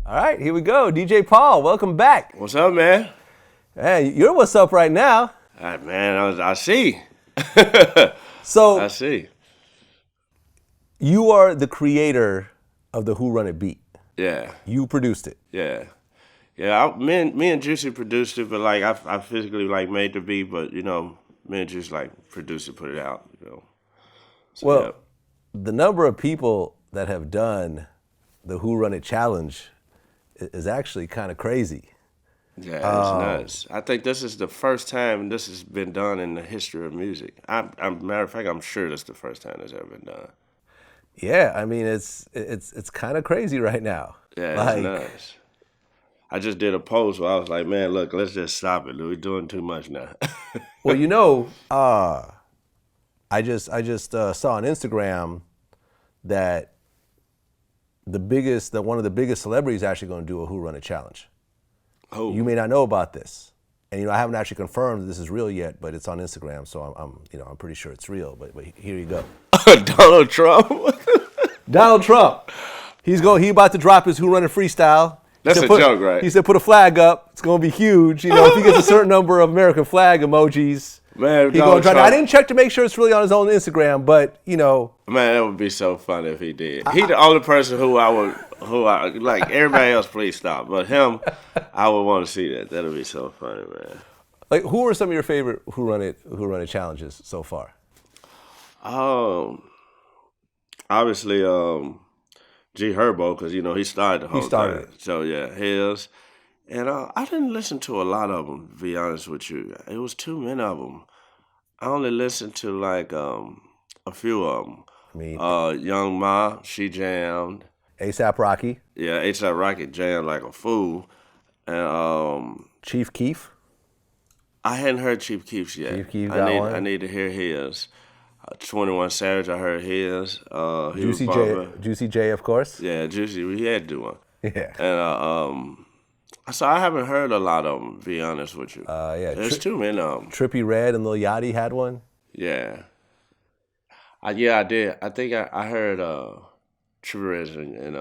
All right, here we go. DJ Paul, welcome back. What's up, man? Hey, you're what's up right now. All right, man, I see. So I see. You are the creator of the Who Run It beat. Yeah. You produced it. Yeah. Yeah, me and Juicy produced it, but like I physically like made the beat, but you know, me and Juicy like produced it, put it out, you know. So, Well, yeah. the number of people that have done the Who Run It challenge is actually kind of crazy. Yeah, it's nuts. I think this is the first time this has been done in the history of music. Matter of fact, I'm sure this is the first time it's ever been done. Yeah, I mean it's kind of crazy right now. Yeah, it's nuts. I just did a post where I was like, man, look, let's just stop it. We're doing too much now. Well, you know, I just saw on Instagram that one of the biggest celebrities is actually going to do a Who Run It challenge. Oh. You may not know about this, and you know I haven't actually confirmed that this is real yet, but it's on Instagram, so I'm pretty sure it's real. But here you go. Donald Trump. Donald Trump. He about to drop his Who Run It freestyle. That's a joke, right? He said, "Put a flag up. It's gonna be huge. You know, if he gets a certain number of American flag emojis, man, he's gonna try to." I didn't check to make sure it's really on his own Instagram, but you know, man, that would be so funny if he did. He the only person who I like. Everybody else, please stop. But him, I would want to see that. That'd be so funny, man. Like, who are some of your favorite Who Run It challenges so far? Obviously, G Herbo, because you know he started the whole thing. So yeah, his. And I didn't listen to a lot of them, to be honest with you. It was too many of them. I only listened to like a few of them. I mean, Young Ma, she jammed. A$AP Rocky. Yeah, A$AP Rocky jammed like a fool. And Chief Keef. I hadn't heard Chief Keef's yet. Chief Keef got one. I need to hear his. 21 Savage, I heard his. Juicy J, of course. Yeah, Juicy, we had to do one. Yeah. And so I haven't heard a lot of them, to be honest with you. Yeah. There's too many of them. Trippie Redd and Lil Yachty had one. Yeah. Yeah, I did. I think I heard Trippie Redd and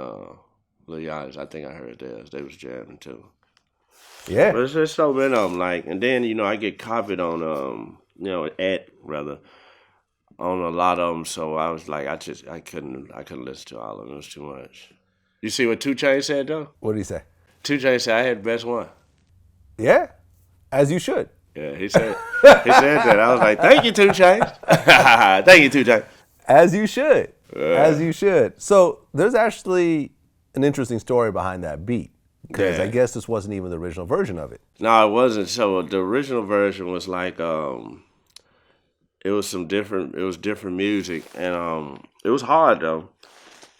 Lil Yachty. I think I heard theirs. They was jamming too. Yeah. But there's so many of them. Like, and then, you know, I get copied on, on a lot of them. So I was like, I couldn't listen to all of them. It was too much. You see what 2 Chainz said, though? What did he say? 2 Chainz said I had the best one. Yeah, as you should. Yeah, he said that. I was like, thank you, 2 Chainz. Thank you, 2 Chainz. As you should. As you should. So there's actually an interesting story behind that beat. Because I guess this wasn't even the original version of it. No, it wasn't. So the original version was like, it was different music. And it was hard, though.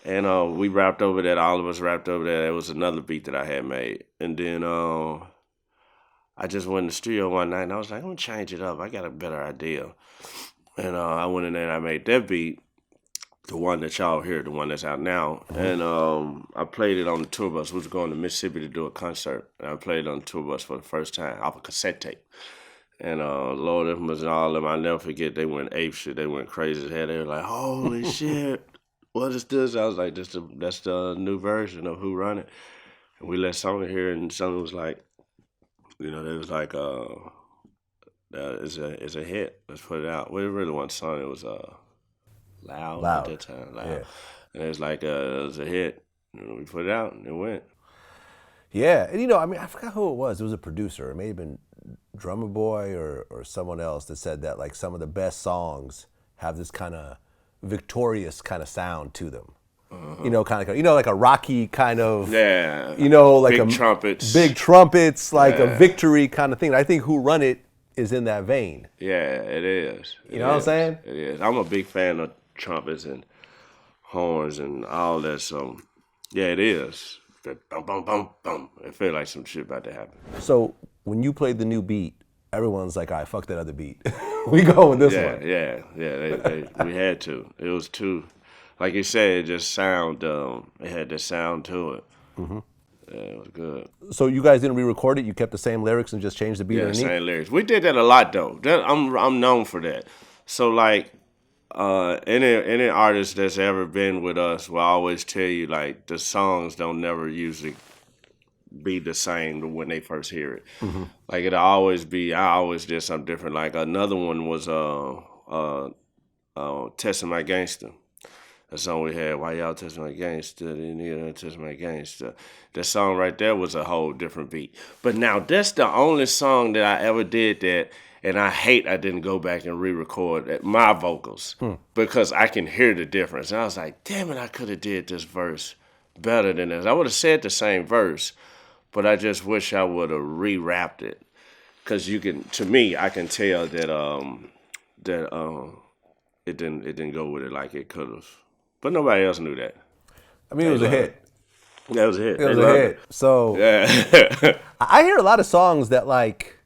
And we rapped over that. All of us rapped over that. It was another beat that I had made. And then I just went in the studio one night and I was like, I'm going to change it up. I got a better idea. And I went in there and I made that beat, the one that y'all hear, the one that's out now. Mm-hmm. And I played it on the tour bus. We was going to Mississippi to do a concert. And I played it on the tour bus for the first time off a cassette tape. And Lord of them and all of them, I'll never forget, they went ape shit. They went crazy as hell. They were like, holy shit. What is this? I was like, that's the new version of Who Run It. And we let Sony hear it, and Sony was like, you know, they was like, it's a hit. Let's put it out. We really want Sony. It was loud at that time. Loud. Yeah. And it was like, it was a hit. And we put it out, and it went. Yeah. And, you know, I mean, I forgot who it was. It was a producer. It may have been Drummer Boy or someone else that said that, like, some of the best songs have this kind of victorious kind of sound to them. You know, kind of, you know, like a Rocky kind of, you know, like big trumpets, like a victory kind of thing. I think Who Run It is in that vein. Yeah, it is. You know what I'm saying? It is. I'm a big fan of trumpets and horns and all that. So, yeah, it is. Bum, bum, bum, bum. It feels like some shit about to happen. So when you played the new beat, everyone's like, all right, fuck that other beat. We go with this one. Yeah. We had to. It was too, like you said, it just sound, it had the sound to it. Mm-hmm. Yeah, it was good. So you guys didn't re-record it? You kept the same lyrics and just changed the beat underneath? Yeah, same lyrics. We did that a lot, though. I'm known for that. So, like, any artist that's ever been with us will always tell you, like, the songs don't never usually be the same when they first hear it. Like it'll always be. I always did something different. Like another one was Testing My Gangster. That song we had, Why Y'all Testing My Gangster? Didn't hear Testing My Gangster. That song right there was a whole different beat. But now that's the only song that I ever did that, and I hate I didn't go back and re-record my vocals because I can hear the difference. And I was like, damn it, I could have did this verse better than this. I would have said the same verse, but I just wish I would have re-rapped it. Because to me, I can tell that it didn't go with it like it could have. But nobody else knew that. I mean, it was a hit. That was a hit. It was a hit. So Yeah. I hear a lot of songs that like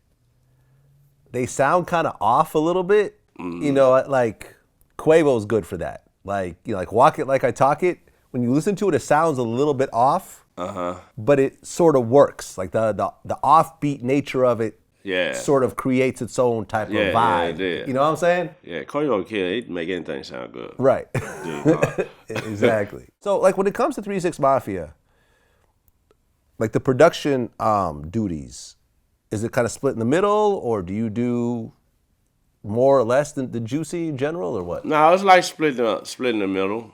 they sound kind of off a little bit. You know, like Quavo's good for that. Like like Walk It Like I Talk It. When you listen to it, it sounds a little bit off. But it sort of works. Like the offbeat nature of it. Yeah. Sort of creates its own type of vibe. Yeah, it did. You know what I'm saying? Yeah, Quavo Kid, he'd make anything sound good. Right. Dude, Exactly. So like when it comes to 3 6 Mafia, like the production duties, is it kind of split in the middle, or do you do more or less than the Juicy in general, or what? No, it's like split in the middle.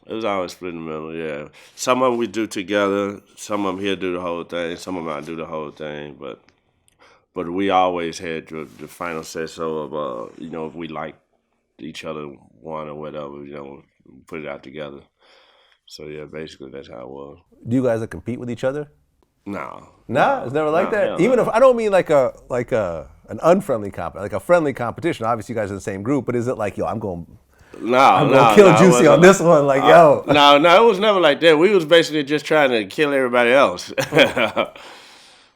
It was always split in the middle, yeah. Some of them we do together. Some of them he'll do the whole thing. Some of them I do the whole thing. But we always had the final say so of, if we like each other one or whatever, put it out together. So, yeah, basically that's how it was. Do you guys compete with each other? No. Nah, it's never like that. Even if I don't mean like an unfriendly like a friendly competition. Obviously, you guys are the same group, but is it like, yo, I'm going to kill Juicy on this one? Like, yo. No, it was never like that. We was basically just trying to kill everybody else.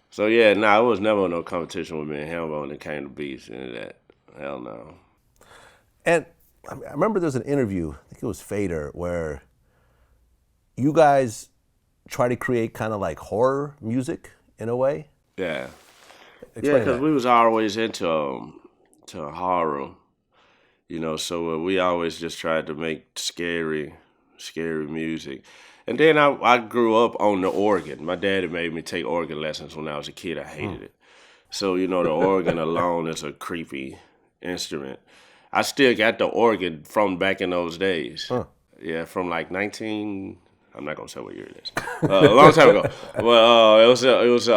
So, yeah, it was never no competition with me and him when it came to beats and that. Hell no. And I remember there's an interview, I think it was Fader, where you guys try to create kind of like horror music in a way. Yeah. Explain because we was always into to horror, so we always just tried to make scary music. And then I grew up on the organ. My dad had made me take organ lessons when I was a kid. I hated it. So, the organ alone is a creepy instrument. I still got the organ from back in those days. Yeah, from like I'm not gonna say what year it is. A long time ago. Well, it was a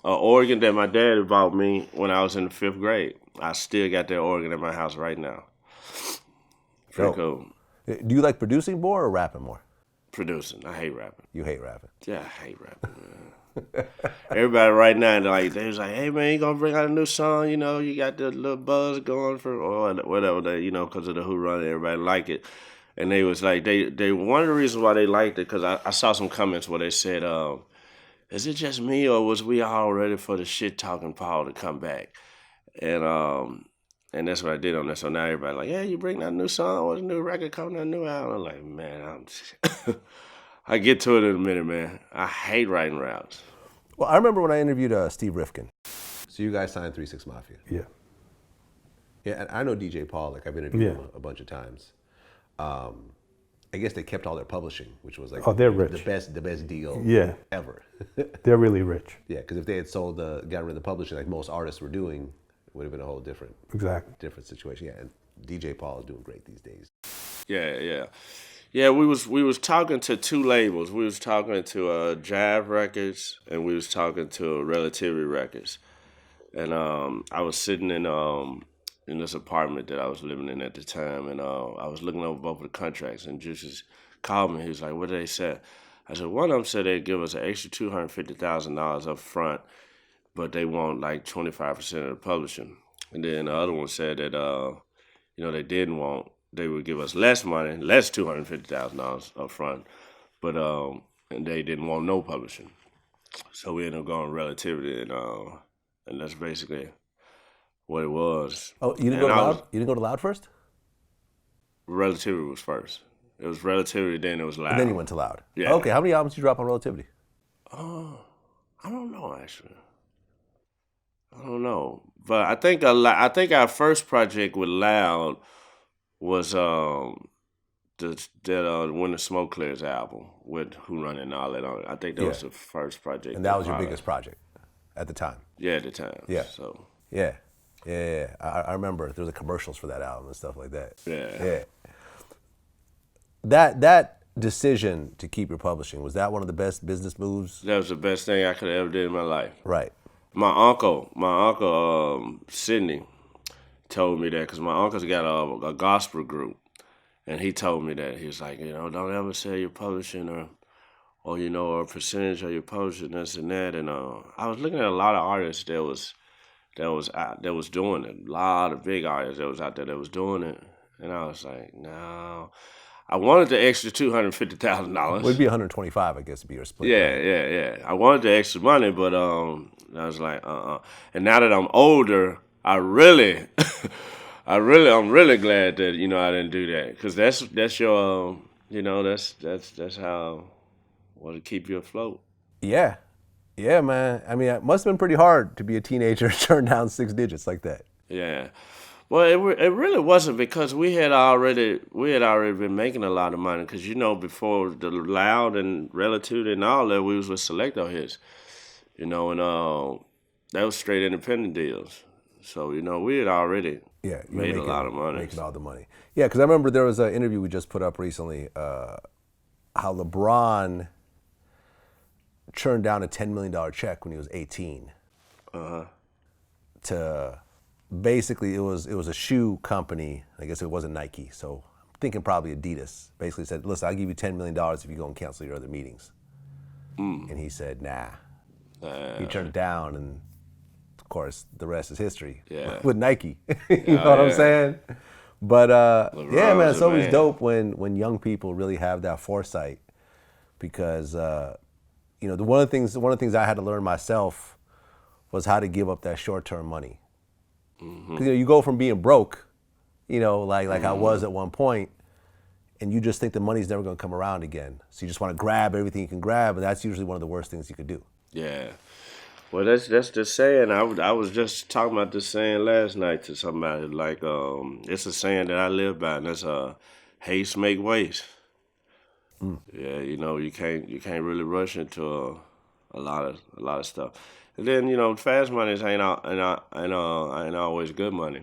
organ that my dad had bought me when I was in the 5th grade. I still got that organ in my house right now. Pretty cool. Do you like producing more or rapping more? Producing. I hate rapping. You hate rapping. Yeah, I hate rapping, man. Everybody right now, they was like, hey, man, you gonna bring out a new song? You got the little buzz going for, or whatever, because of the Who Run It, everybody like it. And they was like, they one of the reasons why they liked it, because I saw some comments where they said, is it just me, or was we all ready for the shit-talking Paul to come back? And that's what I did on that. So now everybody like, yeah, you bring that new song, what's a new record coming, that new album? I'm like, man, I get to it in a minute, man. I hate writing raps. Well, I remember when I interviewed Steve Rifkin. So you guys signed 3 6 Mafia. Yeah. Yeah, and I know DJ Paul. Like I've interviewed him a bunch of times. I guess they kept all their publishing, which was like they're rich. the best deal ever. They're really rich. Yeah, because if they had got rid of the publishing like most artists were doing, it would have been a whole different situation. Yeah, and DJ Paul is doing great these days. Yeah. We was talking to 2 labels. We was talking to Jive Records and we was talking to Relativity Records. And I was sitting in this apartment that I was living in at the time, and I was looking over both of the contracts, and Juicy called me. He was like, what did they say? I said, one of them said they'd give us an extra $250,000 up front, but they want like 25% of the publishing. And then the other one said that, they would give us less money, less $250,000 up front, but and they didn't want no publishing. So we ended up going Relativity, and that's basically what it was. Oh, you didn't go to Loud? You didn't go to Loud first? Relativity was first. It was Relativity, then it was Loud. And then you went to Loud. Yeah. Okay, how many albums did you drop on Relativity? I don't know, actually. I don't know. But I think our first project with Loud was When the Smoke Clears album with Who Run It and all that on it. I think that was the first project. And that was your biggest project at the time. Yeah, at the time. Yeah. So. Yeah. I remember there was commercials for that album and stuff like that. Yeah. That decision to keep your publishing, was that one of the best business moves? That was the best thing I could have ever did in my life. Right. My uncle, Sidney, told me that because my uncle's got a gospel group, and he told me that. He was like, don't ever sell your publishing or or a percentage of your publishing, this and that. And I was looking at a lot of artists that was doing it. A lot of big artists that was out there that was doing it, and I was like, no. I wanted the extra $250,000. Would be 125, I guess, to be your split. Yeah. I wanted the extra money, but I was like, And now that I'm older, I'm really glad that I didn't do that, because that's your that's how to keep you afloat. Yeah, man. I mean, it must have been pretty hard to be a teenager and turn down 6 digits like that. Yeah. Well, it really wasn't, because we had already been making a lot of money, because before the Loud and Relative and all that, we was with Selecto Hits, and that was straight independent deals. So we had already made a lot of money. Making all the money. Yeah, because I remember there was an interview we just put up recently, how LeBron turned down a $10 million check when he was 18. To basically, it was a shoe company. I guess it wasn't Nike, so I'm thinking probably Adidas. Basically said, listen, I'll give you $10 million if you go and cancel your other meetings. And he said, nah. He turned it down, and of course, the rest is history. Yeah. With Nike. You know what I'm saying? But yeah, man, it's always dope when young people really have that foresight, because one of the things I had to learn myself was how to give up that short-term money. Because you go from being broke, like I was at one point, and you just think the money's never going to come around again. So you just want to grab everything you can grab, and that's usually one of the worst things you could do. Yeah. Well, that's the saying. I was just talking about this saying last night to somebody. Like, it's a saying that I live by, and that's haste make waste. Yeah, you can't really rush into a lot of stuff. And then fast money ain't always good money.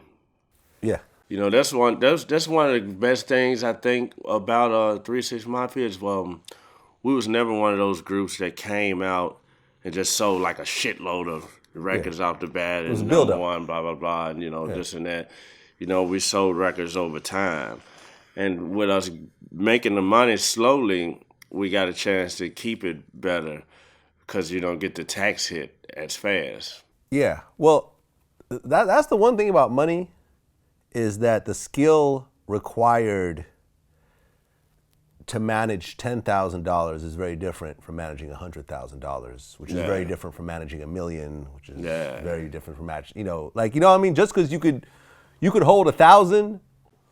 Yeah. That's one of the best things I think about 3 6 Mafia is, we was never one of those groups that came out and just sold like a shitload of records off the bat and number one, blah blah blah, and this and that. We sold records over time, and with us making the money slowly, we got a chance to keep it better, because you don't get the tax hit as fast. Yeah. Well, that's the one thing about money, is that the skill required to manage $10,000 is very different from managing $100,000, which is very different from managing $1 million, which is very different from managing, what I mean? Just because you could hold 1,000,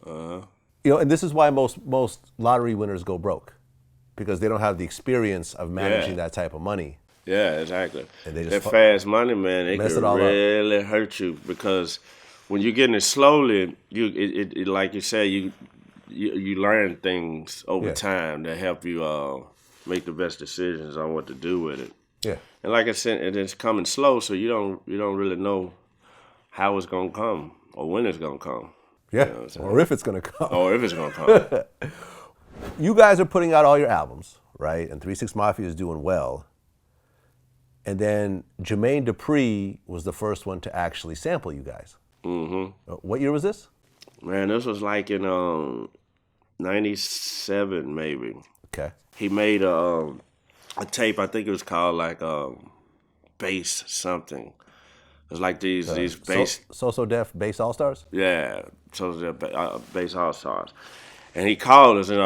and this is why most lottery winners go broke, because they don't have the experience of managing that type of money. Yeah, exactly. And that fast money, man, it can really hurt you, because when you're getting it slowly, it like you say, you learn things over time that help you make the best decisions on what to do with it. Yeah. And like I said, it's coming slow, so you don't really know how it's gonna come or when it's gonna come. Yeah. Or if it's gonna come. You guys are putting out all your albums, right? And 3 6 Mafia is doing well. And then Jermaine Dupri was the first one to actually sample you guys. What year was this? Man, this was like in 97 maybe. Okay. He made a tape, I think it was called like Bass something. It was like these bass... So Def Bass All-Stars? Yeah, So Def Bass All-Stars. And he called us, and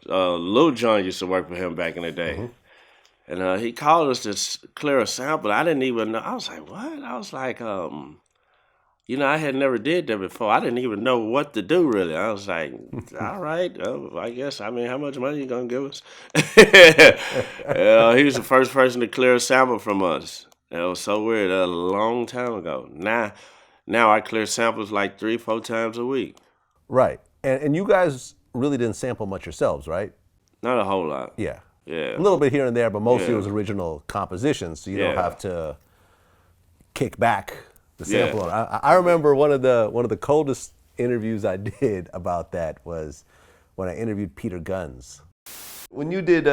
Lil Jon used to work for him back in the day. And he called us to clear a sample. I didn't even know. I was like, what? I was like, I had never did that before. I didn't even know what to do, really. I was like, all right, I guess. I mean, how much money you going to give us? He was the first person to clear a sample from us. It was so weird. A long time ago. Now I clear samples like 3-4 times a week. Right. And you guys really didn't sample much yourselves, right? Not a whole lot. Yeah. Yeah. A little bit here and there, but mostly Yeah. it was original compositions, so you don't Yeah. have to kick back the Yeah. sample. I remember one of the coldest interviews I did about that was when I interviewed Peter Guns. When you did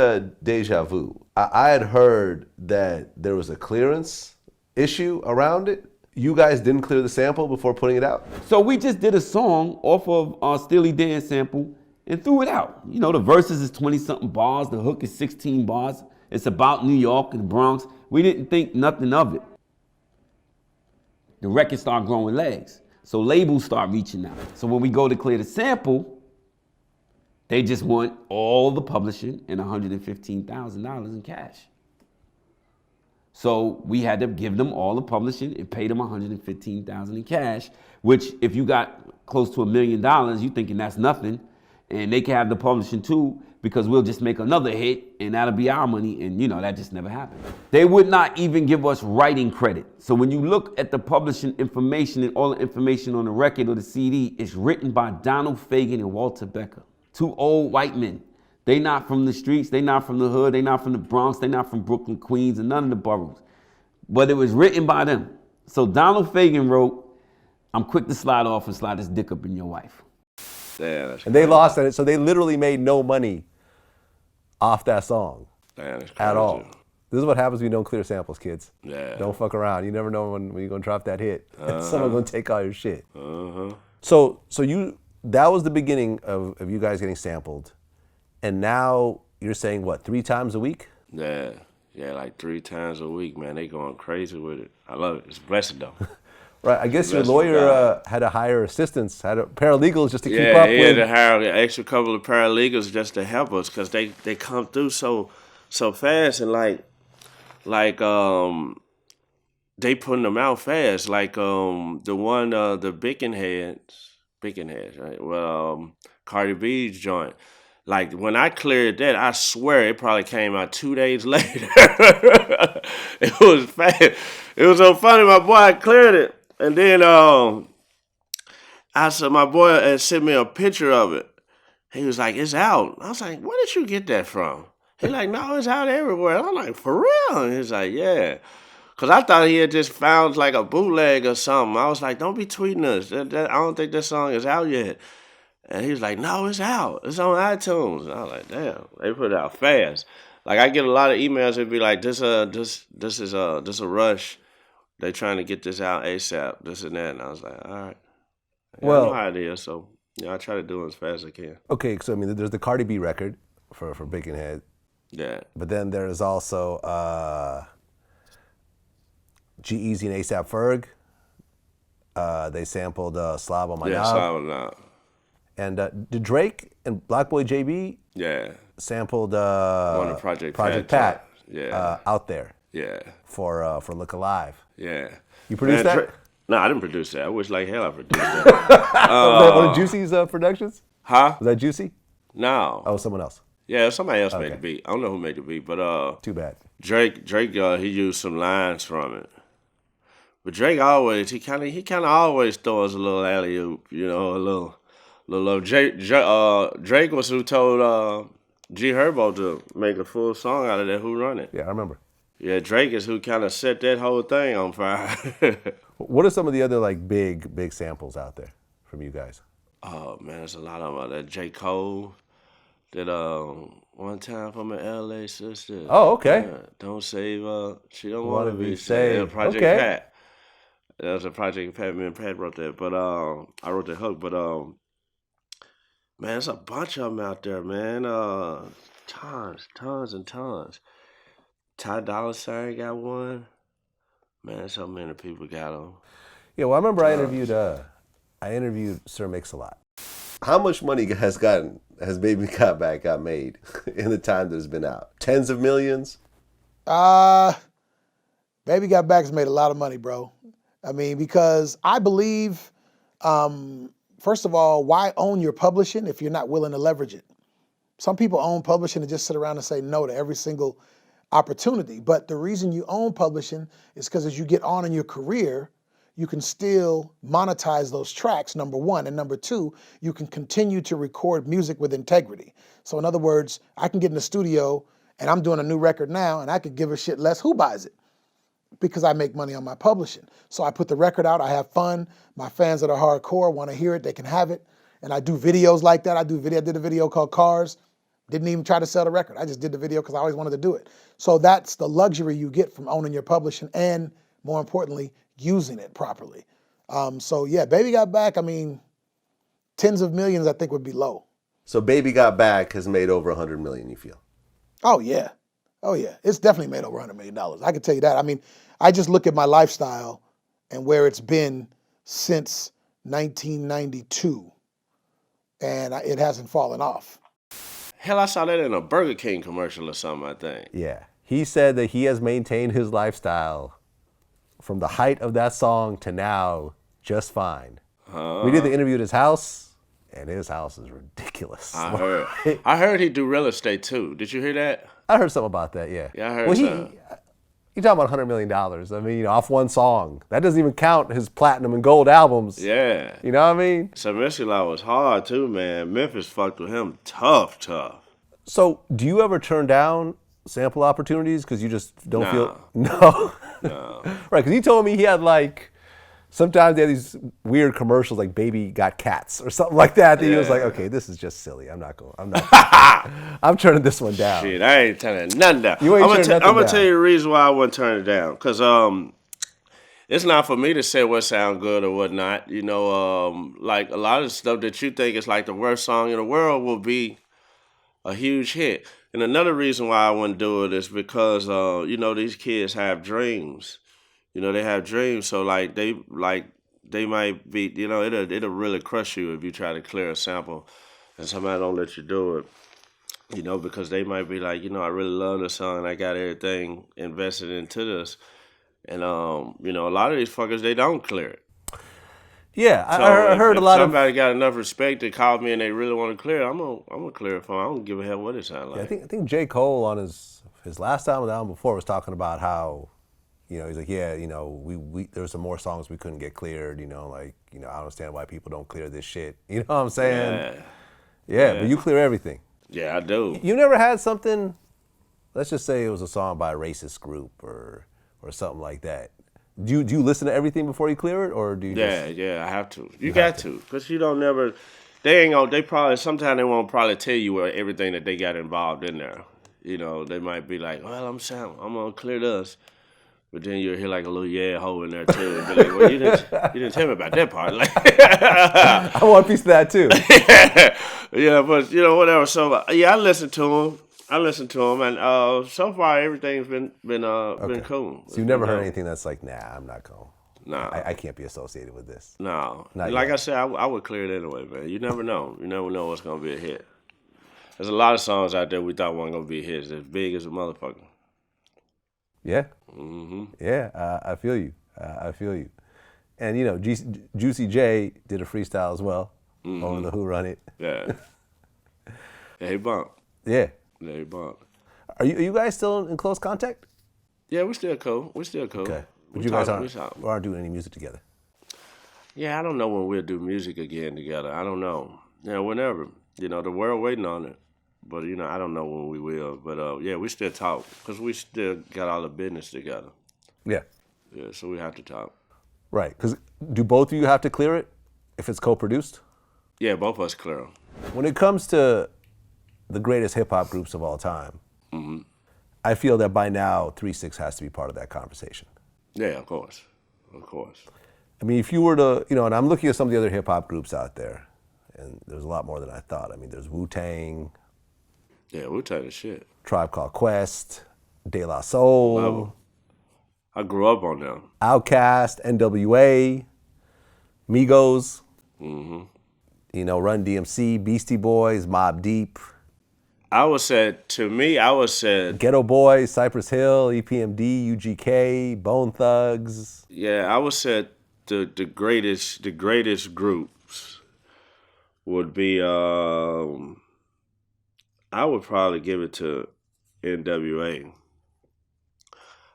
Deja Vu, I had heard that there was a clearance issue around it. You guys didn't clear the sample before putting it out? So we just did a song off of our Steely Dan sample and threw it out. You know, the verses is 20-something bars, the hook is 16 bars. It's about New York and the Bronx. We didn't think nothing of it. The record started growing legs. So labels start reaching out. So when we go to clear the sample, they just want all the publishing and $115,000 in cash. So we had to give them all the publishing and pay them $115,000 in cash, which if you got close to $1 million, you thinking that's nothing. And they can have the publishing too, because we'll just make another hit and that'll be our money. And you know, that just never happened. They would not even give us writing credit. So when you look at the publishing information and all the information on the record or the CD, it's written by Donald Fagen and Walter Becker. Two old white men. They not from the streets, they not from the hood, they not from the Bronx, they not from Brooklyn, Queens, and none of the boroughs. But it was written by them. So Donald Fagen wrote, "I'm quick to slide off and slide this dick up in your wife." Yeah, that's And they lost on it, so they literally made no money off that song that's at all. crazy. This is what happens when you don't clear samples, kids. Yeah. Don't fuck around. You never know when you're gonna drop that hit. And someone's gonna take all your shit. Uh-huh. So that was the beginning of you guys getting sampled. And now you're saying what, 3 times a week? Yeah. Yeah, like 3 times a week, man. They going crazy with it. I love it. It's a blessing though. Right. I guess your Bless lawyer had to hire assistants, had paralegals just to keep Yeah, up he had with. to hire an extra couple of paralegals just to help us because they come through so fast and they putting them out fast. Like the one the Bickenheads, right? Well, Cardi B's joint. Like when I cleared that, I swear it probably came out 2 days later. It was fast. It was so funny. My boy I cleared it, and then I said my boy had sent me a picture of it. He was like, "It's out." I was like, "Where did you get that from?" He's like, "No, it's out everywhere." I'm like, "For real?" And he's like, "Yeah." Because I thought he had just found like a bootleg or something. I was like, "Don't be tweeting us. I don't think this song is out yet." And he was like, "No, it's out. It's on iTunes." And I was like, "Damn, they put it out fast." Like I get a lot of emails that be like, "This is a rush. They trying to get this out ASAP. This and that." And I was like, "All right." Yeah, Well- I know how it is, so I try to do it as fast as I can. Okay, so I mean, there's the Cardi B record for Bickenhead, Yeah, but then there's also G-Eazy and A$AP Ferg. They sampled Slob on My yeah, Knob. so now, And did Drake and Black Boy JB yeah, sampled on the Project Pat Yeah, Out There yeah, for Look Alive. yeah. You produced that? No, I didn't produce that. I wish like hell I produced that. One of Juicy's productions? Huh? Was that Juicy? No. Oh, someone else. Yeah, somebody else made Okay. the beat. I don't know who made the beat, but Too bad. Drake, he used some lines from it. But Drake always, he kind of always throws a little alley oop, you know, a little. Drake was who told G Herbo to make a full song out of that Who Run It. Yeah, I remember. Yeah, Drake is who kind of set that whole thing on fire. What are some of the other like big samples out there from you guys? Oh man, there's a lot of them. That J. Cole did one time for my LA sister. Oh, okay. Yeah, don't save her. She don't Wanna want to be be saved. saved. Project Okay. Pat. That was a Project Pat. Me and Pat wrote that, but I wrote the hook. But man, there's a bunch of them out there, man. Tons and tons. Ty Dolla $ign got one. Man, so many people got them. Yeah, well, I remember I interviewed Sir Mix-a-Lot. How much money has Baby Got Back got made in the time that it's been out? Tens of millions? Baby Got Back's made a lot of money, bro. I mean, because I believe, first of all, why own your publishing if you're not willing to leverage it? Some people own publishing and just sit around and say no to every single opportunity. But the reason you own publishing is because as you get on in your career, you can still monetize those tracks, number one. And number two, you can continue to record music with integrity. So in other words, I can get in the studio and I'm doing a new record now and I could give a shit less who buys it because I make money on my publishing. So I put the record out, I have fun. My fans that are hardcore want to hear it, they can have it. And I do videos like that. I did a video called Cars. Didn't even try to sell the record. I just did the video because I always wanted to do it. So that's the luxury you get from owning your publishing and, more importantly, using it properly. So yeah, Baby Got Back, I mean, tens of millions I think would be low. So Baby Got Back has made over 100 million, you feel? Oh yeah. Oh yeah. It's definitely made over $100 million. I can tell you that. I mean, I just look at my lifestyle and where it's been since 1992 and it hasn't fallen off. Hell, I saw that in a Burger King commercial or something, I think. Yeah. He said that he has maintained his lifestyle from the height of that song to now just fine. We did the interview at his house, and his house is ridiculous. I heard he do real estate too. Did you hear that? I heard something about that, yeah. Yeah, I heard something. You're talking about $100 million. I mean, off one song. That doesn't even count his platinum and gold albums. Yeah. You know what I mean? So Missy-Law was hard too, man. Memphis fucked with him tough. So do you ever turn down sample opportunities because you just don't feel... No. Right, because he told me he had sometimes they have these weird commercials like Baby Got Cats or something like that. He was like, okay, this is just silly. I'm I'm turning this one down. Shit, I ain't turning nothing down. You ain't turning nothing down. I'm going to tell you the reason why I wouldn't turn it down. Because it's not for me to say what sound good or what not. You know, like a lot of stuff that you think is like the worst song in the world will be a huge hit. And another reason why I wouldn't do it is because, you know, these kids have dreams. You know, they have dreams, so they might be, you know, it'll really crush you if you try to clear a sample and somebody don't let you do it. You know, because they might be like, you know, I really love this song and I got everything invested into this. And you know, a lot of these fuckers, they don't clear it. Yeah, so I heard a lot of... somebody got enough respect to call me and they really want to clear it, I'm gonna clear it for them. I don't give a hell what it sounds like. Yeah, I think J. Cole on his last album, the album before, was talking about how, you know, he's like, yeah, you know, we there's some more songs we couldn't get cleared, you know, like, you know, I don't understand why people don't clear this shit. You know what I'm saying? Yeah, but you clear everything. Yeah, I do. You never had something, let's just say it was a song by a racist group or something like that. Do you listen to everything before you clear it, or do you Yeah, I have to. You got to, because you don't never, they probably, sometimes they won't probably tell you everything that they got involved in there. You know, they might be like, well, I'm going to clear this. But then you'll hear like a little hole in there too. And be like, well, you didn't tell me about that part. Like, I want a piece of that too. Yeah, but you know, whatever. So yeah, I listen to them, and so far everything's been cool. So you've never heard anything that's like, nah, I'm not going. No, I can't be associated with this. No, Not like yet. I said, I would clear it anyway, man. You never know. You never know what's gonna be a hit. There's a lot of songs out there we thought weren't gonna be hits. As big as a motherfucker. Yeah. Mm-hmm. Yeah, I feel you. I feel you. And, you know, Juicy J did a freestyle as well on the Who Run It. Yeah. Yeah, he bumped. Yeah. Yeah, he bumped. Are you guys still in close contact? Yeah, we still cool. Okay. But you guys aren't doing any music together? Yeah, I don't know when we'll do music again together. I don't know. Yeah, whenever. You know, the world waiting on it. But, you know, I don't know when we will. But, yeah, we still talk because we still got all the business together. Yeah. Yeah, so we have to talk. Right. Because do both of you have to clear it if it's co-produced? Yeah, both of us clear 'em. When it comes to the greatest hip-hop groups of all time, I feel that by now 3-6 has to be part of that conversation. Yeah, of course. Of course. I mean, if you were to, you know, and I'm looking at some of the other hip-hop groups out there, and there's a lot more than I thought. I mean, there's Wu-Tang. Yeah, Wu-Tang is shit. Tribe Called Quest, De La Soul. Love 'em. I grew up on them. Outkast, NWA, Migos, you know, Run DMC, Beastie Boys, Mobb Deep, I would say, Ghetto Boys, Cypress Hill, EPMD, UGK, Bone Thugs. yeah, I would say the greatest groups would be, I would probably give it to NWA.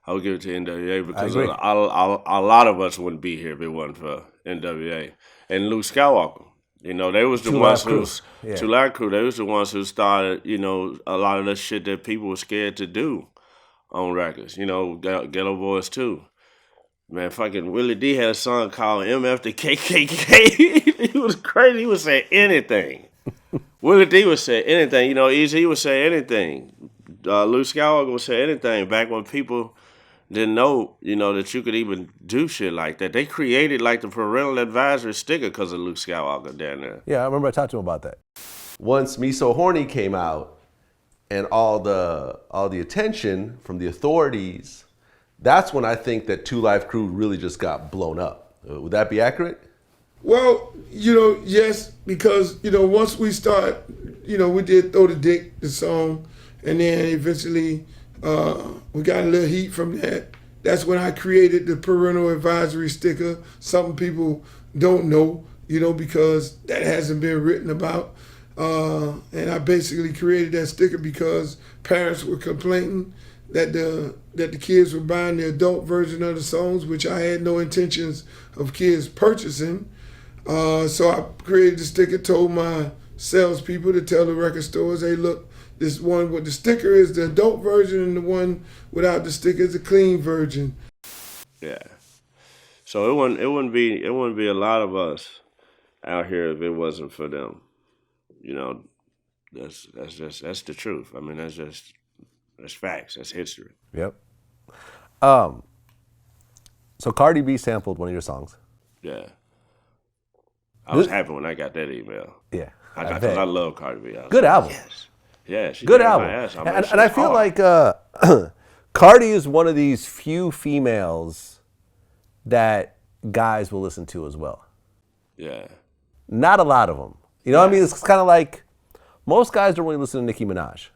I would give it to NWA because agree. a lot of us wouldn't be here if it wasn't for NWA and Luke Skywalker. You know, they was the Two ones Live Crew. who Yeah. Two Live Crew. They was the ones who started, you know, a lot of the shit that people were scared to do on records. You know, Ghetto Boys too. Man, fucking Willie D had a song called MF the KKK. He was crazy. He would say anything. Willie D would say anything. You know, Easy would say anything. Luke Skywalker would say anything back when people didn't know, you know, that you could even do shit like that. They created like the parental advisory sticker because of Luke Skywalker down there. Yeah, I remember I talked to him about that. Once Me So Horny came out and all the attention from the authorities, that's when I think that Two Live Crew really just got blown up. Would that be accurate? Well, you know, yes, because, you know, once we start, you know, we did Throw the Dick, the song, and then eventually we got a little heat from that. That's when I created the parental advisory sticker, something people don't know, you know, because that hasn't been written about. And I basically created that sticker because parents were complaining that the kids were buying the adult version of the songs, which I had no intentions of kids purchasing. So I created the sticker, told my salespeople to tell the record stores, hey, look, this one with the sticker is the adult version and the one without the sticker is the clean version. Yeah. So it wouldn't be a lot of us out here if it wasn't for them. You know, that's the truth. I mean, that's facts. That's history. Yep. So Cardi B sampled one of your songs. Yeah. I was happy when I got that email. Yeah. Because I love Cardi B. Good album. Yes. Yeah, she Good got album. my ass. And I feel like Cardi is one of these few females that guys will listen to as well. Yeah. Not a lot of them. You know what I mean? It's kind of like most guys don't really listen to Nicki Minaj.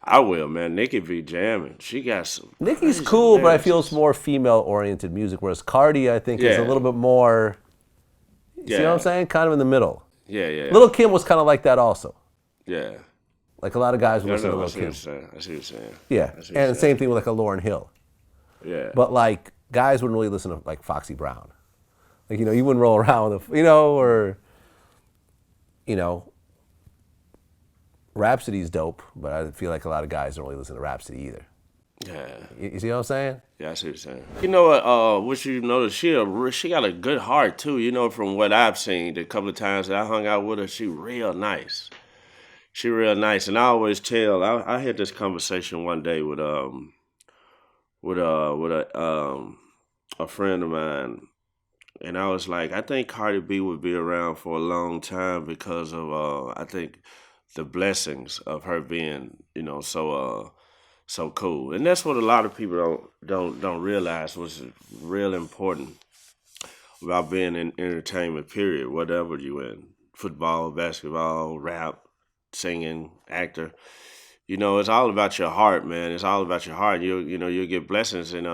I will, man. Nicki be jamming. She got some. Nicki's crazy cool, but I lyrics. feel it's more female-oriented music, whereas Cardi, I think, is a Yeah. little bit more, you know what I'm saying? Kind of in the middle. Yeah, yeah. Little Kim was kind of like that also. Yeah. Like a lot of guys would I listen to know. I Lil see what you're Kim. saying. I see what you're saying. Yeah, I see what and you're the same thing with like a Lauryn Hill. Yeah. But like guys wouldn't really listen to like Foxy Brown. Like, you know, you wouldn't roll around with, you know, or, you know, Rhapsody's dope, but I feel like a lot of guys don't really listen to Rhapsody either. Yeah. You see what I'm saying? Yeah, I see what you're saying. You know what you notice, she got a good heart too, you know, from what I've seen the couple of times that I hung out with her, she real nice. She real nice. And I always tell, I had this conversation one day with a friend of mine, and I was like, I think Cardi B would be around for a long time because of I think the blessings of her being, you know, so cool. And that's what a lot of people don't realize was real important about being in entertainment, period, whatever you in. Football, basketball, rap, singing, actor. You know, it's all about your heart, man. It's all about your heart. You'll get blessings, and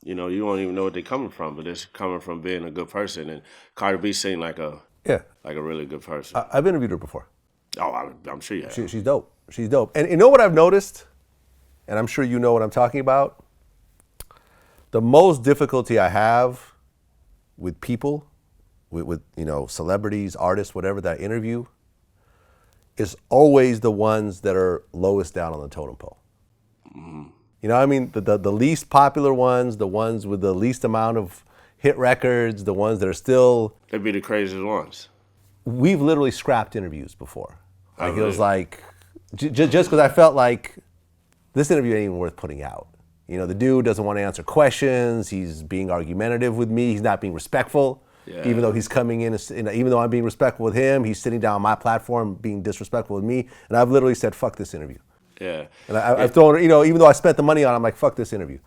you know, you won't even know what they're coming from, but it's coming from being a good person. And Cardi B seemed like a really good person. I've interviewed her before. Oh, I'm sure you have. She's dope. She's dope. And you know what I've noticed? And I'm sure you know what I'm talking about. The most difficulty I have with people, with you know, celebrities, artists, whatever that I interview, is always the ones that are lowest down on the totem pole. Mm-hmm. You know what I mean? The least popular ones, the ones with the least amount of hit records, the ones that are still... They'd be the craziest ones. We've literally scrapped interviews before. Like, really? It was like, just because I felt like this interview ain't even worth putting out. You know, the dude doesn't want to answer questions. He's being argumentative with me. He's not being respectful. Yeah. Even though he's coming in, even though I'm being respectful with him, he's sitting down on my platform being disrespectful with me. And I've literally said, fuck this interview. Yeah. And I've thrown, you know, even though I spent the money on it, I'm like, fuck this interview.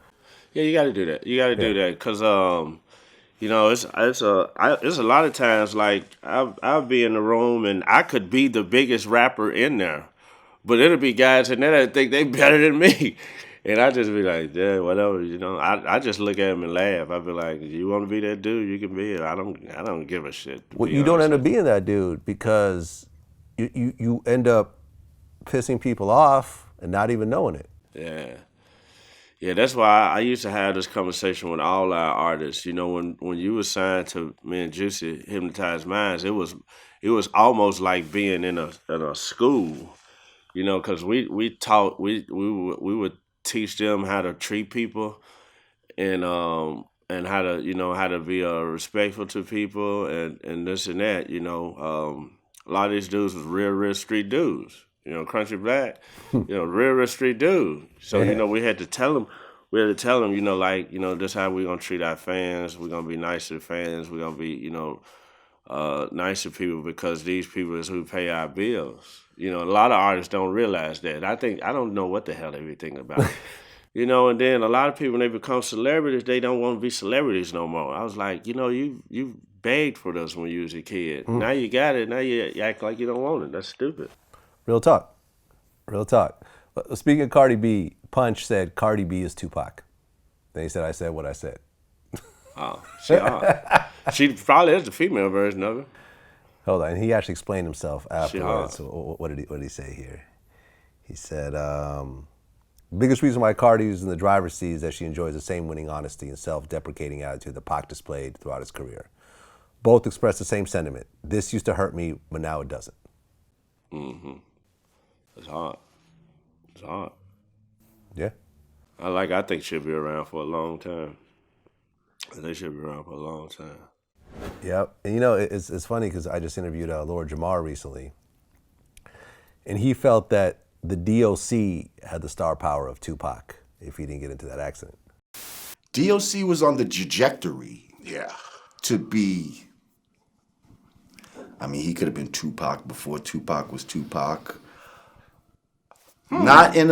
Yeah, you got to do that. You got to do that because, you know, it's a lot of times like I'll be in the room and I could be the biggest rapper in there, but it'll be guys in there that think they better than me. And I just be like, yeah, whatever, you know. I just look at him and laugh. I be like, you want to be that dude, you can be it. I don't give a shit. Well, you don't end up being that dude because you end up pissing people off and not even knowing it. Yeah. Yeah, that's why I used to have this conversation with all our artists. You know, when you were signed to me and Juicy Hypnotized Minds, it was almost like being in a school. You know, because we taught we would teach them how to treat people and how to how to be respectful to people and this and that. A lot of these dudes was real street dudes. Country Black, real street dude. So Yeah. we had to tell them. We had to tell them, this how we're gonna treat our fans. We're gonna be nice to the fans. We're gonna be, nice to people because these people is who pay our bills. A lot of artists don't realize that. I don't know what the hell they be thinking about. And then a lot of people when they become celebrities, they don't want to be celebrities no more. I was like, you begged for this when you was a kid. Now you got it. Now you act like you don't want it. That's stupid. Real talk. Real talk. Speaking of Cardi B, Punch said Cardi B is Tupac. Then he said, I said what I said. Oh, she probably is the female version of it. Hold on. He actually explained himself afterwards. hard. So what did he say here? He said, biggest reason why Cardi is in the driver's seat is that she enjoys the same winning honesty and self-deprecating attitude that Pac displayed throughout his career. Both express the same sentiment. This used to hurt me, but now it doesn't. It's hard. It's hard. Yeah. I think she'll be around for a long time. They should be around for a long time. Yep. And it's funny because I just interviewed Lord Jamar recently, and he felt that the DOC had the star power of Tupac if he didn't get into that accident. DOC was on the trajectory to be, he could have been Tupac before Tupac was Tupac. Not in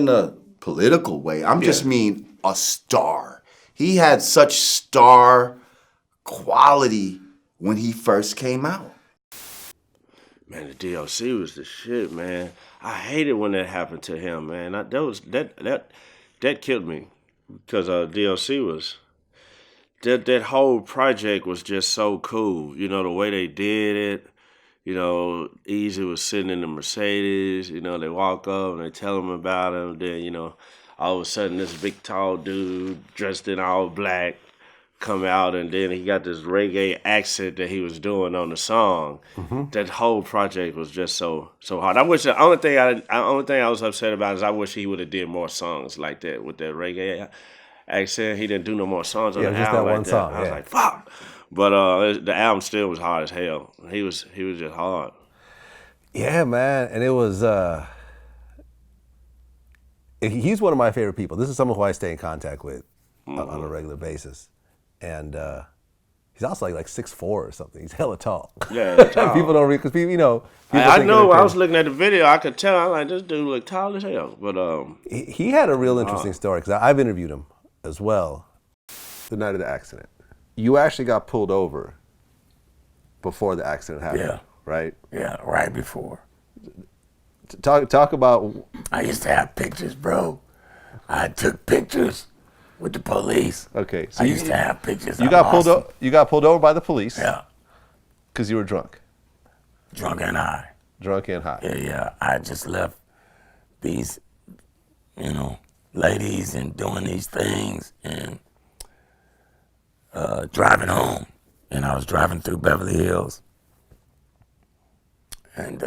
a political way. I'm just mean a star. He had such star quality when he first came out. Man, the DOC was the shit, man. I hated when that happened to him, man. That killed me because DOC was that whole project was just so cool. The way they did it. Easy was sitting in the Mercedes. They walk up and they tell him about him. Then all of a sudden this big tall dude dressed in all black come out, and then he got this reggae accent that he was doing on the song. That whole project was just so hard. I wish the only thing I was upset about is I wish he would have did more songs like that with that reggae accent. He didn't do no more songs on the just album that like one that. song. I was like, fuck. But the album still was hard as hell. He was just hard. Yeah, man. And it was, he's one of my favorite people. This is someone who I stay in contact with on a regular basis. And he's also like 6'4" or something. He's hella tall. Yeah, tall. People don't read, because people, people I think know. that I was looking at the video. I could tell. I'm like, this dude look tall as hell. But he had a real interesting story because I've interviewed him as well. The night of the accident, you actually got pulled over before the accident happened. Yeah. Right. Yeah, right before. Talk about. I used to have pictures, bro. I took pictures with the police. Okay. So I used to have pictures. You got pulled over. You got pulled over by the police. Yeah. Because you were drunk. Drunk and high. Drunk and high. Yeah. I just left these, ladies and doing these things and driving home. And I was driving through Beverly Hills and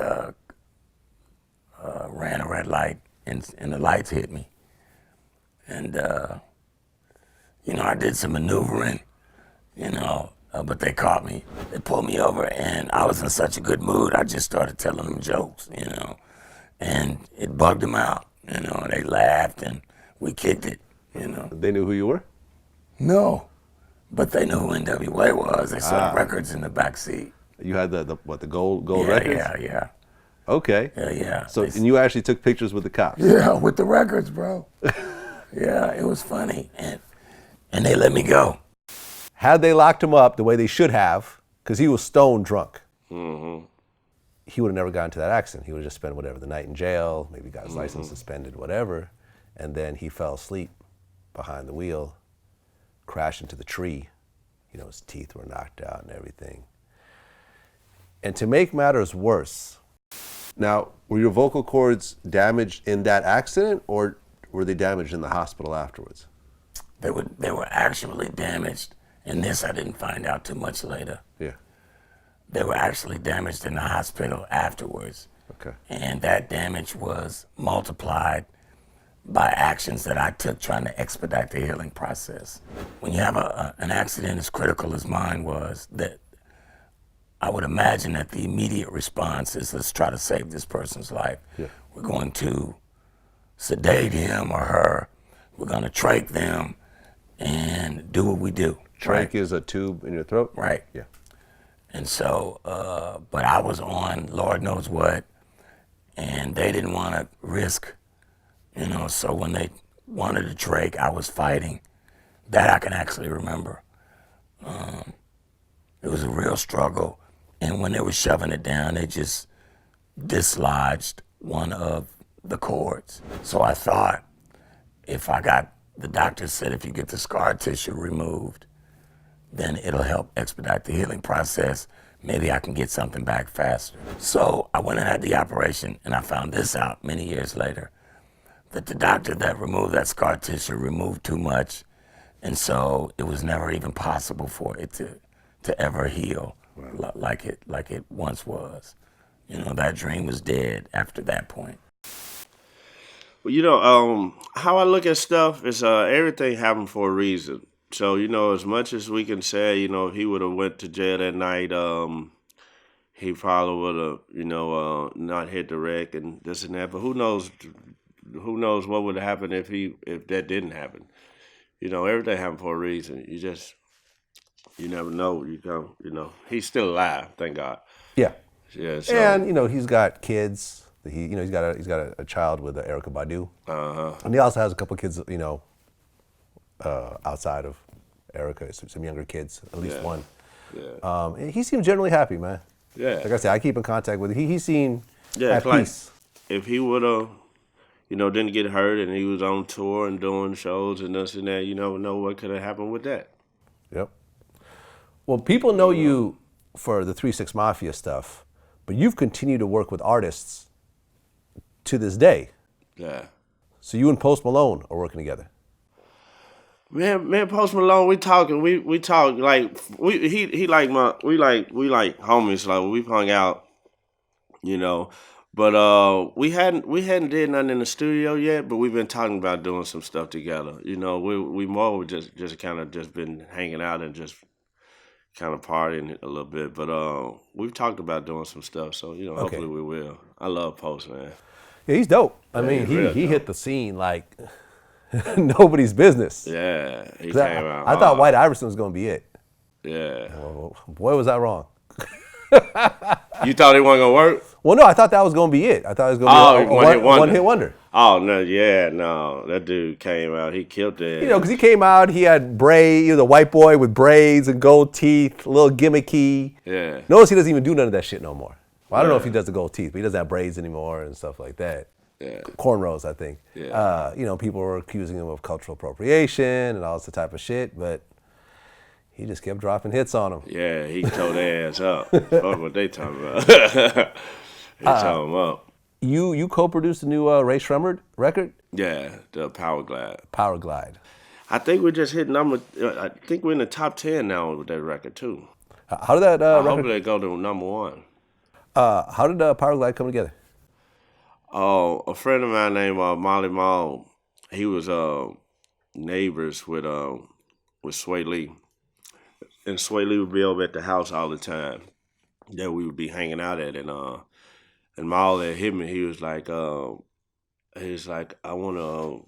ran a red light and the lights hit me. And, I did some maneuvering, but they caught me. They pulled me over and I was in such a good mood. I just started telling them jokes, and it bugged them out. They laughed and we kicked it, They knew who you were? No, but they knew who NWA was. They saw the records in the back seat. You had the gold records? Yeah. Okay. Yeah. So, and you actually took pictures with the cops? Yeah, with the records, bro. Yeah, it was funny. And they let me go. Had they locked him up the way they should have, because he was stone drunk, he would have never gotten to that accident. He would have just spent the night in jail, maybe got his license suspended, whatever. And then he fell asleep behind the wheel, crashed into the tree. His teeth were knocked out and everything. And to make matters worse, now, were your vocal cords damaged in that accident, or were they damaged in the hospital afterwards? They were actually damaged, and this I didn't find out too much later. Yeah. They were actually damaged in the hospital afterwards. Okay. And that damage was multiplied by actions that I took trying to expedite the healing process. When you have an accident as critical as mine was, that I would imagine that the immediate response is, let's try to save this person's life. Yeah. We're going to sedate him or her. We're going to trach them and do what we do. Trach is a tube in your throat? Right. Yeah. And so, but I was on Lord knows what, and they didn't want to risk, so when they wanted to trach, I was fighting. That I can actually remember. It was a real struggle. And when they were shoving it down, they just dislodged one of the cords. So I thought, the doctor said if you get the scar tissue removed, then it'll help expedite the healing process. Maybe I can get something back faster. So I went and had the operation, and I found this out many years later, that the doctor that removed that scar tissue removed too much, and so it was never even possible for it to ever heal like it once was. That dream was dead after that point. Well, how I look at stuff is everything happened for a reason. So, as much as we can say, if he would have went to jail that night, he probably would have, not hit the wreck and this and that. But who knows what would have happened if that didn't happen. Everything happened for a reason. You never know. He's still alive, thank God. Yeah. Yeah. So, And he's got kids. He's got a child with Erykah Badu. And he also has a couple kids. Outside of Erykah, some younger kids, at least one. Yeah. And he seemed generally happy, man. Yeah. Like I said, I keep in contact with him. He seemed at like, peace. If he would have, didn't get hurt and he was on tour and doing shows and this and that, you never know what could have happened with that. Yep. Well, people know you for the 3-6 Mafia stuff, but you've continued to work with artists to this day. Yeah. So you and Post Malone are working together. Man, Post Malone, we talking, we talk like he like we like homies, like we hung out, But we hadn't did nothing in the studio yet, but we've been talking about doing some stuff together. We more just kind of just been hanging out and just kind of partying a little bit. But we've talked about doing some stuff, so hopefully we will. I love Post, man. Yeah, he's dope. I mean, he hit the scene like nobody's business. Yeah, he came out. I thought White Iverson was going to be it. Yeah. Well, boy, was I wrong. You thought it wasn't going to work? Well, no, I thought that was going to be it. I thought it was going to be a one-hit wonder. Oh, no, that dude came out. He killed it. Because he came out, he had braids, he was a white boy with braids and gold teeth, a little gimmicky. Yeah. Notice he doesn't even do none of that shit no more. Well, I don't know if he does the gold teeth, but he doesn't have braids anymore and stuff like that. Yeah. Cornrows, I think. Yeah. People were accusing him of cultural appropriation and all this type of shit, but he just kept dropping hits on them. Yeah, he tore their ass up. Fuck what they talking about. He tore them up. You co-produced the new Rae Sremmurd record? Yeah, the Powerglide. Powerglide. I think we just hit number. I think we're in the top 10 now with that record too. How did that I record? hope they go to number 1. How did Powerglide come together? Oh, a friend of mine named Molly Mall. He was neighbors with Sway Lee, and Sway Lee would be over at the house all the time that we would be hanging out at, and Mall had hit me. He was like, I want to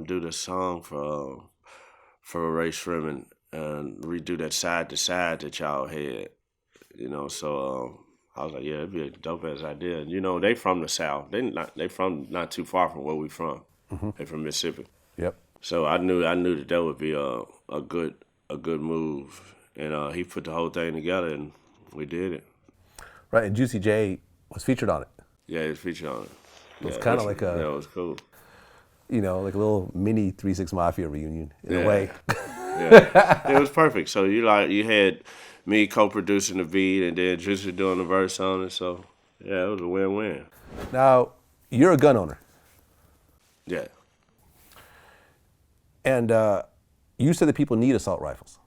do this song for Rae Sremmurd and redo that side to side that y'all had, So I was like, yeah, it'd be a dope ass idea. They from the South. They from not too far from where we from. Mm-hmm. They from Mississippi. Yep. So I knew that would be a good move, and he put the whole thing together, and we did it. Right, and Juicy J was featured on it. Yeah, he was featured on it. It was kind of like it was cool. Like a little mini 3-6 Mafia reunion in a way. Yeah, it was perfect. So you had me co-producing the beat and then Juicy doing the verse on it. So yeah, it was a win-win. Now, you're a gun owner. Yeah. And you said that people need assault rifles.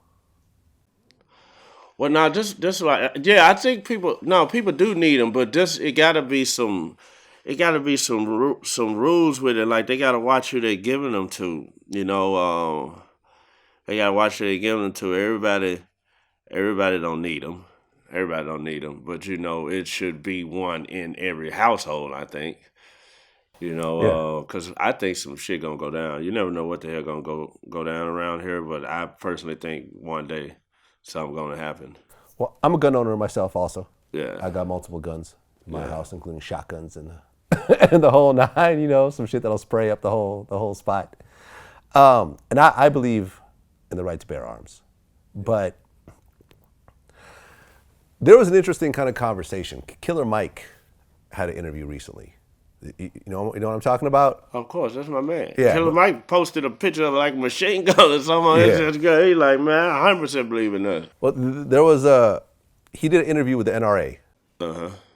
Well, now this like yeah, I think people do need them, but it gotta be some some rules with it. Like they gotta watch who they're giving them to. They gotta watch who they're giving them to. Everybody don't need them. Everybody don't need them, but it should be one in every household. I think. Because I think some shit gonna go down. You never know what the hell gonna go down around here, but I personally think one day something gonna happen. Well, I'm a gun owner myself also. Yeah. I got multiple guns in my house, including shotguns and and the whole nine, some shit that'll spray up the whole spot. And I believe in the right to bear arms. But there was an interesting kind of conversation. Killer Mike had an interview recently. You know what I'm talking about? Of course, that's my man. Yeah, Killer Mike posted a picture of like a machine gun or something on his guy. He like, man, I 100% believe in that. Well, there was he did an interview with the NRA,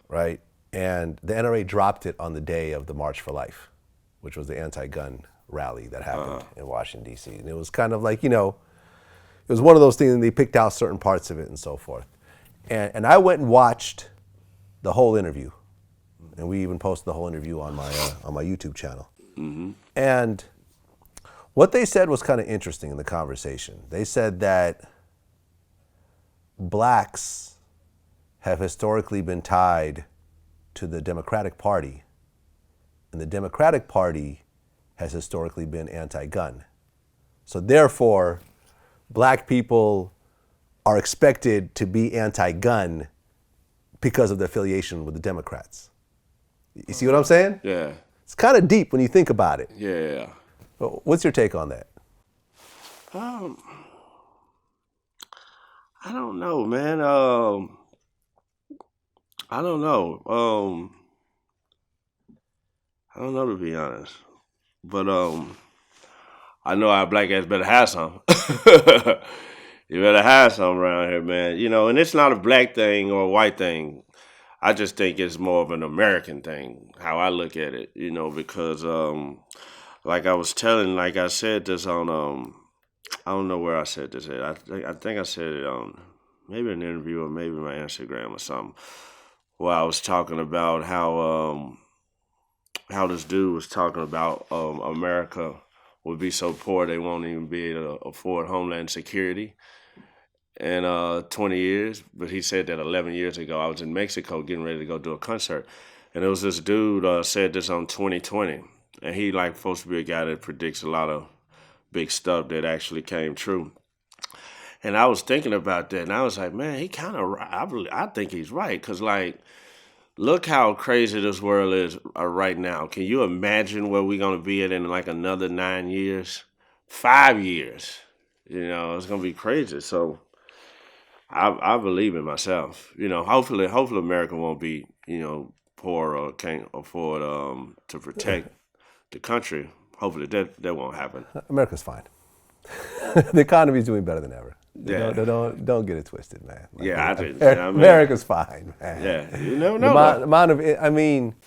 right? And the NRA dropped it on the day of the March for Life, which was the anti-gun rally that happened in Washington, D.C. And it was kind of like, it was one of those things, and they picked out certain parts of it and so forth. And I went and watched the whole interview. And we even posted the whole interview on my YouTube channel. Mm-hmm. And what they said was kind of interesting in the conversation. They said that blacks have historically been tied to the Democratic Party, and the Democratic Party has historically been anti-gun. So therefore, black people are expected to be anti-gun because of the affiliation with the Democrats. You see what I'm saying? Yeah. It's kind of deep when you think about it. Yeah. What's your take on that? I don't know, man. I don't know. I don't know, to be honest. But I know our black ass better have some. You better have some around here, man. And it's not a black thing or a white thing. I just think it's more of an American thing, how I look at it, because like I said this on I don't know where I said this at. I think I said it on maybe an interview or maybe my Instagram or something, where I was talking about how this dude was talking about America would be so poor they won't even be able to afford Homeland Security in 20 years. But he said that 11 years ago. I was in Mexico getting ready to go do a concert, and there was this dude said this on 2020, and he supposed to be a guy that predicts a lot of big stuff that actually came true. And I was thinking about that, and I was like, man, he kind of right. I think he's right, because look how crazy this world is right now. Can you imagine where we're going to be at in another 9 years? 5 years. It's going to be crazy. So I believe in myself. Hopefully America won't be, poor or can't afford to protect the country. Hopefully that won't happen. America's fine. The economy's doing better than ever. Yeah. Don't get it twisted, man. I do. America's fine, man. Yeah, you never know.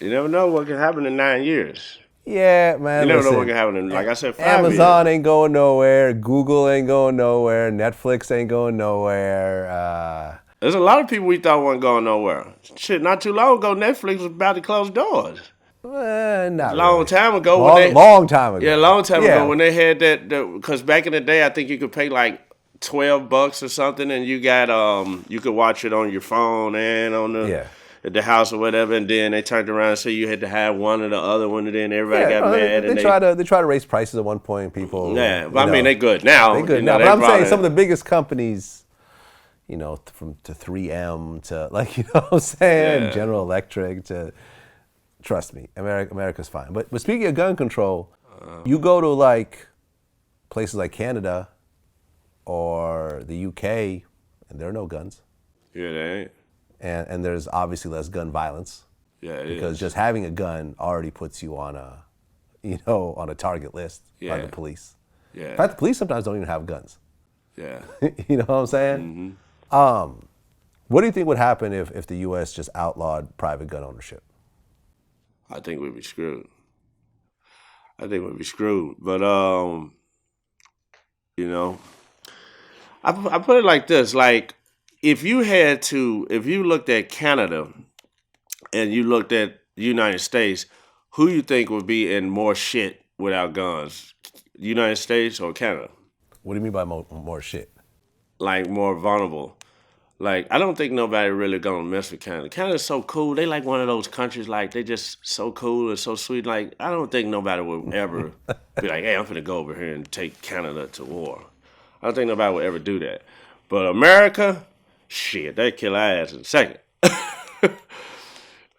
You never know what can happen in 9 years. Yeah, man. You never know what can happen in, like I said, 5 years. Amazon ain't going nowhere. Google ain't going nowhere. Netflix ain't going nowhere. There's a lot of people we thought weren't going nowhere. Shit, not too long ago, Netflix was about to close doors. Not long really. time ago. Long time ago. Yeah, long time ago when they had that. Because back in the day, I think you could pay $12 or something, and you got you could watch it on your phone and on at the house or whatever. And then they turned around and said you had to have one or the other one, and then everybody got mad. They try to raise prices at one point. People. Yeah, but they good now. They good now. But I'm saying some of the biggest companies, to 3M to what I'm saying, General Electric to. Trust me, America's fine. But speaking of gun control, you go to places like Canada or the UK, and there are no guns. Yeah, they ain't. And there's obviously less gun violence. Yeah, it because is. just having a gun already puts you on a target list by the police. Yeah. In fact, the police sometimes don't even have guns. Yeah. You know what I'm saying? Mm-hmm. What do you think would happen if the U.S. just outlawed private gun ownership? I think we'd be screwed. But You know, I put it like this: like if you looked at Canada and you looked at the United States, who you think would be in more shit without guns? United States or Canada? What do you mean by more shit? Like more vulnerable. Like I don't think nobody really gonna mess with Canada. Canada's so cool. They like one of those countries. Like they just so cool and so sweet. Like I don't think nobody would ever be like, "Hey, I'm gonna go over here and take Canada to war." I don't think nobody would ever do that. But America, shit, they kill our ass in a second.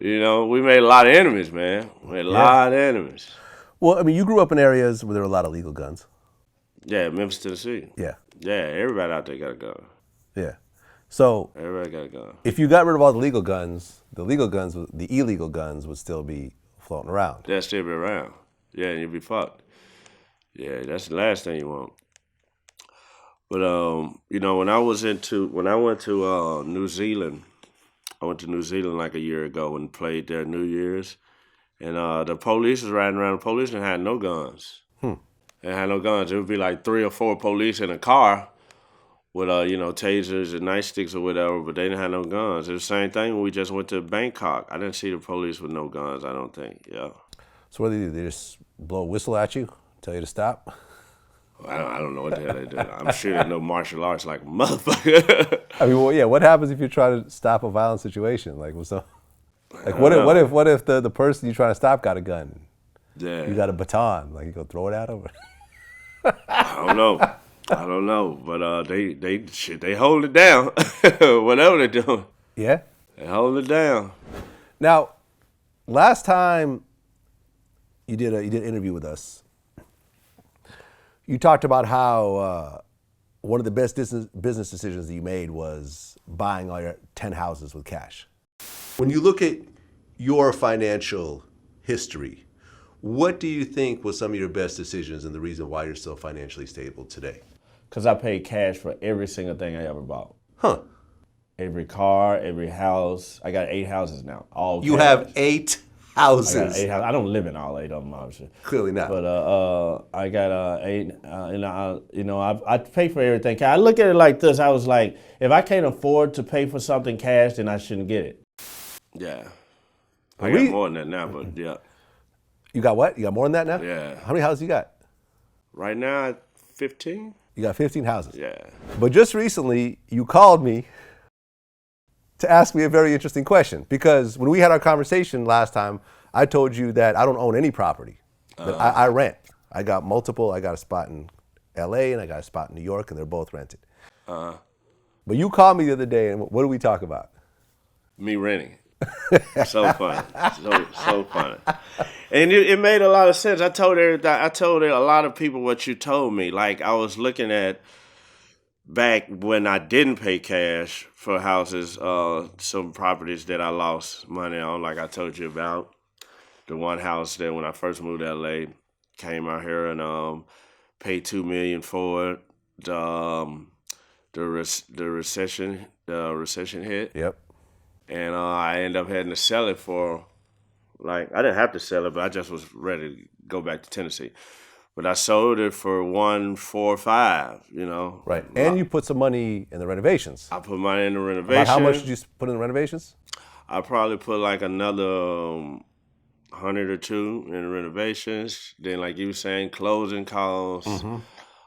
You know, we made a lot of enemies, man. We made a lot of enemies. Well, I mean, you grew up in areas where there were a lot of legal guns. Yeah, Memphis, Tennessee. Yeah. Yeah, everybody out there got a gun. Yeah. So Everybody got a gun. if you got rid of all the illegal guns would still be floating around. They'll still be around. Yeah, and you'll be fucked. Yeah, that's the last thing you want. But you know, when I went to New Zealand, I went to New Zealand like a year ago and played there New Year's, and the police was riding around. The police didn't have no guns. They had no guns. It would be like 3 or 4 police in a car with you know, tasers and nightsticks or whatever, but they didn't have no guns. It was the same thing when we just went to Bangkok. I didn't see the police with no guns. I don't think. Yeah. So what do? They just blow a whistle at you, tell you to stop? I don't know what the hell they do. I'm sure they know martial arts like a motherfucker. I mean, well, yeah. What happens if you try to stop a violent situation? Like, what if the person you're trying to stop got a gun? Yeah. You got a baton. Like, you go throw it at them? I don't know. But they hold it down. Whatever they're doing. Yeah. They hold it down. Now, last time you did an interview with us, you talked about how one of the best business decisions that you made was buying all your 10 houses with cash. When you look at your financial history, what do you think was some of your best decisions and the reason why you're so financially stable today? Because I paid cash for every single thing I ever bought. Huh. Every car, every house. I got 8 houses now. All You cash. have 8 houses. I got 8 houses. I don't live in all 8 of them, obviously. Clearly not. But I got 8. I pay for everything. I look at it like this. I was like, if I can't afford to pay for something cash, then I shouldn't get it. Yeah. I got more than that now, but yeah. You got what? You got more than that now? Yeah. How many houses you got? Right now, 15? You got 15 houses. Yeah. But just recently, you called me to ask me a very interesting question. Because when we had our conversation last time, I told you that I don't own any property. That I rent. I got multiple. I got a spot in LA and I got a spot in New York, and they're both rented. But you called me the other day, and what did we talk about? Me renting. So funny. So funny. And it made a lot of sense. I told a lot of people what you told me. Like I was looking at back when I didn't pay cash for houses, some properties that I lost money on, like I told you about. The one house that when I first moved to LA, came out here and paid $2 million for it. The recession hit. Yep. And I ended up having to sell it for, like, I didn't have to sell it, but I just was ready to go back to Tennessee. But I sold it for $145, you know. Right. And you put some money in the renovations. I put money in the renovation. About how much did you put in the renovations? I probably put like another 100 or 2 in the renovations. Then, like you were saying, closing costs,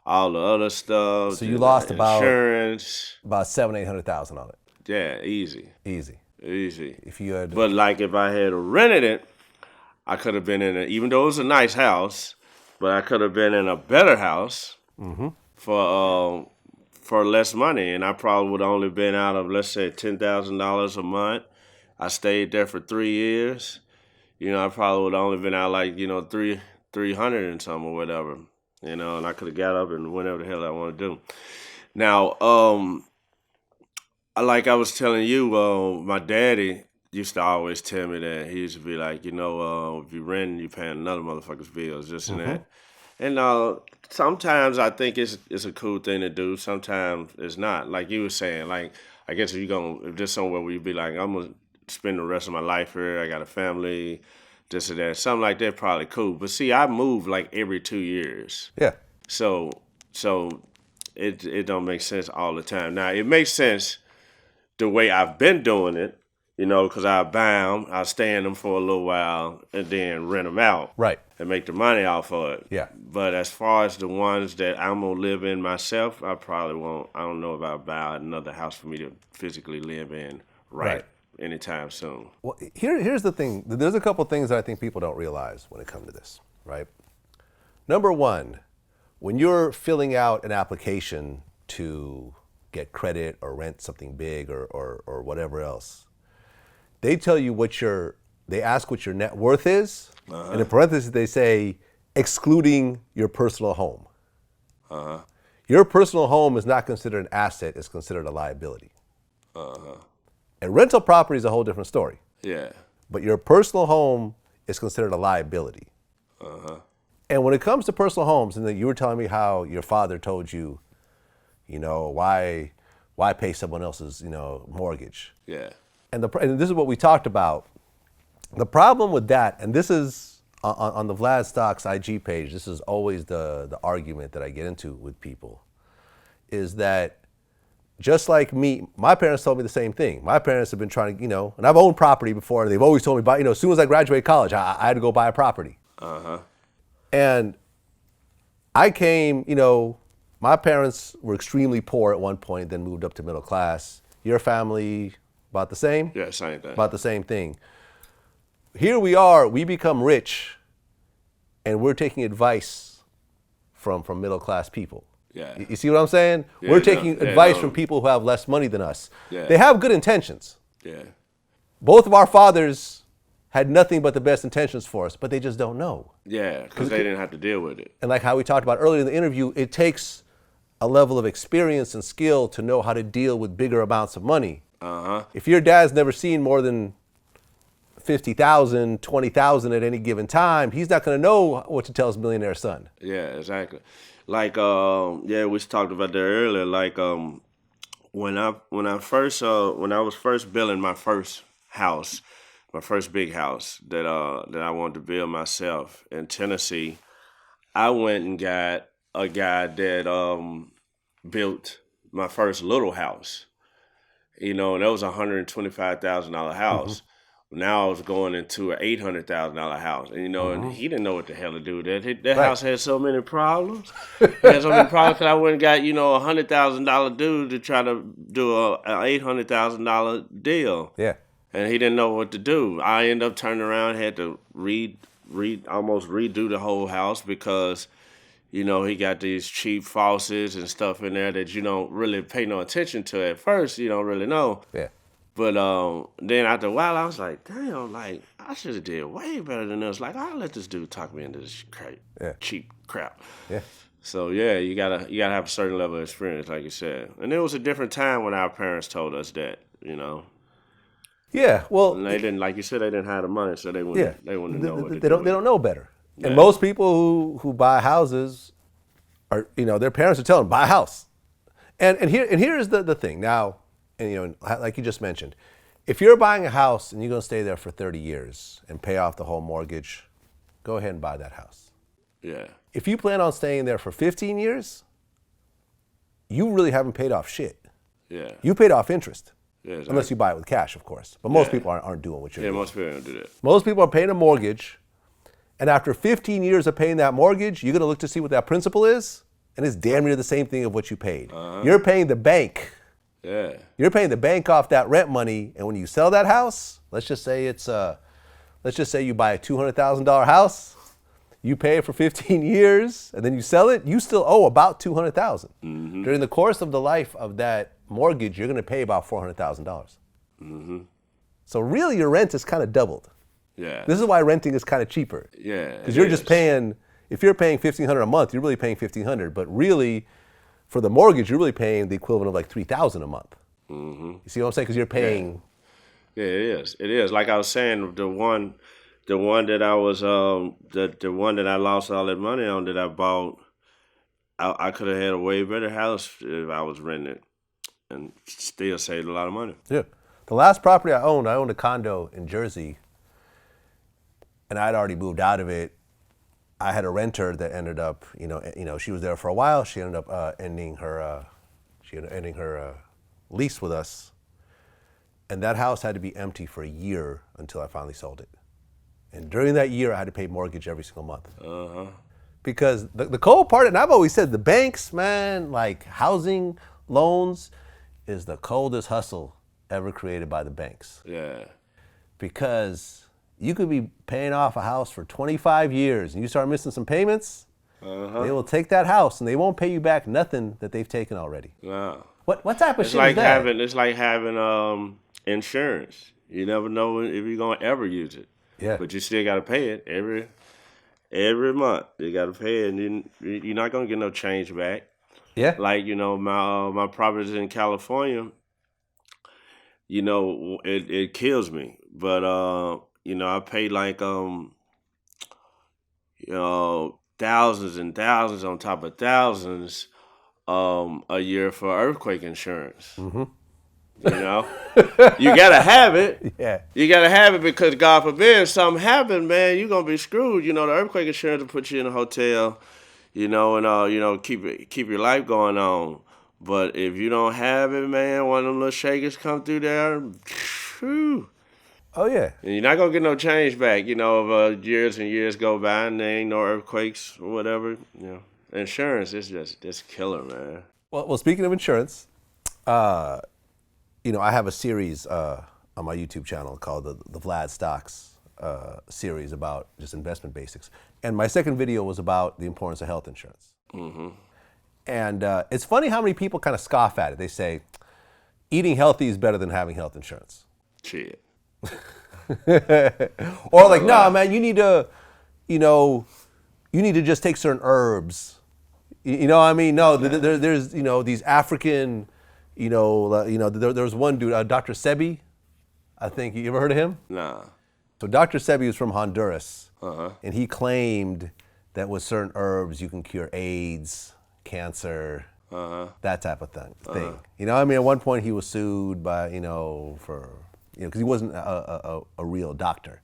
all the other stuff. So you lost insurance. About $700,000-800,000 on it. Yeah, easy. Easy. If you had, but like if I had rented it, I could have been in even though it was a nice house, but I could have been in a better house for less money, and I probably would have only been out of, let's say, $10,000 a month. I stayed there for 3 years. You know, I probably would have only been out like, you know, 300 and something or whatever. You know, and I could have got up and whatever the hell I want to do. Now, like I was telling you, my daddy used to always tell me that. He used to be like, you know, if you rent, you paying another motherfucker's bills, this and that. And sometimes I think it's a cool thing to do. Sometimes it's not. Like you were saying, like I guess if there's somewhere where you be like, I'm gonna spend the rest of my life here. I got a family, this or that, something like that. Probably cool. But see, I move like every 2 years. yeah. So it don't make sense all the time. Now it makes sense the way I've been doing it, because I buy them, I stay in them for a little while, and then rent them out, Right. and make the money off of it. Yeah. But as far as the ones that I'm gonna live in myself, I probably won't. I don't know if I'll buy another house for me to physically live in Right. anytime soon. Well, here's the thing. There's a couple things that I think people don't realize when it comes to this, right? Number one, when you're filling out an application to get credit or rent something big or whatever else, they tell you they ask what your net worth is, and in parentheses they say, excluding your personal home. Your personal home is not considered an asset, it's considered a liability. And rental property is a whole different story. Yeah. But your personal home is considered a liability. And when it comes to personal homes, and then you were telling me how your father told you, why pay someone else's, mortgage? Yeah. And this is what we talked about. The problem with that, and this is on the Vlad Stocks IG page, this is always the argument that I get into with people, is that just like me, my parents told me the same thing. My parents have been trying to, and I've owned property before, and they've always told me, as soon as I graduated college, I had to go buy a property. And I came, my parents were extremely poor at one point, then moved up to middle class. Your family, about the same? Yeah, same thing. About the same thing. Here we are, we become rich, and we're taking advice from middle class people. Yeah. You see what I'm saying? Yeah, we're taking advice from people who have less money than us. Yeah. They have good intentions. Yeah. Both of our fathers had nothing but the best intentions for us, but they just don't know. Yeah, because they didn't have to deal with it. And like how we talked about earlier in the interview, it takes a level of experience and skill to know how to deal with bigger amounts of money. If your dad's never seen more than 50,000, 20,000 at any given time, he's not going to know what to tell his millionaire son. Yeah, exactly. Like, we talked about that earlier. Like, when I was first building my first house, my first big house that I wanted to build myself in Tennessee, I went and got a guy that built my first little house. And that was a $125,000 house. Now I was going into an $800,000 house, and and he didn't know what the hell to do with that. That house had so many problems. It had so many problems because I went and got a $100,000 dude to try to do an $800,000 deal. Yeah. And he didn't know what to do. I ended up turning around, had to almost redo the whole house because, he got these cheap faucets and stuff in there that you don't really pay no attention to at first. You don't really know. Yeah. But then after a while, I was like, damn, like, I should have did way better than this. Like, I'll let this dude talk me into this cheap crap. Yeah. So, yeah, you gotta have a certain level of experience, like you said. And it was a different time when our parents told us that, Yeah, well, And they didn't, like you said, they didn't have the money, so they wouldn't know what to they do. don't know better. Yeah. And most people who buy houses are, their parents are telling them, buy a house. And here's the thing. Now, and like you just mentioned, if you're buying a house and you're going to stay there for 30 years and pay off the whole mortgage, go ahead and buy that house. Yeah. If you plan on staying there for 15 years, you really haven't paid off shit. Yeah. You paid off interest. Yeah, exactly. Unless you buy it with cash, of course. But most people aren't doing what you're doing. Most people don't do that. Most people are paying a mortgage, and after 15 years of paying that mortgage, you're going to look to see what that principal is, and it's damn near the same thing of what you paid. You're paying the bank. Yeah. You're paying the bank off that rent money, and when you sell that house, let's just say you buy a $200,000 house, you pay it for 15 years, and then you sell it, you still owe about $200,000. During the course of the life of that mortgage, you're going to pay about $400,000. So really, your rent is kind of doubled. Yeah. This is why renting is kind of cheaper. Yeah. Because you're just paying. If you're paying $1,500 a month, you're really paying $1,500. But really, for the mortgage, you're really paying the equivalent of like $3,000 a month. You see what I'm saying? Because you're paying. Yeah, it is. It is. Like I was saying, the one that I was the one that I lost all that money on that I bought, I could have had a way better house if I was renting it, and still saved a lot of money. Yeah. The last property I owned a condo in Jersey, and I'd already moved out of it. I had a renter that ended up, she was there for a while. She ended up ending her lease with us, and that house had to be empty for a year until I finally sold it. And during that year, I had to pay mortgage every single month. Because the cold part, and I've always said, the banks, man, like housing loans, is the coldest hustle ever created by the banks. Yeah. Because you could be paying off a house for 25 years and you start missing some payments, they will take that house and they won't pay you back nothing that they've taken already. No. What type of It's shit like is that? it's like having insurance. You never know if you're gonna ever use it. Yeah. But you still gotta pay it every month. You gotta pay it, and you're not gonna get no change back. Yeah. Like my properties in California. It kills me. But I pay like thousands and thousands on top of thousands a year for earthquake insurance. Mm-hmm. You gotta have it. Yeah. You gotta have it because God forbid if something happens, man, you're gonna be screwed. The earthquake insurance will put you in a hotel, and keep your life going on. But if you don't have it, man, one of them little shakers come through there, whew, Oh, yeah. and you're not gonna get no change back. If years and years go by and there ain't no earthquakes or whatever. Insurance is just killer, man. Well, speaking of insurance, I have a series on my YouTube channel called the Vlad Stocks series about just investment basics. And my second video was about the importance of health insurance. Mm-hmm. And it's funny how many people kind of scoff at it. They say, eating healthy is better than having health insurance. Shit. Or like, nah, man, you need to just take certain herbs. You know what I mean? No, there's these African, there's one dude, Dr. Sebi, I think. You ever heard of him? Nah. So Dr. Sebi was from Honduras, Uh-huh. and he claimed that with certain herbs you can cure AIDS, cancer, that type of thing. At one point he was sued by, because he wasn't a real doctor.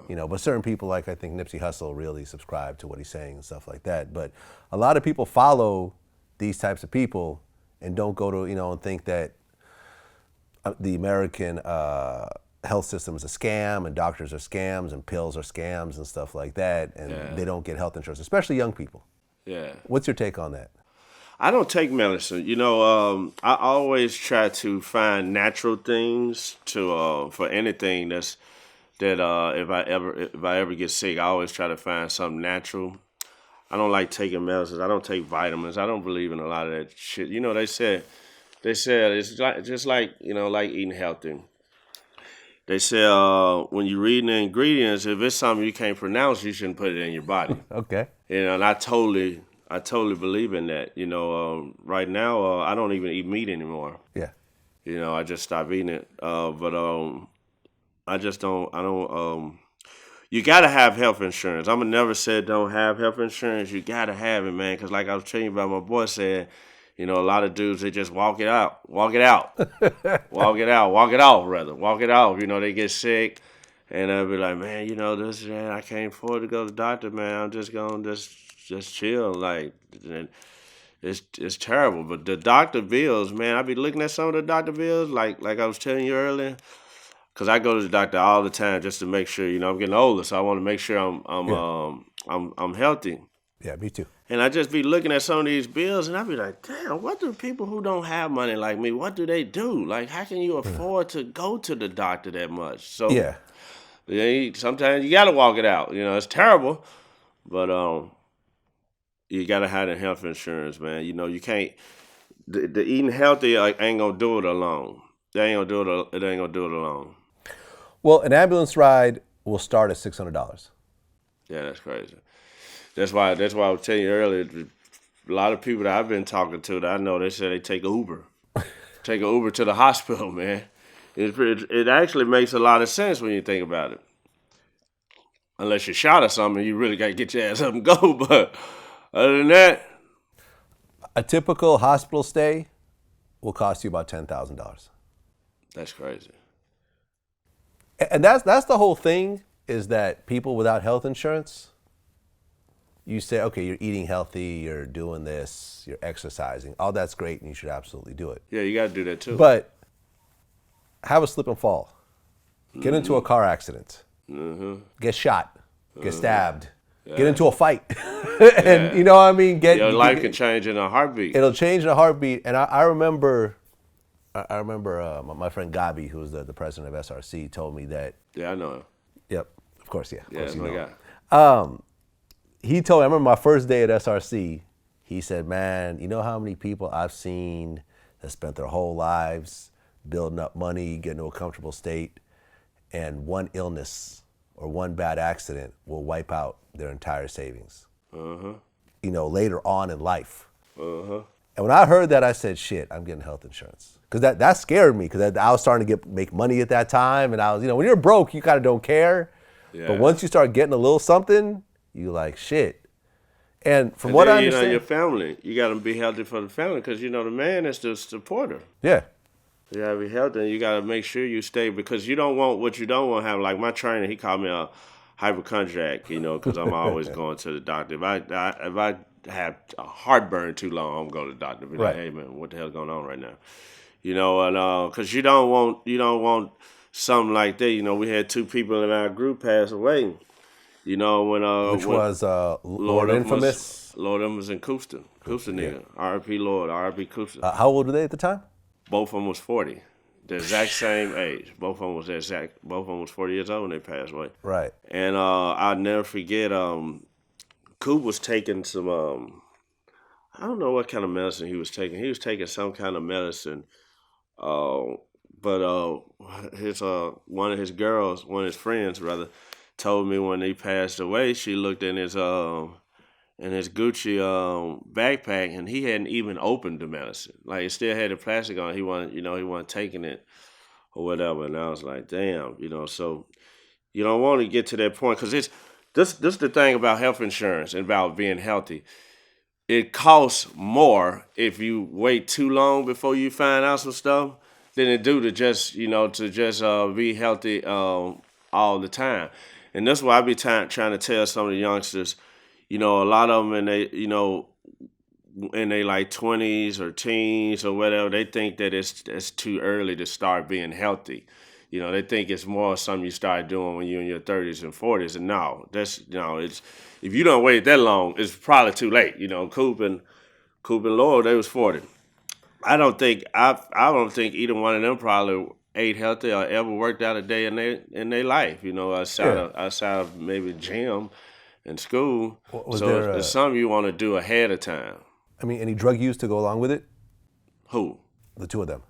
But certain people, like I think Nipsey Hussle, really subscribe to what he's saying and stuff like that. But a lot of people follow these types of people and don't go to, and think that the American health system is a scam and doctors are scams and pills are scams and stuff like that. And they don't get health insurance, especially young people. Yeah. What's your take on that? I don't take medicine. I always try to find natural things for anything that if I ever get sick, I always try to find something natural. I don't like taking medicines. I don't take vitamins. I don't believe in a lot of that shit. They said it's just like eating healthy. They say when you're reading the ingredients, if it's something you can't pronounce, you shouldn't put it in your body. Okay. And I totally believe in that. Right now I don't even eat meat anymore. Yeah. I just stopped eating it. But I just don't. I don't. You gotta have health insurance. I'm never said don't have health insurance. You gotta have it, man. Because like I was telling you about, my boy said, a lot of dudes, they just walk it out, walk it off, rather. They get sick, and they'll be like, man, I can't afford to go to the doctor, man. I'm just gonna just chill, like. It's terrible. But the doctor bills, man, I be looking at some of the doctor bills, like I was telling you earlier. Cause I go to the doctor all the time just to make sure, I'm getting older, so I want to make sure I'm healthy. Yeah, me too. And I just be looking at some of these bills, and I be like, damn, what do people who don't have money like me, what do they do? Like, how can you afford to go to the doctor that much? So Yeah. Sometimes you gotta walk it out. It's terrible, but you gotta have the health insurance, man. You can't. The eating healthy ain't gonna do it alone. It ain't gonna do it alone. Well, an ambulance ride will start at $600. Yeah, that's crazy. That's why I was telling you earlier. A lot of people that I've been talking to that I know, they say they take Uber, take an Uber to the hospital, man. It actually makes a lot of sense when you think about it. Unless you're shot or something, you really got to get your ass up and go. But other than that, a typical hospital stay will cost you about $10,000. That's crazy. And that's the whole thing, is that people without health insurance, you say, okay, you're eating healthy, you're doing this, you're exercising. All that's great, and you should absolutely do it. Yeah, you got to do that too. But have a slip and fall. Get into a car accident. Get shot. Get stabbed. Get into a fight. And you know what I mean? Your life can change in a heartbeat. It'll change in a heartbeat. And I remember my friend Gabi, who was the president of SRC, told me that. Yeah, I know him. Yep, of course, yeah. Of Yeah, course that's you my know. guy. He told me, I remember my first day at SRC, he said, man, you know how many people I've seen that spent their whole lives building up money, getting to a comfortable state, and one illness or one bad accident will wipe out their entire savings, you know, later on in life. And when I heard that, I said, shit, I'm getting health insurance. Because that scared me, because I was starting to make money at that time, and I was, you know, when you're broke, you kind of don't care. Yeah. But once you start getting a little something, you like, shit. And from And what then, I understand, you know, your family, you got to be healthy for the family, because, you know, the man is the supporter. yeah, You got to be healthy, and you got to make sure you stay, because you don't want what you don't want to have. Like my trainer, he called me a hypochondriac, you know, because I'm always going to the doctor. If I have a heartburn too long, I'm going to the doctor. Be like, Right. hey man, what the hell's going on right now? You know, and because you don't want something like that. You know, we had 2 people in our group pass away. You know, which when was Lord Infamous. Lord Infamous and Cooster nigga. R.I.P. Lord, R.I.P. Cooster. How old were they at the time? Both of them was 40. The exact same age. Both of them was 40 years old when they passed away. Right. And I'll never forget, Coop was taking some, I don't know what kind of medicine he was taking. He was taking some kind of medicine. But one of his friends rather, told me when he passed away, she looked in his Gucci backpack, and he hadn't even opened the medicine. Like, it still had the plastic on. He wasn't taking it or whatever. And I was like, damn, you know. So you don't want to get to that point, because this is the thing about health insurance and about being healthy. It costs more if you wait too long before you find out some stuff than it do to just be healthy all the time. And that's why I be trying to tell some of the youngsters, you know, a lot of them in they like 20s or teens or whatever, they think that it's too early to start being healthy. You know, they think it's more something you start doing when you're in your 30s and 40s. And no, it's if you don't wait that long, it's probably too late. You know, Coop and Lord, they was 40. I don't think either one of them probably ate healthy or ever worked out a day in their life. You know, outside of maybe gym and school. It's something you want to do ahead of time. I mean, any drug use to go along with it? Who? The 2 of them.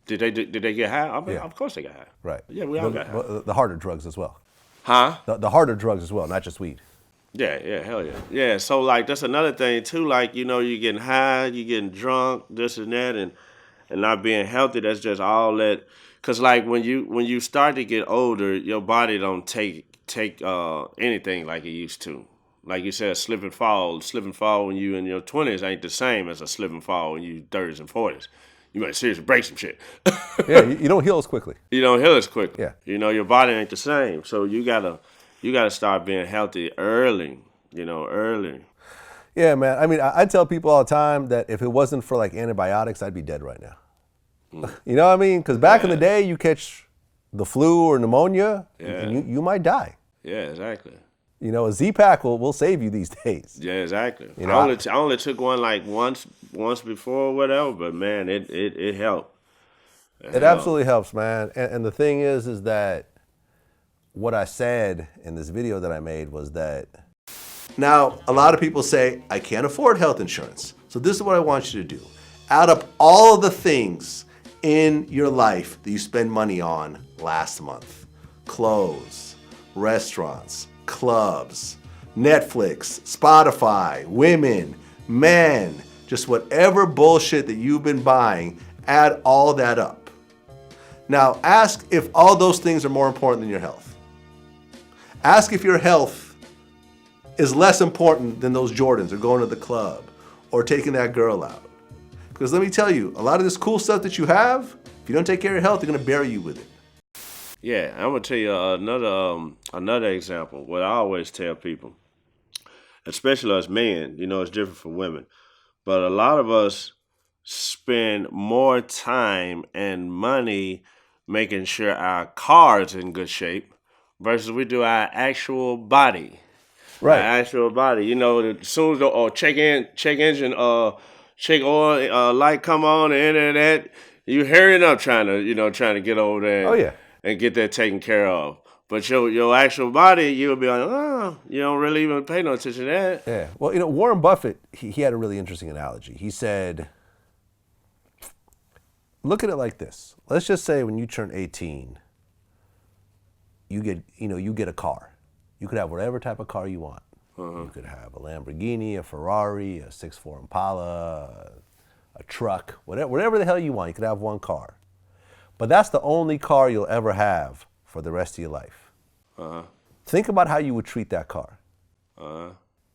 Did they get high? I mean, Yeah. Of course they got high. Right. Yeah, we all got high. The harder drugs as well. Huh? The harder drugs as well, not just weed. Yeah, hell yeah. Yeah, so like that's another thing too, like, you know, you're getting high, you're getting drunk, this and that, and not being healthy, that's just all that. Cause like when you start to get older, your body don't take anything like it used to. Like you said, slip and fall when you in your 20s ain't the same as a slip and fall when you 30s and 40s. You might seriously break some shit. Yeah, you don't heal as quickly. You don't heal as quickly. Yeah. You know, your body ain't the same. So you gotta start being healthy early. You know, early. Yeah, man. I mean, I tell people all the time that if it wasn't for like antibiotics, I'd be dead right now. You know what I mean? Because back in the day, you catch the flu or pneumonia, and you might die. Yeah, exactly. You know, a Z-Pack will save you these days. Yeah, exactly. You know, I only took one like once before or whatever, but man, it helped. It absolutely helps, man. And the thing is that what I said in this video that I made was that. Now, a lot of people say, I can't afford health insurance. So this is what I want you to do. Add up all the things in your life that you spend money on last month. Clothes, restaurants, clubs, Netflix, Spotify, women, men, just whatever bullshit that you've been buying, add all that up. Now, ask if all those things are more important than your health. Ask if your health is less important than those Jordans or going to the club or taking that girl out. Because let me tell you, a lot of this cool stuff that you have, if you don't take care of your health, they're going to bury you with it. Yeah, I'm gonna tell you another example. What I always tell people, especially us men. You know, it's different for women, but a lot of us spend more time and money making sure our car is in good shape versus we do our actual body. Right. Our actual body. You know, as soon as the check engine, check oil light come on, the end of that, you hurrying up trying to get over there. Oh, yeah. And get that taken care of. But your actual body, you'll be like, oh, you don't really even pay no attention to that. Yeah. Well, Warren Buffett, he had a really interesting analogy. He said, look at it like this. Let's just say when you turn 18, you get a car. You could have whatever type of car you want. You could have a Lamborghini, a Ferrari, a 6'4" Impala, a truck, whatever the hell you want. You could have one car. But that's the only car you'll ever have for the rest of your life. Think about how you would treat that car.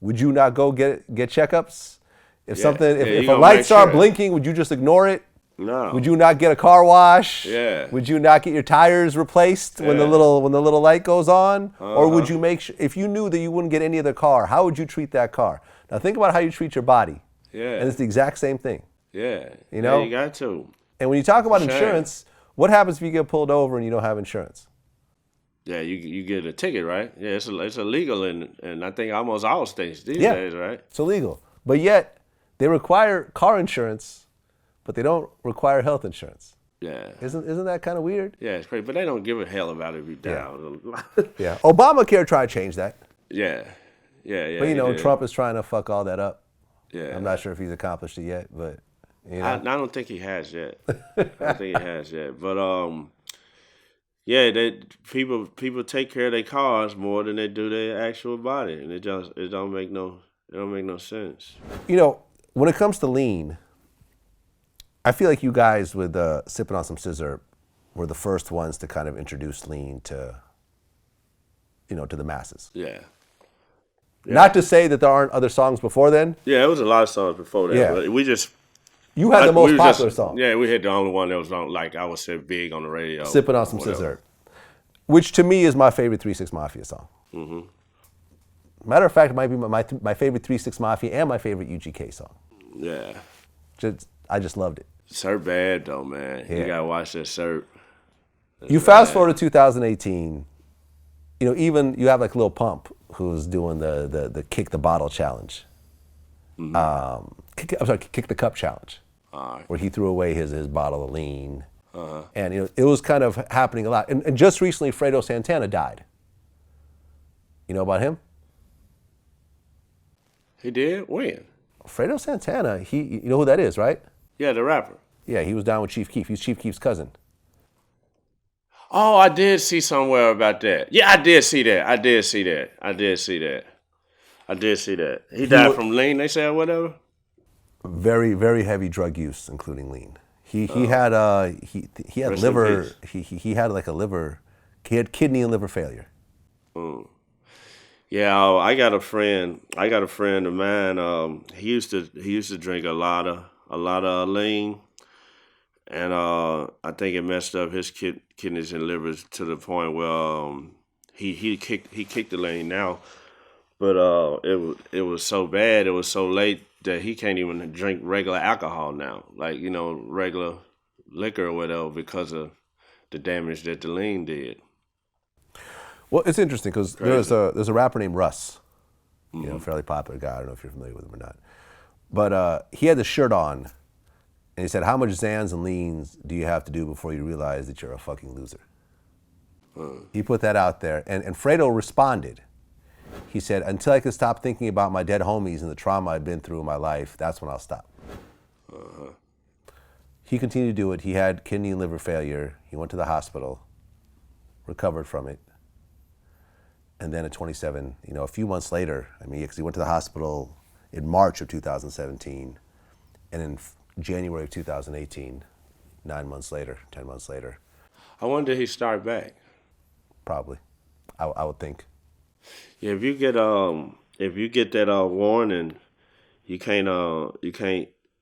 Would you not go get checkups? If a light started blinking, would you just ignore it? No. Would you not get a car wash? Yeah. Would you not get your tires replaced when the little light goes on? Or would you make sure, if you knew that you wouldn't get any other car, how would you treat that car? Now think about how you treat your body. Yeah. And it's the exact same thing. Yeah. You know? Yeah, you got to. And when you talk about insurance, what happens if you get pulled over and you don't have insurance? Yeah, you get a ticket, right? Yeah, it's illegal in I think almost all states these days, right? It's illegal. But yet they require car insurance, but they don't require health insurance. Yeah. Isn't that kind of weird? Yeah, it's crazy. But they don't give a hell about it if you down. Yeah. Obamacare tried to change that. Yeah. But Trump is trying to fuck all that up. Yeah. I'm not sure if he's accomplished it yet, but I don't think he has yet. But people take care of their cars more than they do their actual body, and it don't make no sense. When it comes to lean, I feel like you guys with Sippin on Some Sizzurp were the first ones to kind of introduce lean to the masses. Yeah. Not to say that there aren't other songs before then. Yeah, it was a lot of songs before that. Yeah. But we just You had the most popular song. Yeah, we had the only one that was on, like I would say, big on the radio. Sippin on Some Sizzurp, which to me is my favorite 3 6 Mafia song. Matter of fact, it might be my favorite 3 6 Mafia and my favorite UGK song. Yeah. I just loved it. Sirp bad though, man. Yeah. You gotta watch that Sirp. You fast forward to 2018. Even you have like Lil Pump, who's doing the kick the bottle challenge. Kick the cup challenge, where he threw away his bottle of lean, and it was kind of happening a lot. And just recently, Fredo Santana died. You know about him? He did? When? Fredo Santana. You know who that is, right? Yeah, the rapper. Yeah, he was down with Chief Keef. He's Chief Keef's cousin. Oh, I did see somewhere about that. Yeah, I did see that. He died from lean, they said, or whatever? Very, very heavy drug use, including lean. He had liver. He had like a liver. He had kidney and liver failure. Yeah, I got a friend of mine. He used to drink a lot of lean, and I think it messed up his kidneys and livers to the point where he kicked the lean now, but it was so bad, it was so late that he can't even drink regular alcohol now, like regular liquor or whatever, because of the damage that the lean did. Well, it's interesting because there's a rapper named Russ, fairly popular guy. I don't know if you're familiar with him or not, but he had the shirt on, and he said, "How much Xans and leans do you have to do before you realize that you're a fucking loser?" He put that out there, and Fredo responded. He said, "Until I can stop thinking about my dead homies and the trauma I've been through in my life, that's when I'll stop." He continued to do it. He had kidney and liver failure. He went to the hospital, recovered from it. And then at 27, a few months later, because he went to the hospital in March of 2017, and in January of 2018, 10 months later. I wonder if he start back. Probably, I would think. Yeah, if you get that warning, you can't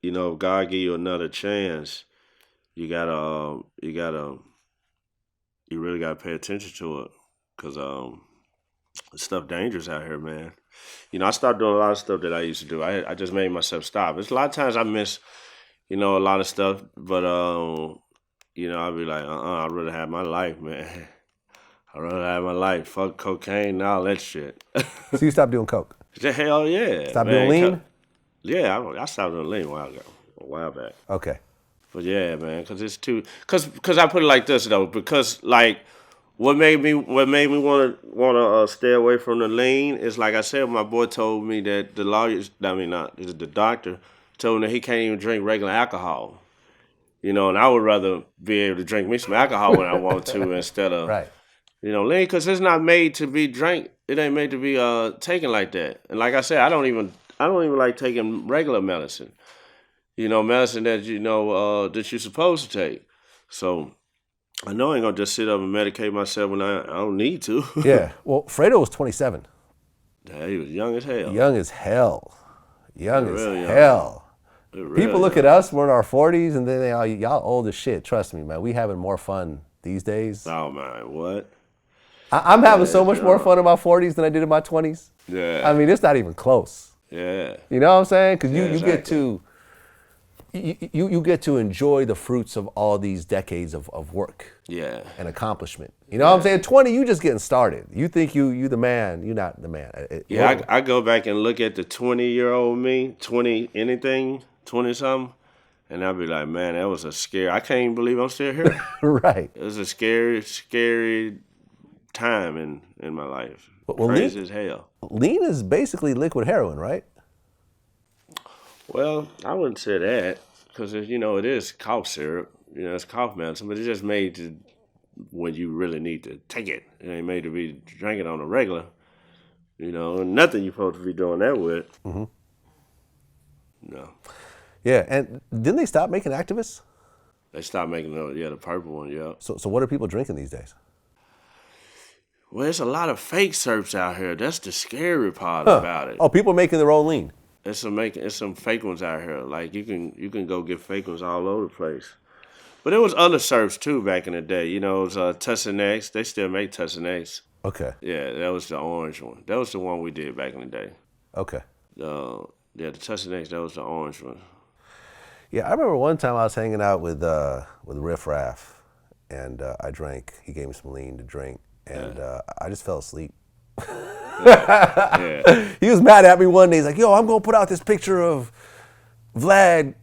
if God give you another chance, you really gotta pay attention to it, cause Stuff dangerous out here, man. You know, I stopped doing a lot of stuff that I used to do. I just made myself stop. It's a lot of times I miss, you know, a lot of stuff, but you know, I'd be like, I'd rather have my life, man. I'd rather have my life. Fuck cocaine and all that shit. So you stopped doing coke? Hell yeah. Stop man. doing lean? Yeah, I stopped doing lean a while back. Okay. But yeah, man, because it's too. Because I put it like this though, because like what made me want to stay away from the lean is like I said, my boy told me that the lawyers, I mean not the doctor told him that he can't even drink regular alcohol. You know, and I would rather be able to drink me some alcohol when I want to instead of Right. you know lean, because it's not made to be drank. It ain't made to be taken like that. And like I said, I don't even like taking regular medicine. You know, medicine that you know that you're supposed to take. So I know I ain't gonna just sit up and medicate myself when I don't need to. Yeah. Well, Fredo was 27. Yeah, he was young as hell. Young as hell. Young as Real young. hell. Real People look young. at us, we're in our 40s, and then they all, y'all old as shit. Trust me, man. We having more fun these days. Oh man, what? I'm having so much more fun in my 40s than I did in my 20s. Yeah. I mean, it's not even close. Yeah. You know what I'm saying? Because you exactly. get to you get to enjoy the fruits of all these decades of work Yeah. and accomplishment. You know what I'm saying? 20, you just getting started. You think you the man. You're not the man. Yeah, I go back and look at the 20-year-old me, 20 something, and I'll be like, man, that was a scary. I can't even believe I'm still here. Right. It was a scary time in my life. Well, Crazy as hell. Lean is basically liquid heroin, right? Well, I wouldn't say that because you know it is cough syrup. You know, it's cough medicine, but it's just made to when you really need to take it. It ain't made to be drinking on a regular. You know, nothing you're supposed to be doing that with. Mm-hmm. No. Yeah, and didn't they stop making activists? They stopped making the purple one, yeah. So what are people drinking these days? Well, there's a lot of fake syrups out here. That's the scary part about it. Oh, people making their own lean. It's some fake ones out here. Like you can go get fake ones all over the place. But there was other syrups too back in the day. You know, it was Tussin X. They still make Tussin X. Okay. Yeah, that was the orange one. That was the one we did back in the day. Okay. Yeah, the Tussin X. That was the orange one. Yeah, I remember one time I was hanging out with Riff Raff, and I drank. He gave me some lean to drink, and I just fell asleep. Yeah. He was mad at me one day. He's like, "Yo, I'm gonna put out this picture of Vlad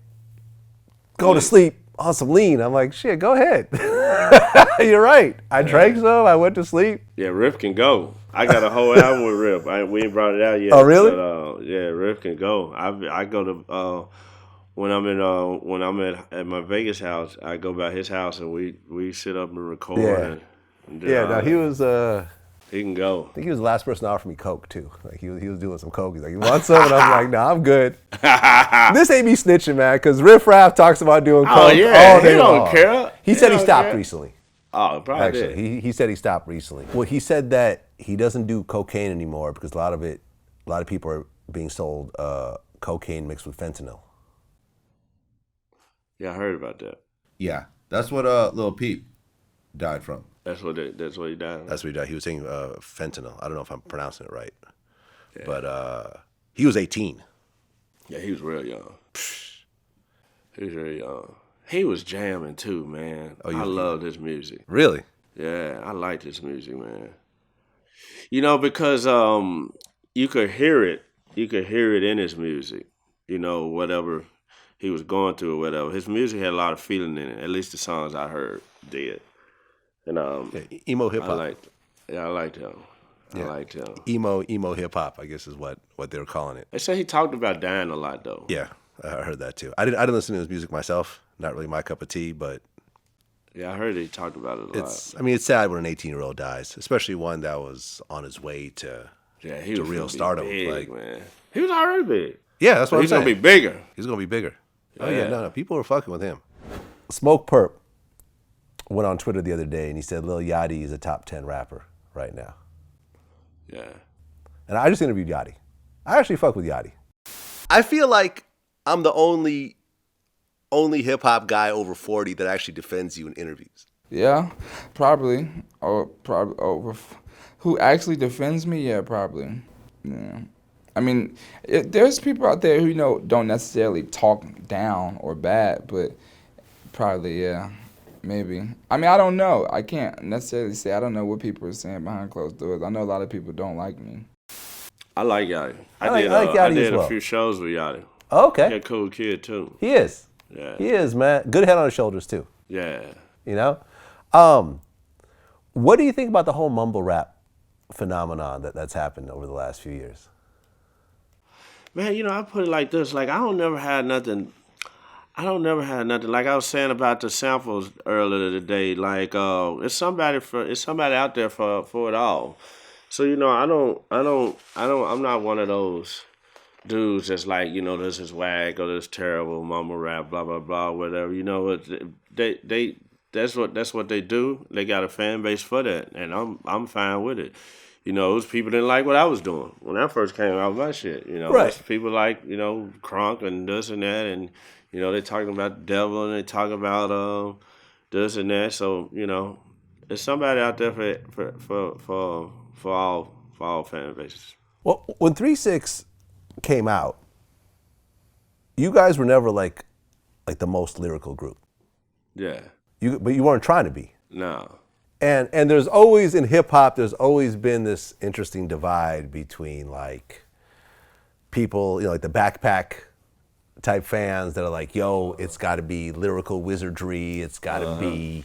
go to sleep on some lean." I'm like, "Shit, go ahead." You're right. I drank some. I went to sleep. Yeah, Riff can go. I got a whole album with Riff. We ain't brought it out yet. Oh, really? But, yeah, Riff can go. I go to when I'm at my Vegas house. I go by his house and we sit up and record. Yeah. And do Yeah. all No, that. he was. He can go. I think he was the last person to offer me coke too. Like he was doing some coke. He's like, "You want some?" And I'm like, "Nah, I'm good." This ain't me snitching, man, because Riff Raff talks about doing coke Oh yeah, all he day don't long. care. He said he don't stopped care. recently. Oh, probably Actually, did. he said he stopped recently. Well, he said that he doesn't do cocaine anymore because a lot of people are being sold cocaine mixed with fentanyl. Yeah, I heard about that. Yeah, that's what Lil Peep died from. That's what he died. That's what he died. He was saying fentanyl. I don't know if I'm pronouncing it right, but he was 18. Yeah, he was real young. He was real young. He was jamming too, man. I loved his music. Really? Yeah, I liked his music, man. You know, because you could hear it. You could hear it in his music. You know, whatever he was going through or whatever. His music had a lot of feeling in it. At least the songs I heard did. And Emo hip hop. I liked him. I liked him. Emo hip hop, I guess is what they were calling it. They say he talked about dying a lot though. Yeah, I heard that too. I didn't listen to his music myself. Not really my cup of tea, but Yeah, I heard he talked about it a lot. it's sad when an 18-year-old dies, especially one that was on his way to Yeah, he to was real gonna be stardom. big, Like, man. He was already big. yeah, that's what He's I'm gonna saying. be bigger. He's gonna be bigger. Oh yeah, Yeah. no, people were fucking with him. Smoke Perp went on Twitter the other day and he said Lil Yachty is a top 10 rapper right now. Yeah. And I just interviewed Yachty. I actually fuck with Yachty. I feel like I'm the only hip hop guy over 40 that actually defends you in interviews. Yeah, probably. Or probably over. Who actually defends me? Yeah, probably. Yeah. I mean, there's people out there who don't necessarily talk down or bad, but probably, yeah, maybe. I mean, I don't know. I can't necessarily say. I don't know what people are saying behind closed doors. I know a lot of people don't like me. I like Yachty. I like Yachty I as did well. a few shows with Yachty. Oh, okay. He's a cool kid too. He is. Yeah. He is, man. Good head on his shoulders too. Yeah. You know? What do you think about the whole mumble rap phenomenon that's happened over the last few years? Man, I put it like this. Like, I don't never had nothing. Like I was saying about the samples earlier today. Like, it's somebody out there for it all. So I'm not one of those dudes that's like, this is whack or this terrible mumble rap, blah blah blah, whatever. That's what they do. They got a fan base for that, and I'm fine with it. Those people didn't like what I was doing when I first came out with my shit. Right. People like, crunk and this and that, and, they're talking about the devil and they talk about this and that. So, there's somebody out there for all fan bases. Well, when 3-6 came out, you guys were never like the most lyrical group. Yeah. But you weren't trying to be. No. And there's always, in hip hop, there's always been this interesting divide between like people, like the backpack type fans that are like, yo, it's got to be lyrical wizardry, it's got to be,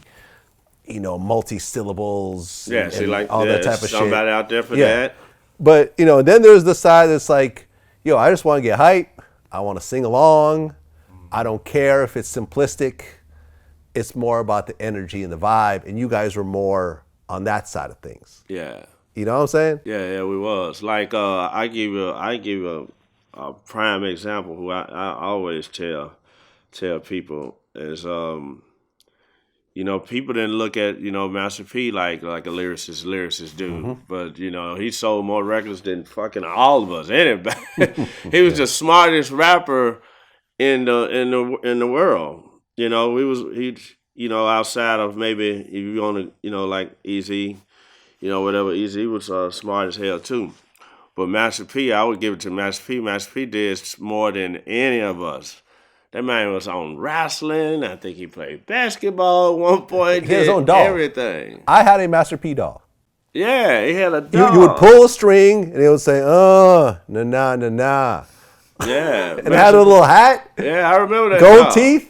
multi-syllables, Yeah, and all that type of shit. Somebody out there for that. But, then there's the side that's like, yo, I just want to get hype, I want to sing along, I don't care if it's simplistic. It's more about the energy and the vibe, and you guys were more on that side of things. Yeah. You know what I'm saying? Yeah, we was. Like, I give you a prime example who I always tell people is, people didn't look at, Master P like a lyricist do. But, he sold more records than fucking all of us, anybody. He was the smartest rapper in the world. Outside of maybe if you want to, like Easy, whatever. Easy was smart as hell too. But Master P, I would give it to Master P. Master P did more than any of us. That man was on wrestling. I think he played basketball at one point. He had his own doll. Everything. I had a Master P doll. Yeah, he had a doll. You would pull a string, and it would say, nah. Yeah. And it had a little hat. Yeah, I remember that Gold doll. teeth.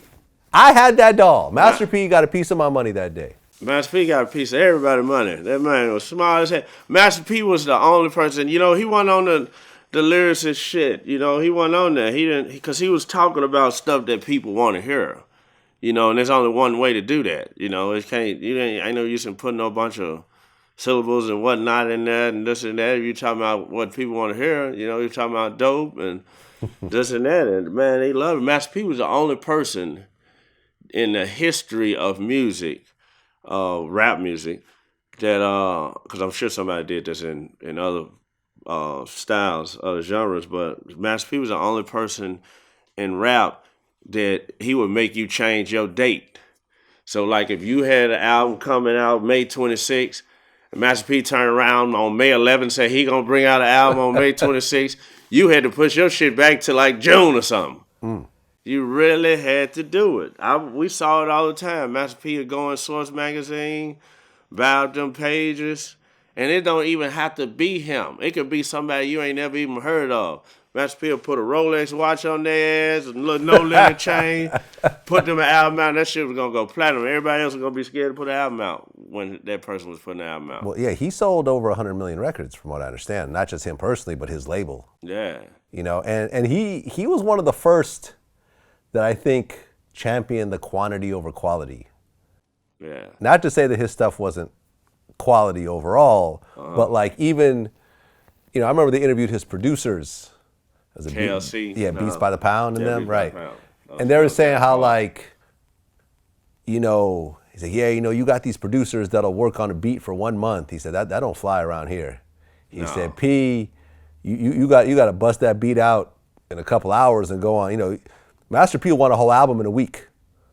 I had that doll. Master P got a piece of my money that day. Master P got a piece of everybody's money. That man was smart as hell. Master P was the only person, he wasn't on the lyricist shit. He wasn't on there. He didn't, because he was talking about stuff that people want to hear. And there's only one way to do that. I know you can put no bunch of syllables and whatnot in there and this and that. If you're talking about what people want to hear, you're talking about dope and this and that. And man, they love it. Master P was the only person in the history of music, rap music, that because I'm sure somebody did this in other styles, other genres, but Master P was the only person in rap that he would make you change your date. So like if you had an album coming out May 26th, and Master P turned around on May 11th and said he gonna bring out an album on May 26th, you had to push your shit back to like June or something. You really had to do it. We saw it all the time. Master P would go in Source Magazine, buy up them pages, and it don't even have to be him. It could be somebody you ain't never even heard of. Master P will put a Rolex watch on their ass, a little no-limit chain, put them an album out, and that shit was going to go platinum. Everybody else was going to be scared to put an album out when that person was putting an album out. Well, yeah, he sold over 100 million records from what I understand. Not just him personally, but his label. Yeah. And he was one of the first that I think championed the quantity over quality. Yeah. Not to say that his stuff wasn't quality overall, but like even, I remember they interviewed his producers. As a KLC. Beats by the Pound and them, Beats by right. the Pound. And they were saying how like, he's like, yeah, you got these producers that'll work on a beat for 1 month. He said, that don't fly around here. He said, P, you got to bust that beat out in a couple hours and go on, Master P will want a whole album in a week.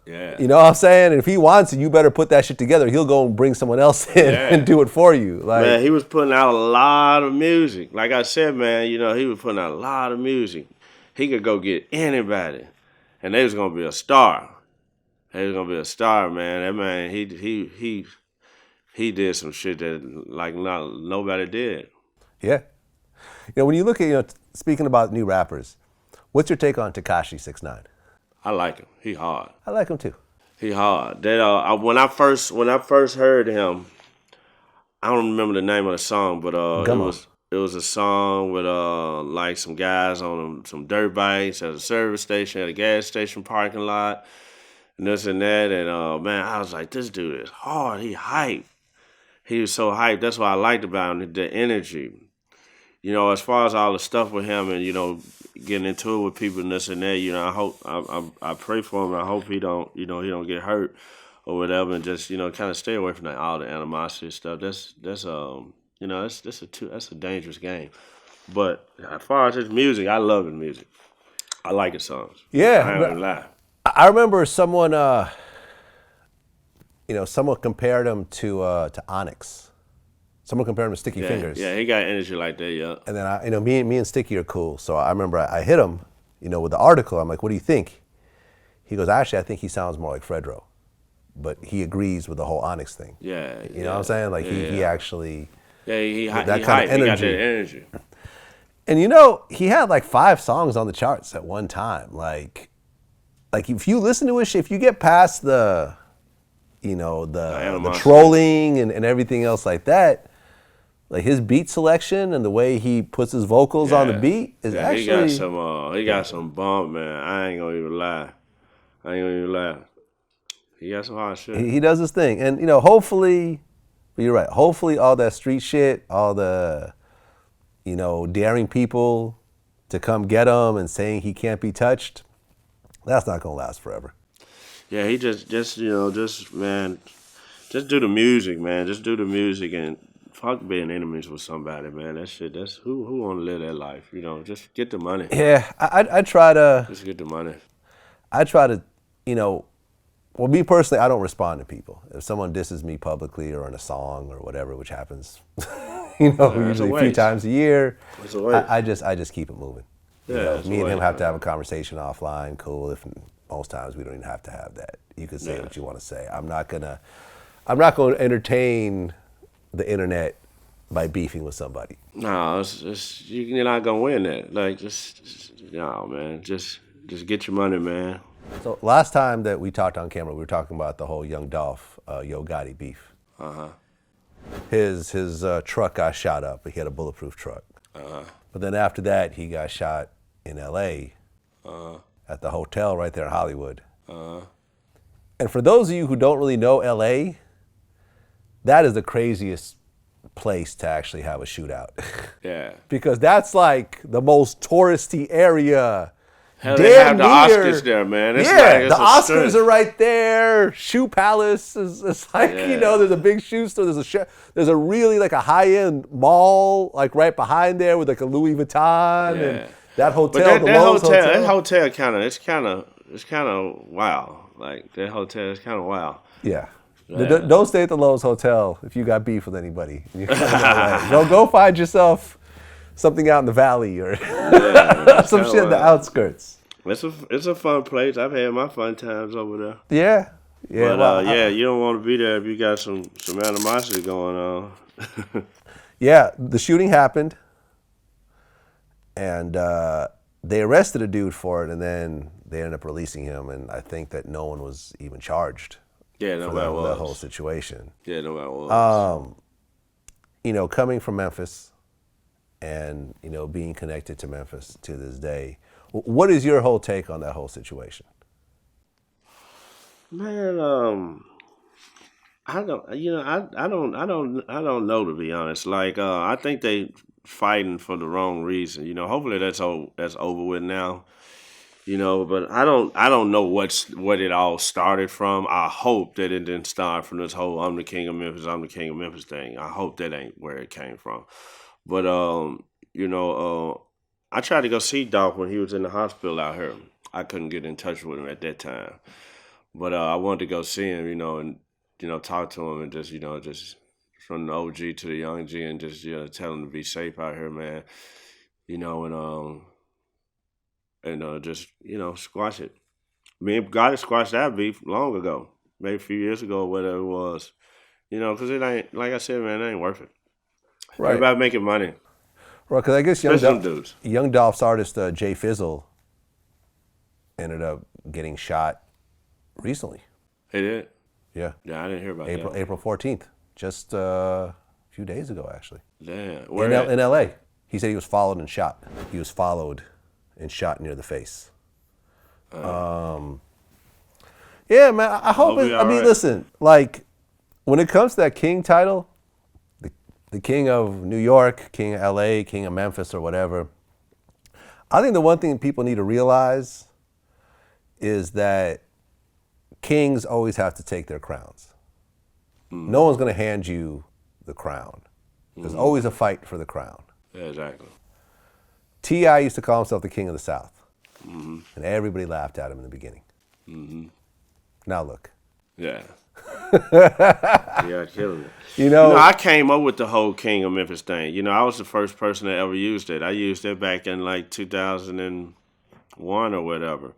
Yeah. You know what I'm saying? And if he wants it, you better put that shit together. He'll go and bring someone else in and do it for you. Like, man, he was putting out a lot of music. Like I said, man, you know, he was putting out a lot of music. He could go get anybody, and they was gonna be a star. They was gonna be a star, man. That man, he did some shit that like nobody did. yeah. You know, when you look at, speaking about new rappers, what's your take on Tekashi 6ix9ine? I like him. He hard. I like him too. He hard. That when I first heard him, I don't remember the name of the song, but it was a song with like some guys on some dirt bikes at a service station, at a gas station parking lot, and this and that. And man, I was like, this dude is hard. He hype. He was so hyped. That's what I liked about him, the energy. You know, as far as all the stuff with him and, getting into it with people and this and that, I hope, I pray for him. And I hope he don't get hurt or whatever, and just, kind of stay away from all the animosity stuff. That's a dangerous game. But as far as his music, I love his music. I like his songs. Yeah. I ain't gonna lie. I remember someone, someone compared him to Onyx. Someone compared him to Sticky Fingers. Yeah, he got energy like that, yeah. And then me and Sticky are cool. So I remember I hit him, with the article. I'm like, what do you think? He goes, actually, I think he sounds more like Fredro. But he agrees with the whole Onyx thing. Yeah. You know what I'm saying? Like he actually he that kind of energy. He got that energy. And he had like 5 songs on the charts at one time. Like if you listen to his shit, if you get past the trolling and everything else like that, like his beat selection and the way he puts his vocals on the beat is actually. He got some bump, man. I ain't gonna even lie. He got some hard shit. He does his thing, and hopefully, you're right. Hopefully, all that street shit, all the, daring people to come get him and saying he can't be touched, that's not gonna last forever. Yeah, he just do the music, man. Just do the music and fuck being enemies with somebody, man. That shit, that's who want to live that life, just get the money. Yeah, I try to. Just get the money. I try to, well, me personally, I don't respond to people. If someone disses me publicly or in a song or whatever, which happens, usually a few times a year, I just keep it moving. Yeah, me and him have to have a conversation offline, cool. If most times we don't even have to have that. You can say what you want to say. I'm not gonna entertain the internet by beefing with somebody. No, you're not gonna win that. Like, no, man. Just get your money, man. So last time that we talked on camera, we were talking about the whole Young Dolph, Yo Gotti beef. His truck got shot up. He had a bulletproof truck. But then after that, he got shot in L.A. At the hotel right there in Hollywood. And for those of you who don't really know L.A., that is the craziest place to actually have a shootout. Yeah. Because that's like the most touristy area. Hell, they have the Oscars there, man. It's the Oscars are right there. Shoe Palace is like, there's a big shoe store. There's a really like a high-end mall like right behind there with like a Louis Vuitton and that hotel, that hotel kind of wow. Like that hotel is kind of wow. Yeah. Don't stay at the Lowe's Hotel if you got beef with anybody. Go find yourself something out in the valley or some shit in the outskirts. It's a fun place. I've had my fun times over there. Yeah. But you don't want to be there if you got some animosity going on. Yeah, the shooting happened, and they arrested a dude for it, and then they ended up releasing him, and I think that no one was even charged. Yeah, nobody was. That whole situation. Yeah, nobody was. Coming from Memphis and, being connected to Memphis to this day, what is your whole take on that whole situation? Man, I don't know, to be honest. Like, I think they fighting for the wrong reason. Hopefully that's over with now. But I don't know what it all started from. I hope that it didn't start from this whole I'm the king of Memphis thing. I hope that ain't where it came from. But I tried to go see Dolph when he was in the hospital out here. I couldn't get in touch with him at that time. But I wanted to go see him, and talk to him and just from the OG to the young G and just tell him to be safe out here, man. Just squash it. Me and God squashed that beef long ago, maybe a few years ago, or whatever it was. Because it ain't, like I said, man, it ain't worth it. Right. Everybody making money. Right, because I guess Especially Young Dolph's artist Jay Fizzle ended up getting shot recently. He did? Yeah. Yeah, I didn't hear about that. April 14th, just a few days ago, actually. Damn. In L.A. He said he was followed and shot. He was followed and shot near the face. Yeah, man, I hope it, I mean, right. listen, like, when it comes to that king title, the king of New York, king of LA, king of Memphis, or whatever, I think the one thing people need to realize is that kings always have to take their crowns. No one's going to hand you the crown. There's always a fight for the crown. Yeah, exactly. T.I. used to call himself the king of the South. And everybody laughed at him in the beginning. Now look. Yeah. Yeah, killing it. I came up with the whole King of Memphis thing. I was the first person that ever used it. I used it back in like 2001 or whatever.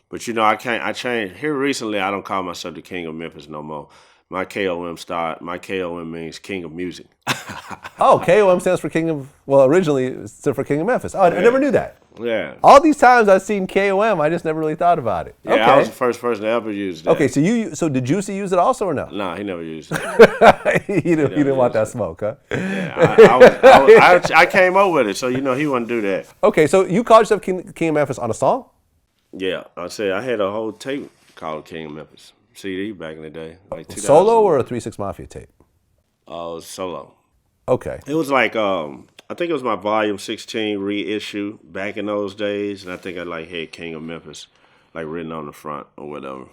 But I changed. Here recently, I don't call myself the King of Memphis no more. My KOM means King of Music. Oh, KOM stands for King of, originally it stood for King of Memphis. Oh, I never knew that. Yeah. All these times I've seen KOM, I just never really thought about it. Yeah, okay. I was the first person to ever use that. Okay, so did Juicy use it also or no? No, he never used it. he didn't want that smoke, huh? Yeah, I came up with it, so he wouldn't do that. Okay, so you called yourself King of Memphis on a song? Yeah, I had a whole tape called King of Memphis. CD back in the day. Like Solo or a 3-6 Mafia tape? Solo. Okay. It was like, I think it was my volume 16 reissue back in those days, and I think I had King of Memphis written on the front or whatever.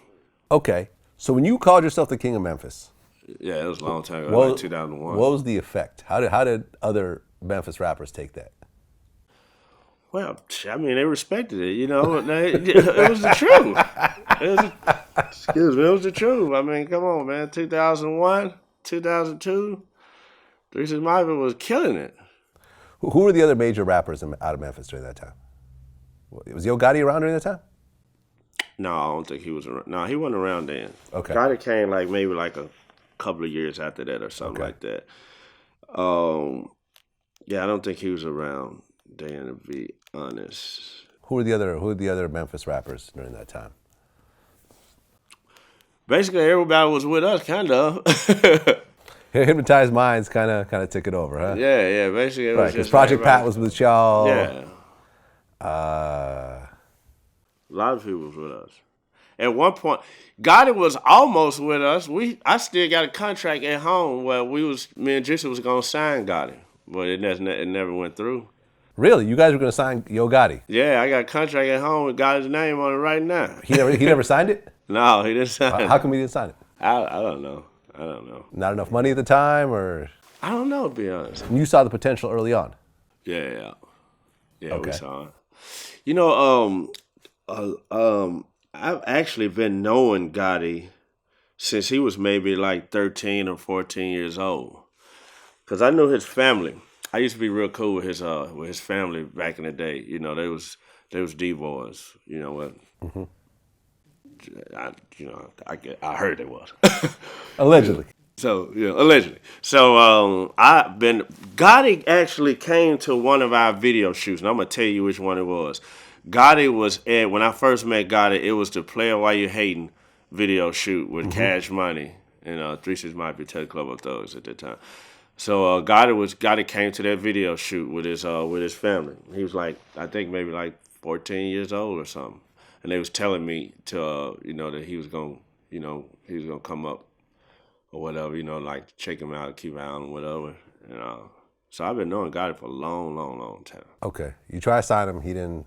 Okay. So when you called yourself the King of Memphis. Yeah, it was a long time ago, 2001. What was the effect? How did other Memphis rappers take that? Well, I mean, they respected it, it was the truth. It was the truth. I mean, come on, man. 2001, 2002, 3-6 Mafia was killing it. Who were the other major rappers out of Memphis during that time? Was Yo Gotti around during that time? No, I don't think he was around. No, he wasn't around then. Okay. Gotti came maybe a couple of years after that or something like that. Yeah, I don't think he was around then, to be honest. Who were the other Memphis rappers during that time? Basically, everybody was with us, kind of. Hypnotized Minds kind of took it over, huh? Yeah. Basically, it was right. Because Project Pat was with y'all. Yeah. A lot of people was with us. At one point, Gotti was almost with us. I still got a contract at home where me and Juicy was gonna sign Gotti, but it never went through. Really? You guys were gonna sign Yo Gotti? Yeah, I got a contract at home with Gotti's name on it right now. He never signed it? No, he didn't sign it. How come he didn't sign it? I don't know. Not enough money at the time, or? I don't know, to be honest. And you saw the potential early on? Yeah, okay. We saw it. I've actually been knowing Gotti since he was maybe 13 or 14 years old. Because I knew his family. I used to be real cool with his family back in the day. They was D-boys. Mm-hmm. I heard it was. Allegedly. So, allegedly. So, Gotti actually came to one of our video shoots, and I'm going to tell you which one it was. Gotti was when I first met Gotti, it was the Player While You Hating video shoot with Cash Money and 3-6 Mafia Tell Club of Thugs at that time. So, Gotti came to that video shoot with his family. He was I think maybe 14 years old or something. And they was telling me to, that he was gonna come up or whatever, check him out, keep an eye on him, whatever. So I've been knowing Gotti for a long, long, long time. Okay. You tried to sign him, he didn't.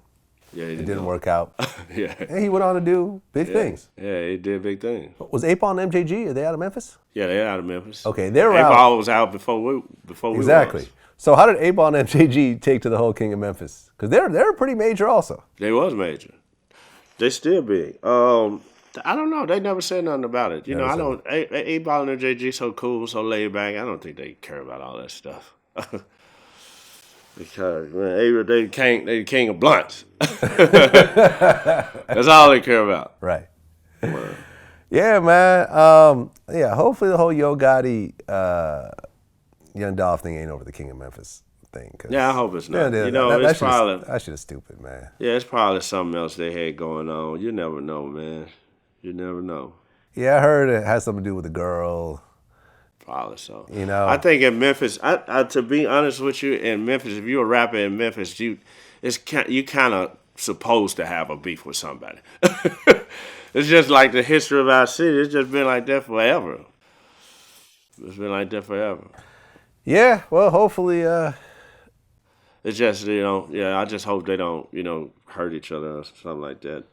Yeah, it didn't work out. Yeah. And he went on to do big things. Yeah, he did big things. Was Apon and MJG, are they out of Memphis? Yeah, they're out of Memphis. Okay, they're out. Apon was out before we Exactly. was. So how did Apon and MJG take to the whole King of Memphis? Because they're pretty major also. They was major. They still big. I don't know. They never said nothing about it. You know, Never I said don't. A-Ball and JG so cool, so laid back. I don't think they care about all that stuff. Because man, they the king of blunts. That's all they care about. Right. Yeah, man. Yeah, hopefully the whole Yo Gotti, Young Dolph thing ain't over the King of Memphis thing. Yeah, I hope it's not. Yeah, You know, it's that probably that shit is stupid, man. yeah, it's probably something else they had going on. You never know, man. You never know. Yeah, I heard it has something to do with the girl. Probably so. You know, I think in Memphis, I to be honest with you, in Memphis, if you're a rapper in Memphis, you kind of supposed to have a beef with somebody. It's just like the history of our city. It's just been like that forever. It's been like that forever. Yeah, well, hopefully. It's just yeah. I just hope they don't hurt each other or something like that.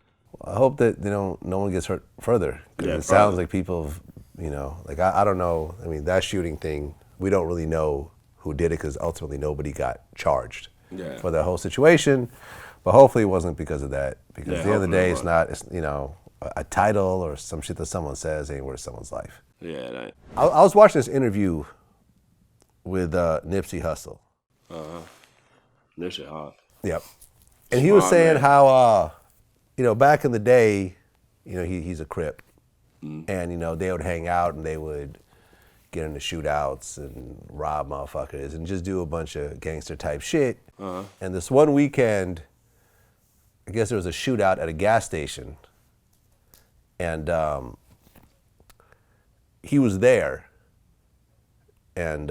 I hope that no one gets hurt further. 'Cause Yeah, it sounds like people have, like I don't know. I mean, that shooting thing, we don't really know who did it because ultimately nobody got charged for that whole situation. But hopefully it wasn't because of that. Because at the end of the day, it's a title or some shit that someone says ain't worth someone's life. Yeah. I was watching this interview with Nipsey Hussle. Nipsey hard. Yep. And he was Smart saying man. how, back in the day, he's a Crip. And, they would hang out and they would get into shootouts and rob motherfuckers and just do a bunch of gangster type shit. And this one weekend, I guess there was a shootout at a gas station. And he was there. And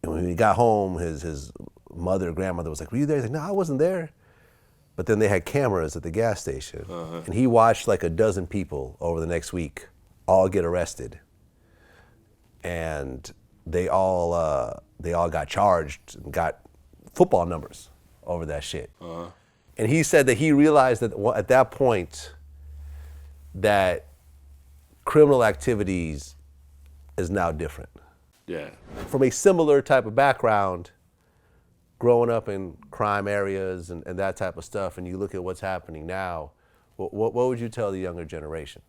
when he got home, his mother or grandmother was like, "Were you there?" He's like, "No, I wasn't there." But then they had cameras at the gas station. And he watched like a dozen people over the next week all get arrested. And they all got charged and got football numbers over that shit. And he said that he realized that at that point that criminal activities is now different. Yeah. From a similar type of background, growing up in crime areas and that type of stuff, and you look at what's happening now, what would you tell the younger generation?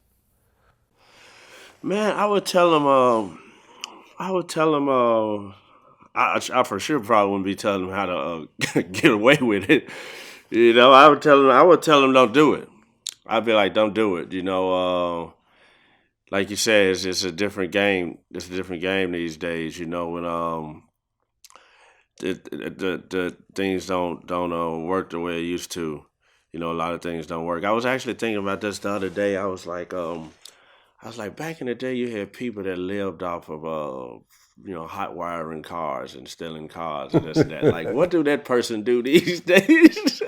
Man, I would tell them. I for sure probably wouldn't be telling them how to get away with it. I would tell them don't do it. I'd be like, don't do it. Like you said, it's a different game. It's a different game these days. When the things don't work the way it used to. A lot of things don't work. I was actually thinking about this the other day. I was like, back in the day, you had people that lived off of hot wiring cars and stealing cars and this and that. Like, what do that person do these days?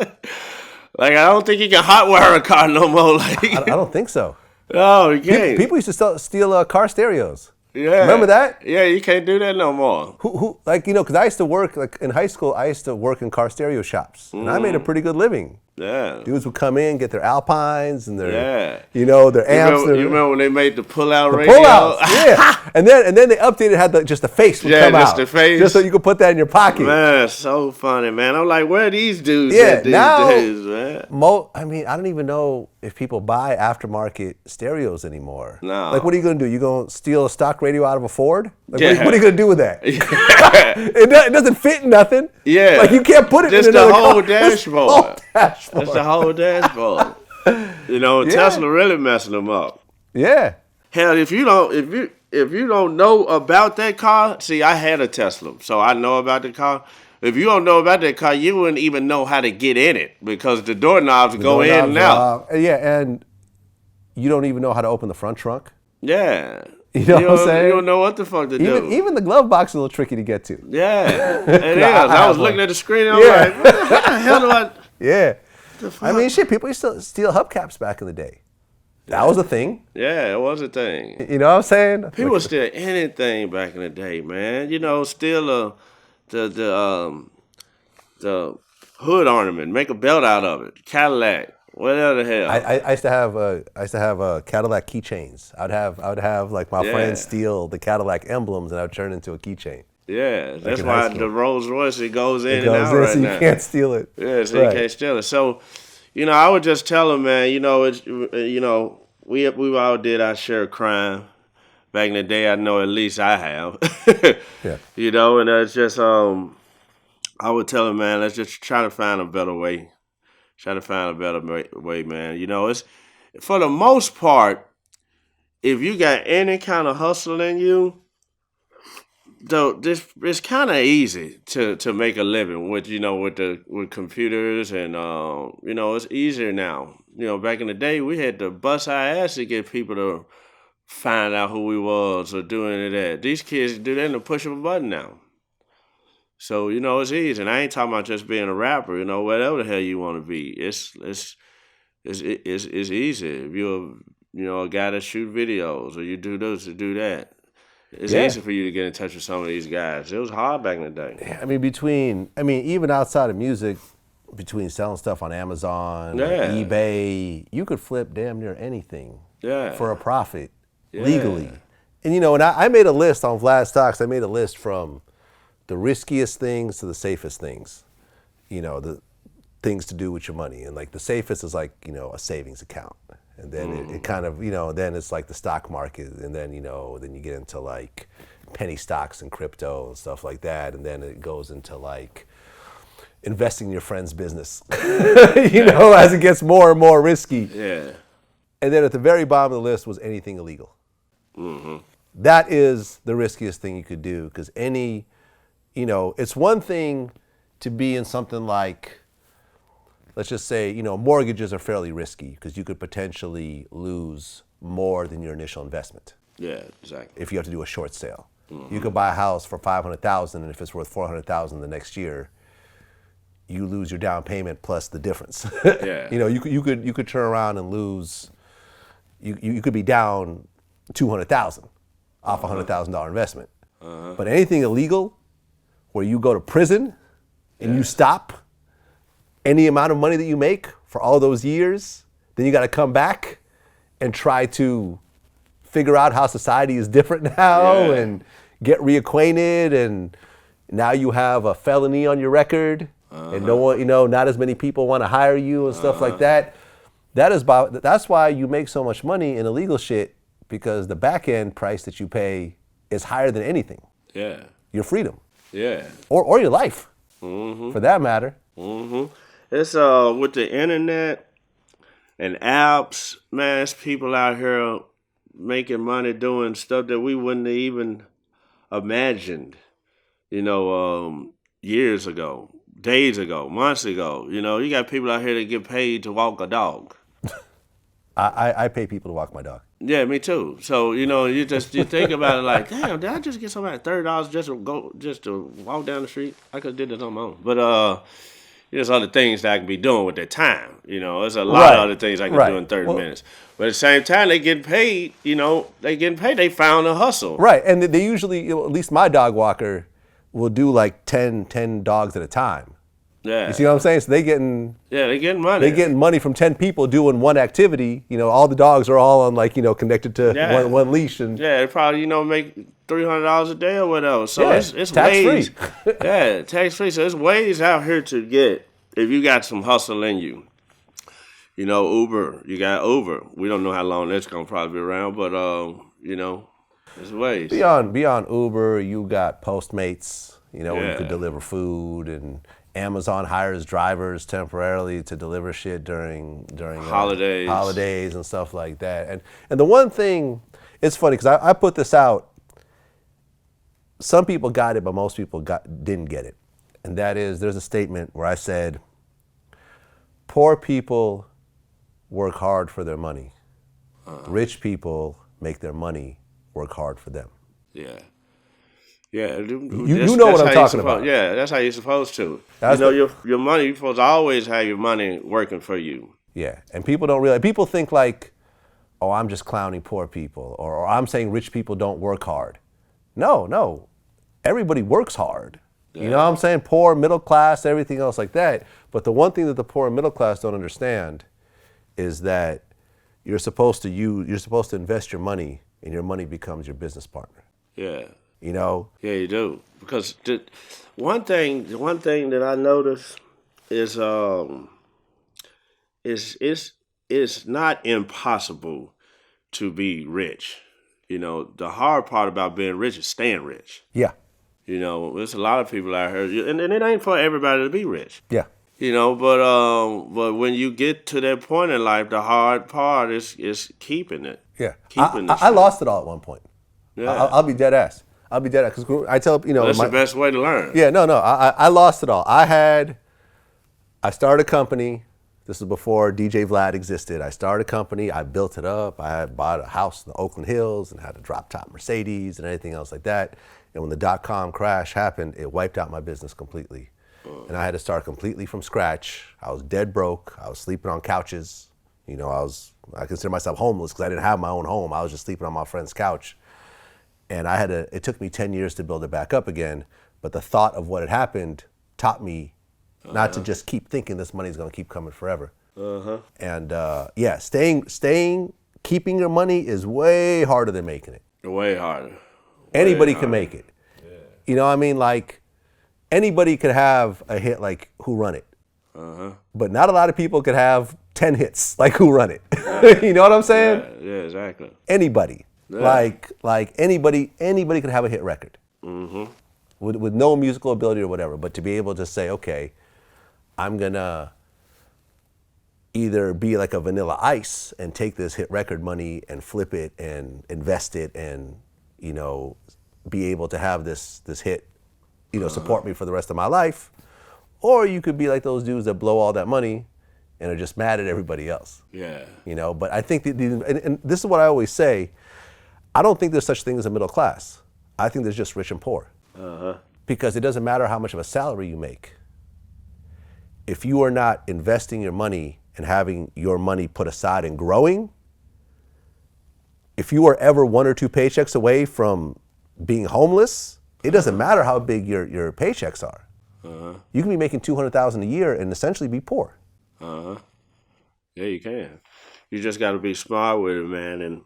Like, I don't think you can hot wire a car no more. Like, I don't think so. No, you can't. People used to steal car stereos. Yeah. Remember that? Yeah, you can't do that no more. Who because I used to work, like in high school, I used to work in car stereo shops. And I made a pretty good living. Yeah. Dudes would come in, get their Alpines and their, Yeah. their amps. You remember when they made the pull-out radio? Pull-outs, yeah. and then they updated, had just the face would come out. just the face. Just so you could put that in your pocket. Man, so funny, man. I'm like, where are these dudes Yeah, at these now, days, man? I don't even know if people buy aftermarket stereos anymore. No. Like, what are you going to do? You going to steal a stock radio out of a Ford? Like, Yeah. what are you going to do with that? It doesn't fit in nothing. Yeah. Like, you can't put it Just in another the whole car. dashboard. That's That's the whole dashboard. Tesla really messing them up. Yeah. Hell, if you don't know about that car, see, I had a Tesla, so I know about the car. If you don't know about that car, you wouldn't even know how to get in it because the doorknobs go in and out. Yeah, and you don't even know how to open the front trunk. Yeah. You know what I'm saying? You don't know what the fuck to do. Even the glove box is a little tricky to get to. Yeah, it is. I was looking at the screen and I was like, what the hell do I... Yeah. I mean, shit, people used to steal hubcaps back in the day. That was a thing. Yeah, it was a thing. You know what I'm saying? People steal anything back in the day, man. Steal the hood ornament, make a belt out of it, Cadillac, whatever the hell. I used to have Cadillac keychains. I would have like my friends steal the Cadillac emblems, and I would turn it into a keychain. Yeah, that's in why high school. the Rolls Royce, it goes in It and goes out in, right so now. you can't steal it. Yeah, so you can't steal it. So, I would just tell them, man, we all did our share of crime. Back in the day, I know at least I have. Yeah. You know, and it's just I would tell him, man, let's just try to find a better way. Try to find a better way, man. You know, it's for the most part, if you got any kind of hustle in you, though, this it's kind of easy to make a living with with computers and it's easier now. You know, back in the day, we had to bust our ass to get people to find out who we was or do any of that. These kids do that in the push of a button now. So, it's easy. And I ain't talking about just being a rapper, whatever the hell you want to be. It's easy. If you're, a guy that shoot videos or you do this or do that, it's easy for you to get in touch with some of these guys. It was hard back in the day. I mean, even outside of music, between selling stuff on Amazon, or eBay, you could flip damn near anything for a profit legally. And, and I made a list on Vlad Stocks. I made a list from the riskiest things to the safest things, the things to do with your money. And like the safest is like, a savings account. And then it kind of, then it's like the stock market. And then, then you get into like penny stocks and crypto and stuff like that. And then it goes into like investing in your friend's business, as it gets more and more risky. Yeah. And then at the very bottom of the list was anything illegal. Mm-hmm. That is the riskiest thing you could do because it's one thing to be in something like, let's just say, mortgages are fairly risky because you could potentially lose more than your initial investment. Yeah, exactly. If you have to do a short sale. Mm-hmm. You could buy a house for $500,000 and if it's worth $400,000 the next year, you lose your down payment plus the difference. Yeah. You could turn around and lose, you could be down $200,000 off a $100,000 investment. But anything illegal, where you go to prison and you stop any amount of money that you make for all those years, then you got to come back and try to figure out how society is different now and get reacquainted. And now you have a felony on your record and no one, not as many people want to hire you and stuff like that. That's why you make so much money in illegal shit, because the back end price that you pay is higher than anything. Yeah. Your freedom. Yeah. Or your life, for that matter. Mm-hmm. It's with the internet and apps, man, it's people out here making money doing stuff that we wouldn't have even imagined, years ago, days ago, months ago. You got people out here that get paid to walk a dog. I pay people to walk my dog. Yeah, me too. So, you think about it like, damn, did I just get somebody $30 just to walk down the street? I could have did it on my own. But there's other things that I can be doing with that time. There's a lot of other things I can do in 30 minutes. But at the same time, they getting paid, they found a hustle. Right, and they usually, at least my dog walker, will do like 10 dogs at a time. Yeah. You see what I'm saying? So they're getting money. They're getting money from 10 people doing one activity. All the dogs are all on connected to one leash. And they probably, make $300 a day or whatever. So it's tax ways. free. Tax free. So there's ways out here to get, if you got some hustle in you. Uber. You got Uber. We don't know how long that's gonna probably be around, but there's ways. Beyond Uber, you got Postmates. Where you could deliver food, and Amazon hires drivers temporarily to deliver shit during holidays and stuff like that. And the one thing, it's funny because I put this out. Some people got it, but most people didn't get it. And that is, there's a statement where I said, poor people work hard for their money. Rich people make their money work hard for them. Yeah. Yeah, you know what I'm talking about. Yeah, that's how you're supposed to. Your money, you're supposed to always have your money working for you. Yeah, and people don't realize. People think like, oh, I'm just clowning poor people, or I'm saying rich people don't work hard. No, everybody works hard. Yeah. You know what I'm saying? Poor, middle class, everything else like that. But the one thing that the poor and middle class don't understand is that you're supposed to invest your money, and your money becomes your business partner. Yeah. Yeah, you do, because one thing that I noticed is it's not impossible to be rich. You know, the hard part about being rich is staying rich. Yeah. You know, there's a lot of people out here, and it ain't for everybody to be rich. Yeah. You know, but when you get to that point in life, the hard part is keeping it. Yeah. Keeping I lost it all at one point. Yeah. I'll be dead ass. Because I tell, That's the best way to learn. Yeah, no. I lost it all. I started a company. This was before DJ Vlad existed. I started a company. I built it up. I had bought a house in the Oakland Hills and had a drop top Mercedes and anything else like that. And when the dot-com crash happened, it wiped out my business completely. And I had to start completely from scratch. I was dead broke. I was sleeping on couches. You know, I consider myself homeless because I didn't have my own home. I was just sleeping on my friend's couch. And it took me 10 years to build it back up again. But the thought of what had happened taught me not to just keep thinking this money is going to keep coming forever. And yeah, keeping your money is way harder than making it. Way harder. Anybody can make it. Yeah. You know what I mean? Like, anybody could have a hit like Who Run It. But not a lot of people could have 10 hits like Who Run It. You know what I'm saying? Yeah, exactly. Anybody. Yeah. Like anybody could have a hit record. With no musical ability or whatever. But to be able to say, okay, I'm gonna either be like a Vanilla Ice and take this hit record money and flip it and invest it and, you know, be able to have this hit, you know, support me for the rest of my life. Or you could be like those dudes that blow all that money and are just mad at everybody else. Yeah. You know, but I think, and this is what I always say, I don't think there's such thing as a middle class. I think there's just rich and poor. Because it doesn't matter how much of a salary you make. If you are not investing your money and having your money put aside and growing, if you are ever 1 or 2 paychecks away from being homeless, it doesn't matter how big your paychecks are. You can be making $200,000 a year and essentially be poor. Yeah, you can. You just got to be smart with it, man, and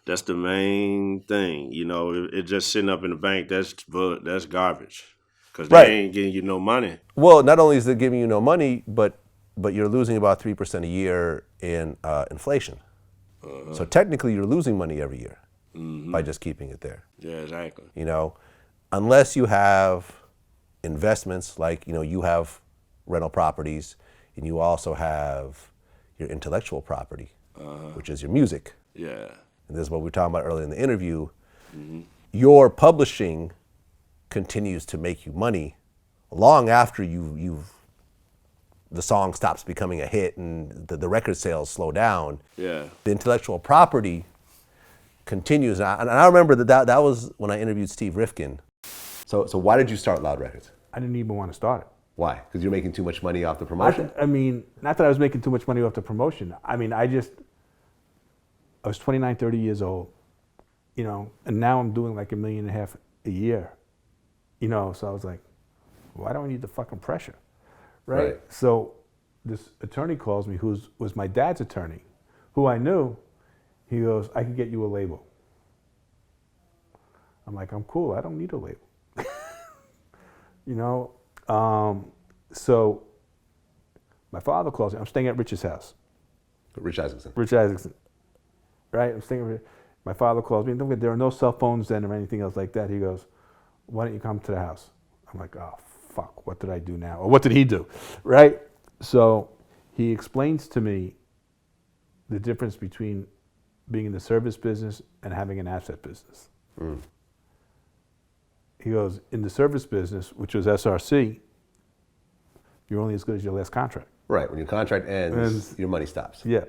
that's the main thing. You know, it just sitting up in the bank, that's garbage, because they ain't getting you no money. Well, not only is it giving you no money, but you're losing about 3% a year in inflation. So technically, you're losing money every year by just keeping it there. Yeah, exactly. You know, unless you have investments like, you know, you have rental properties and you also have your intellectual property, which is your music. Yeah. And this is what we were talking about earlier in the interview. Your publishing continues to make you money long after the song stops becoming a hit and the record sales slow down. Yeah. The intellectual property continues. And I remember that was when I interviewed Steve Rifkin. So why did you start Loud Records? I didn't even want to start it. Why? Because you're making too much money off the promotion? I mean, not that I was making too much money off the promotion. I mean, I was 29, 30 years old, you know, and now I'm doing like $1.5 million a year, you know, so I was like, why do I need the fucking pressure, right? So this attorney calls me, was my dad's attorney, who I knew. He goes, I can get you a label. I'm like, I'm cool, I don't need a label. You know, so my father calls me. I'm staying at Rich's house. Rich Isaacson. Rich Isaacson. Right? I'm staying. My father calls me. Don't forget, there are no cell phones then or anything else like that. He goes, why don't you come to the house? I'm like, oh, fuck, what did I do now? Or what did he do? Right? So he explains to me the difference between being in the service business and having an asset business. He goes, in the service business, which was SRC, you're only as good as your last contract. Right, when your contract ends, your money stops. Yeah.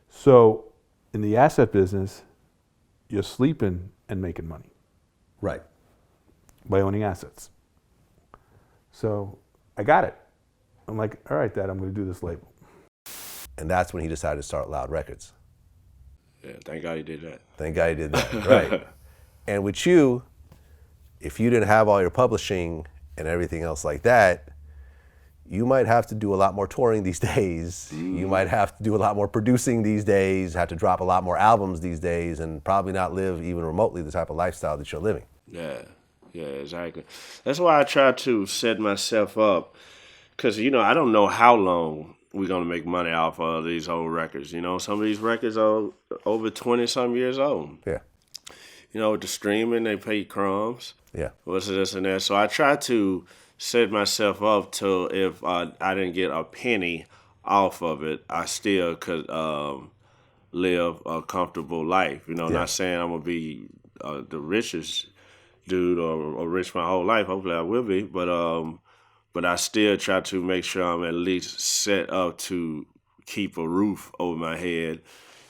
So in the asset business, you're sleeping and making money. Right. By owning assets. So I got it. I'm like, all right, Dad, I'm going to do this label. And that's when he decided to start Loud Records. Yeah, thank God he did that. Thank God he did that, right. And with you, if you didn't have all your publishing and everything else like that, you might have to do a lot more touring these days. You might have to do a lot more producing these days, have to drop a lot more albums these days, and probably not live even remotely the type of lifestyle that you're living. Yeah, exactly. That's why I try to set myself up, because, you know, I don't know how long we're gonna make money off of these old records. You know, some of these records are over 20-some years old. Yeah. You know, with the streaming, they pay crumbs. Yeah. What's this and that? So I try to set myself up to if I didn't get a penny off of it, I still could live a comfortable life. You know, Yeah. not saying I'm gonna be the richest dude or rich my whole life. Hopefully I will be, but I still try to make sure I'm at least set up to keep a roof over my head,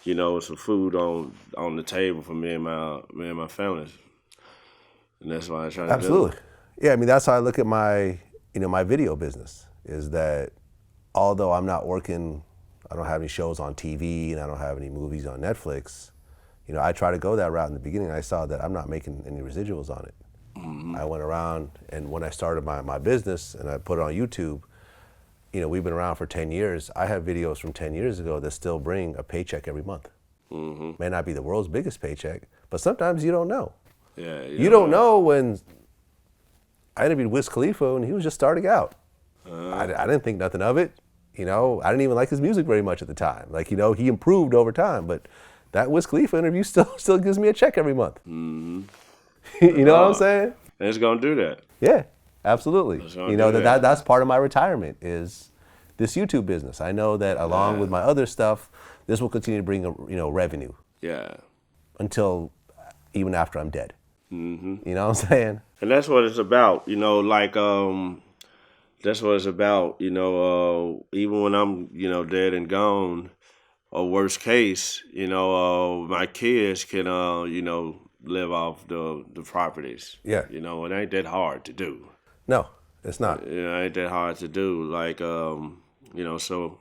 you know, with some food on the table for me and my family. And that's why I try to Absolutely. do. Yeah, I mean, that's how I look at my, my video business, is that although I'm not working, I don't have any shows on TV and I don't have any movies on Netflix, I try to go that route in the beginning. I saw that I'm not making any residuals on it. Mm-hmm. I went around, and when I started my business and I put it on YouTube, we've been around for 10 years. I have videos from 10 years ago that still bring a paycheck every month. Mm-hmm. May not be the world's biggest paycheck, but sometimes you don't know. Yeah, You don't know when I interviewed Wiz Khalifa and he was just starting out. I didn't think nothing of it. I didn't even like his music very much at the time. Like, he improved over time, but that Wiz Khalifa interview still gives me a check every month. Mm-hmm. You know what I'm saying? And it's gonna do that. Yeah, absolutely. It's gonna do That's part of my retirement is this YouTube business. I know that along with my other stuff, this will continue to bring revenue Yeah. until even after I'm dead. Mm-hmm. You know what I'm saying? And that's what it's about, that's what it's about, even when I'm, dead and gone, or worst case, my kids can, live off the properties. Yeah. It ain't that hard to do. No, it's not. It ain't that hard to do. So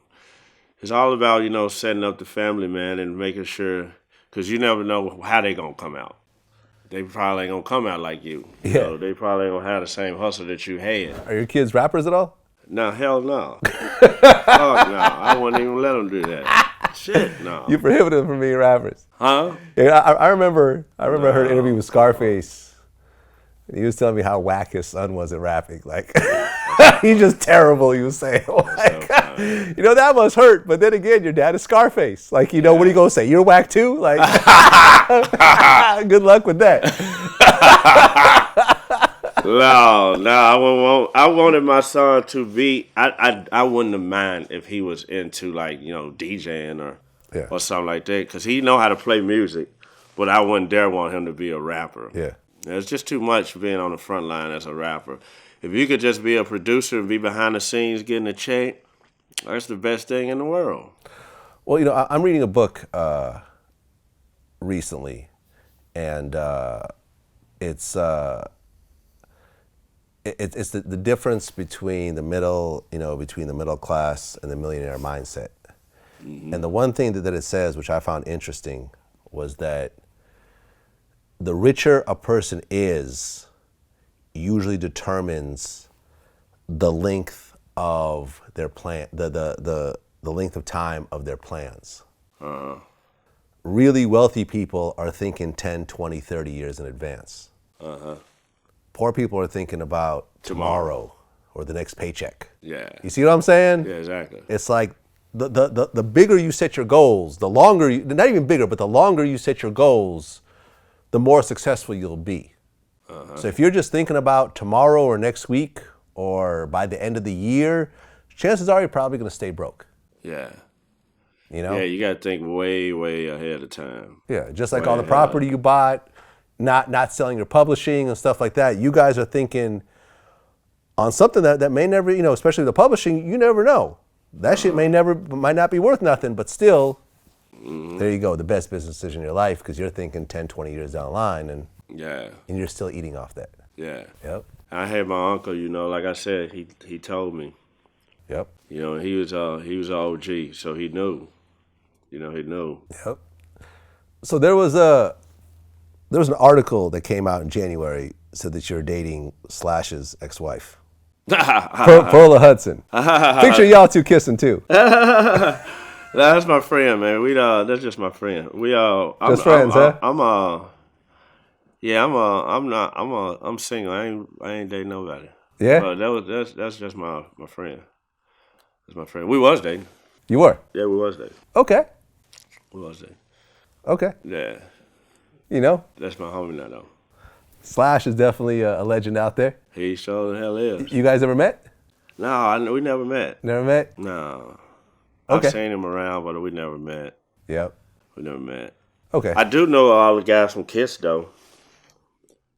it's all about, setting up the family, man, and making sure, because you never know how they going to come out. They probably ain't going to come out like you. Yeah. They probably ain't going to have the same hustle that you had. Are your kids rappers at all? No, hell no. Fuck no. I wouldn't even let them do that. Shit, no. You prohibited them from being rappers. Huh? Yeah, I remember I heard an interview with Scarface. And he was telling me how whack his son was at rapping. Like, he's just terrible, he was saying. Like, that must hurt. But then again, your dad is Scarface. Like, what are you going to say? You're whack too? Like, good luck with that. No, I wanted my son to be. I wouldn't have mind if he was into DJing or something like that, because he know how to play music, but I wouldn't dare want him to be a rapper. Yeah, it's just too much being on the front line as a rapper. If you could just be a producer and be behind the scenes getting a check, that's the best thing in the world. Well, I'm reading a book recently, and it's the difference between the middle class and the millionaire mindset. Mm-hmm. And the one thing that it says, which I found interesting, was that the richer a person is usually determines the length of their plan, the length of time of their plans. Uh-huh. Really wealthy people are thinking 10, 20, 30 years in advance. Uh-huh. Poor people are thinking about tomorrow or the next paycheck. Yeah. You see what I'm saying? Yeah, exactly. It's like the bigger you set your goals, the longer not even bigger, but the longer you set your goals, the more successful you'll be. Uh-huh. So if you're just thinking about tomorrow or next week or by the end of the year, chances are you're probably going to stay broke. Yeah. Yeah, you got to think way, way ahead of time. Yeah, just like all the property you bought, not selling your publishing and stuff like that. You guys are thinking on something that may never, especially the publishing, you never know. That shit might not be worth nothing, but still, there you go, the best business decision in your life, because you're thinking 10, 20 years down the line, and you're still eating off that. Yeah. Yep. I had my uncle, like I said, he told me. Yep. He was an OG, so he knew. He knew. Yep. So there was an article that came out in January, said that you're dating Slash's ex-wife. Perla Hudson. Picture y'all two kissing too. That's my friend, man. That's just my friend. I'm friends, huh? I'm single. I ain't dating nobody. Yeah. But that's just my friend. That's my friend. We was dating. You were? Yeah, we was dating. Okay. We was dating. Okay. Yeah, You know, that's my homie now though. Slash is definitely a legend out there. He sure the hell is. You guys ever met? No, we never met. Never met? No. Okay. I've seen him around, but we never met. Yep. We never met. Okay. I do know all the guys from Kiss though.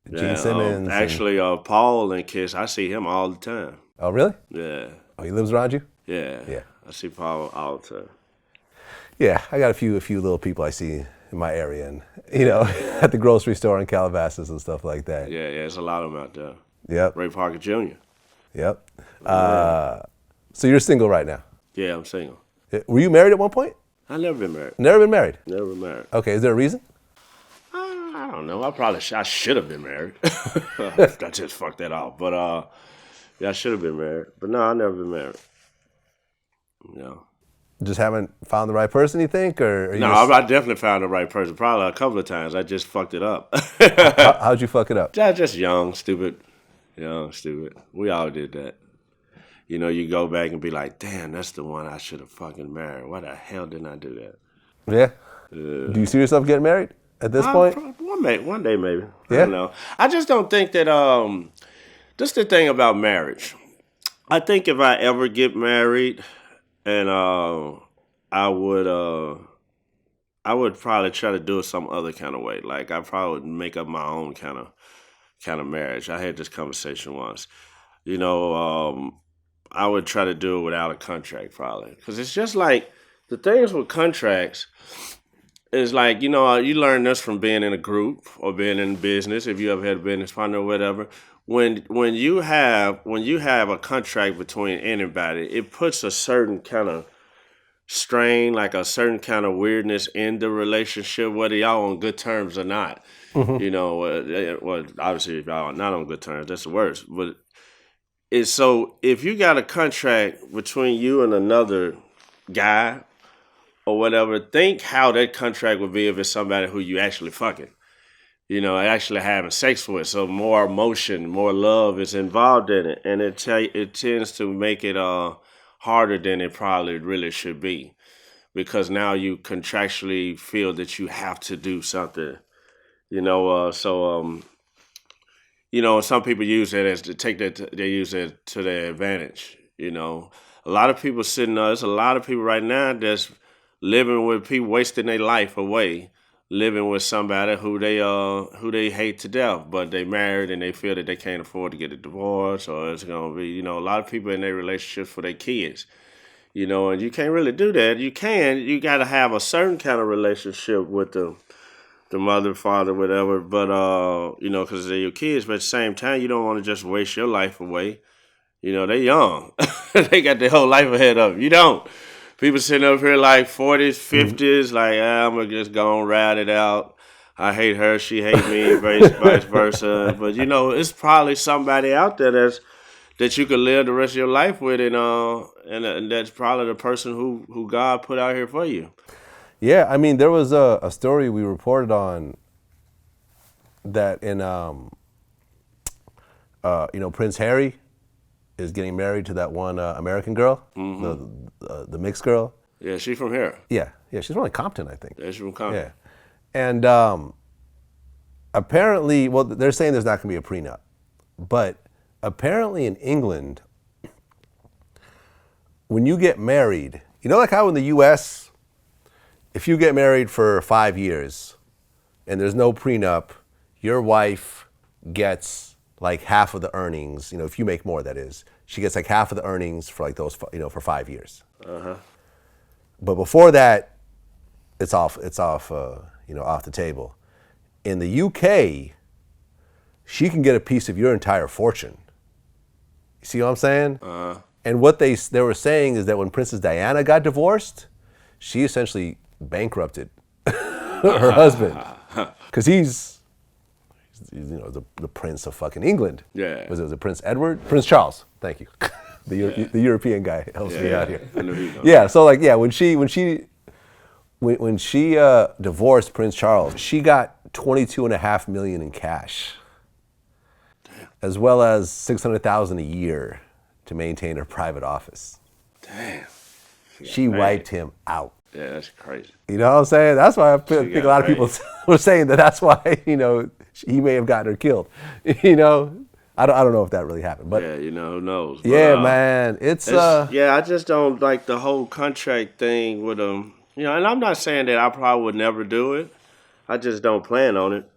Gene Simmons. and- Actually, Paul and Kiss, I see him all the time. Oh, really? Yeah, Oh, he lives around you? yeah. Yeah. I see Paul all the time. Yeah, I got a few little people I see in my area, and at the grocery store in Calabasas and stuff like that. Yeah, there's a lot of them out there. Yep. Ray Parker Jr. Yep. So you're single right now. Yeah, I'm single. Were you married at one point? I never been married. Never been married. Never been married. Okay, is there a reason? I don't know. I should have been married. I just fucked that off. But yeah, I should have been married. But no, I never been married. No. Just haven't found the right person, you think, or? No, I definitely found the right person. Probably a couple of times. I just fucked it up. How'd you fuck it up? Just young, stupid. Young, stupid. We all did that. You go back and be like, damn, that's the one I should have fucking married. Why the hell didn't I do that? Yeah. Do you see yourself getting married at this point? One day maybe. Yeah? I don't know. I just don't think that, just the thing about marriage. I think if I ever get married, and I would probably try to do it some other kind of way. Like I probably would make up my own kind of marriage. I had this conversation once. I would try to do it without a contract probably, because it's just like the things with contracts is like you learn this from being in a group or being in business. If you ever had a business partner or whatever. When you have a contract between anybody, it puts a certain kind of strain, like a certain kind of weirdness in the relationship, whether y'all on good terms or not. Well, obviously if y'all are not on good terms, that's the worst. But it's so if you got a contract between you and another guy or whatever, think how that contract would be if it's somebody who you actually fucking. Actually having sex with, so more emotion, more love is involved in it, and it tends to make it harder than it probably really should be, because now you contractually feel that you have to do something, some people use that they use it to their advantage. A lot of people there's a lot of people right now that's living with people wasting their life away. Living with somebody who they hate to death, but they married and they feel that they can't afford to get a divorce, or it's gonna be, a lot of people in their relationships for their kids, and you can't really do that. You gotta have a certain kind of relationship with the mother, father, whatever, but because they're your kids, but at the same time, you don't want to just waste your life away. They're young, they got their whole life ahead of them. You don't. People sitting up here like 40s, 50s, like, I'm going to just go and ride it out. I hate her, she hate me, vice versa. But, it's probably somebody out there that you could live the rest of your life with, and that's probably the person who God put out here for you. Yeah, I mean, there was a story we reported on that in, Prince Harry is getting married to that one American girl, the mixed girl. Yeah, she's from here. Yeah, she's from like Compton, I think. Yeah, she's from Compton. Yeah, and apparently, well, they're saying there's not going to be a prenup, but apparently in England, when you get married, like how in the U.S., if you get married for 5 years and there's no prenup, your wife gets like half of the earnings, if you make more, that is. She gets like half of the earnings for like those, for 5 years. Uh-huh. But before that, it's off the table. In the UK, she can get a piece of your entire fortune. You see what I'm saying? Uh-huh. And what they were saying is that when Princess Diana got divorced, she essentially bankrupted her husband, because he's the Prince of fucking England. Yeah. Was it Prince Edward? Prince Charles. Thank you. The European guy helps me out here. I know you know. Yeah. So when she divorced Prince Charles, she got $22.5 million in cash, as well as $600,000 a year to maintain her private office. Damn. She wiped him out. Yeah, that's crazy. You know what I'm saying? That's why I think a got lot of people were saying that's why, he may have gotten her killed. I don't know if that really happened, but Yeah, who knows? But, yeah, man, it's I just don't like the whole contract thing with them. And I'm not saying that I probably would never do it. I just don't plan on it.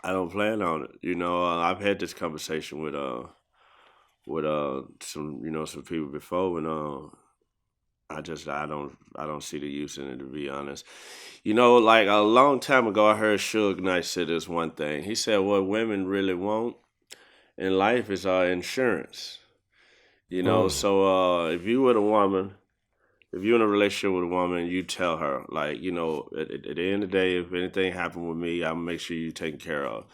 I don't plan on it. I've had this conversation with some people before, and I don't see the use in it, to be honest. Like a long time ago, I heard Suge Knight say this one thing. He said, "What women really want in life is insurance." So if you with a woman, if you're in a relationship with a woman, you tell her, like, at the end of the day, if anything happened with me, I'll make sure you're taken care of.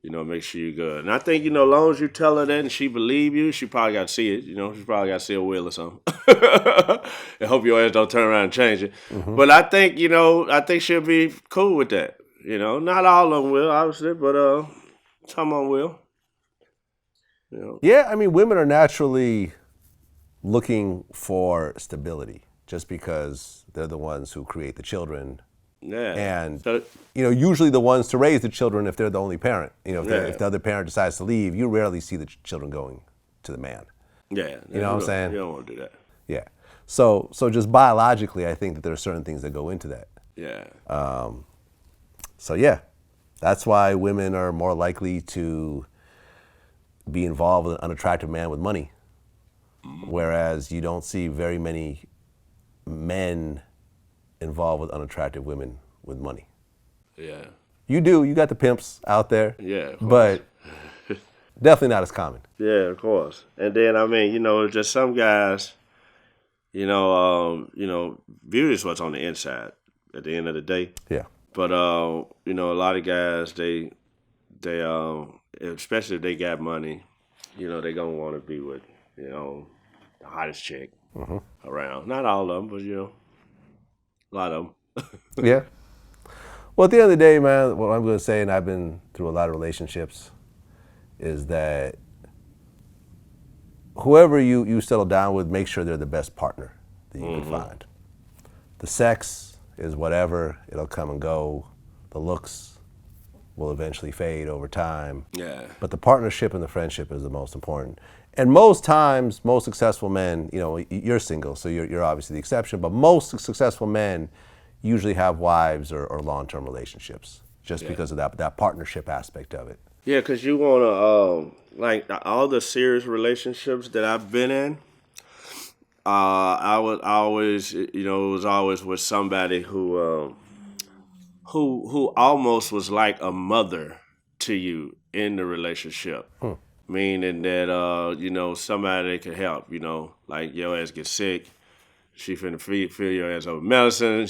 Make sure you're good. And I think, as long as you tell her that and she believe you, she probably got to see it. She probably got to see a will or something. I hope your ass don't turn around and change it. Mm-hmm. But I think, she'll be cool with that. Not all of them will, obviously, but some of them will. Yeah, I mean, women are naturally looking for stability just because they're the ones who create the children. Yeah. And, usually the ones to raise the children if they're the only parent. If the other parent decides to leave, you rarely see the children going to the man. Yeah. You know what I'm saying? You don't want to do that. Yeah. So just biologically, I think that there are certain things that go into that. Yeah. So, yeah, that's why women are more likely to be involved with an unattractive man with money, whereas you don't see very many men involved with unattractive women with money. Yeah. You do. You got the pimps out there. Yeah, of course. But definitely not as common. Yeah, of course. And then, just some guys, beauty is what's on the inside at the end of the day. Yeah. But, a lot of guys, they especially if they got money, they gonna want to be with, the hottest chick around. Not all of them, but a lot of them. Yeah. Well, at the end of the day, man, what I'm gonna say, and I've been through a lot of relationships, is that whoever you settle down with, make sure they're the best partner that you can find. The sex is whatever; it'll come and go. The looks will eventually fade over time. Yeah. But the partnership and the friendship is the most important. And most times, most successful men, you're single, so you're obviously the exception, but most successful men usually have wives or long-term relationships just because of that partnership aspect of it. Yeah, because you want to, like all the serious relationships that I've been in, I was always, it was always with somebody who almost was like a mother to you in the relationship. Meaning that, somebody that could help, like your ass get sick, she finna fill your ass up with medicine,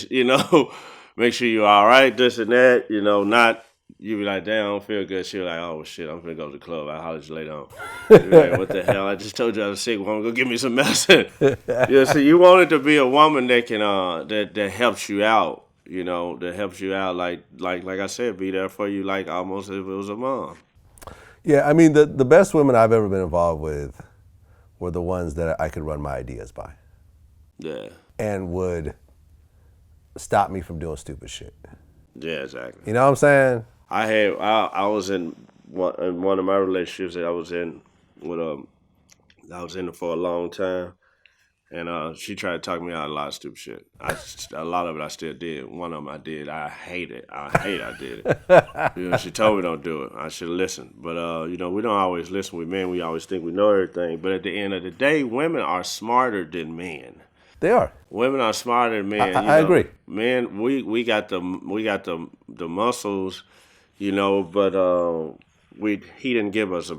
make sure you're all right, this and that, not, you be like, damn, I don't feel good. She be like, oh, shit, I'm finna go to the club. I'll holler at you later on. You be like, what the hell? I just told you I was sick. Well, go give me some medicine. So you want it to be a woman that can, that helps you out. That helps you out, like I said, be there for you, like almost if it was a mom. Yeah, I mean, the best women I've ever been involved with were the ones that I could run my ideas by. Yeah. And would stop me from doing stupid shit. Yeah, exactly. You know what I'm saying? I was in one of my relationships that I was in with I was in it for a long time. And she tried to talk me out of a lot of stupid shit. A lot of it I still did. One of them I did. I hate it. I did it. She told me don't do it. I should listen. But, we don't always listen with men. We always think we know everything. But at the end of the day, women are smarter than men. They are. Women are smarter than men. I agree. Men, we got the muscles, but he didn't give us a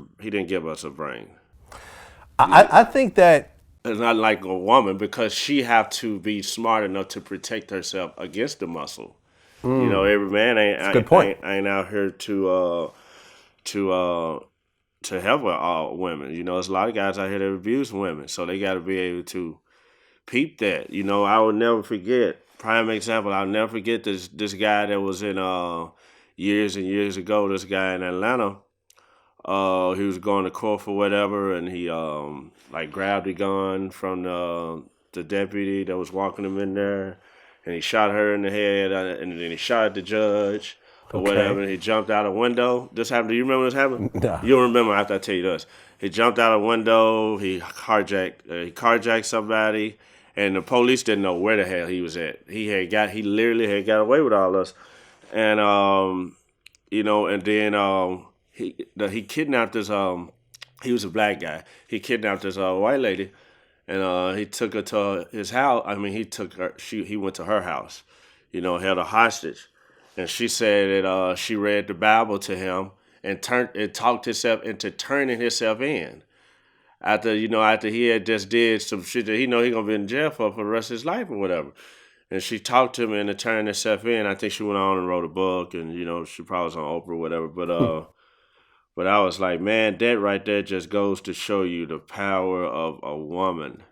brain. I think that it's not like a woman because she have to be smart enough to protect herself against the muscle. Every man ain't out here to help all women. There's a lot of guys out here that abuse women, so they got to be able to peep that. I would never forget. Prime example, I'll never forget this guy that was in years and years ago. This guy in Atlanta. He was going to court for whatever, and he grabbed a gun from the deputy that was walking him in there, and he shot her in the head, and then he shot at the judge or whatever. And he jumped out a window. This happened. Do you remember this happened? No. You'll remember after I tell you this. He jumped out a window. He carjacked somebody, and the police didn't know where the hell he was at. He literally had got away with all this, and and then he kidnapped this. He was a black guy. He kidnapped this white lady, and he took her to his house. I mean, he took her. He went to her house, held her hostage, and she said that she read the Bible to him and talked himself into turning himself in. After he had just did some shit that he gonna be in jail for the rest of his life or whatever. And she talked to him into turning herself in. I think she went on and wrote a book, and she probably was on Oprah or whatever. But I was like, man, that right there just goes to show you the power of a woman,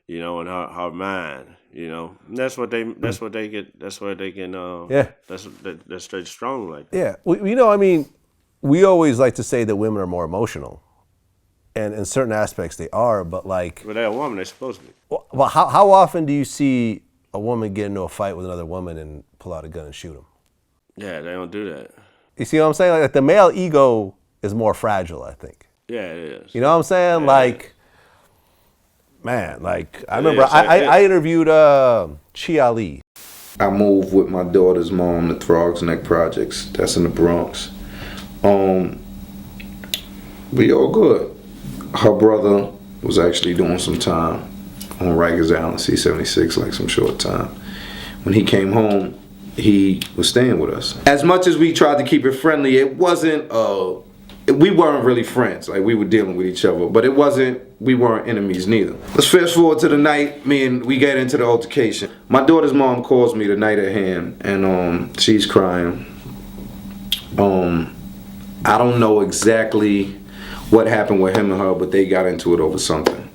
and her mind, And that's what they get. That's where they can. That's straight strong like that. Yeah, I mean, we always like to say that women are more emotional, and in certain aspects they are. But they're a woman. They're supposed to be. Well, how often do you see a woman get into a fight with another woman and pull out a gun and shoot them? Yeah, they don't do that. You see what I'm saying? Like the male ego is more fragile, I think. Yeah, it is. You know what I'm saying? Yeah. I remember I interviewed Chi Ali. I moved with my daughter's mom to Throgs Neck Projects. That's in the Bronx. We all good. Her brother was actually doing some time on Rikers Island, C-76, like some short time. When he came home, he was staying with us. As much as we tried to keep it friendly, it wasn't, we weren't really friends. Like, we were dealing with each other, but we weren't enemies neither. Let's fast forward to the night, we get into the altercation. My daughter's mom calls me the night at hand, and she's crying. I don't know exactly what happened with him and her, but they got into it over something.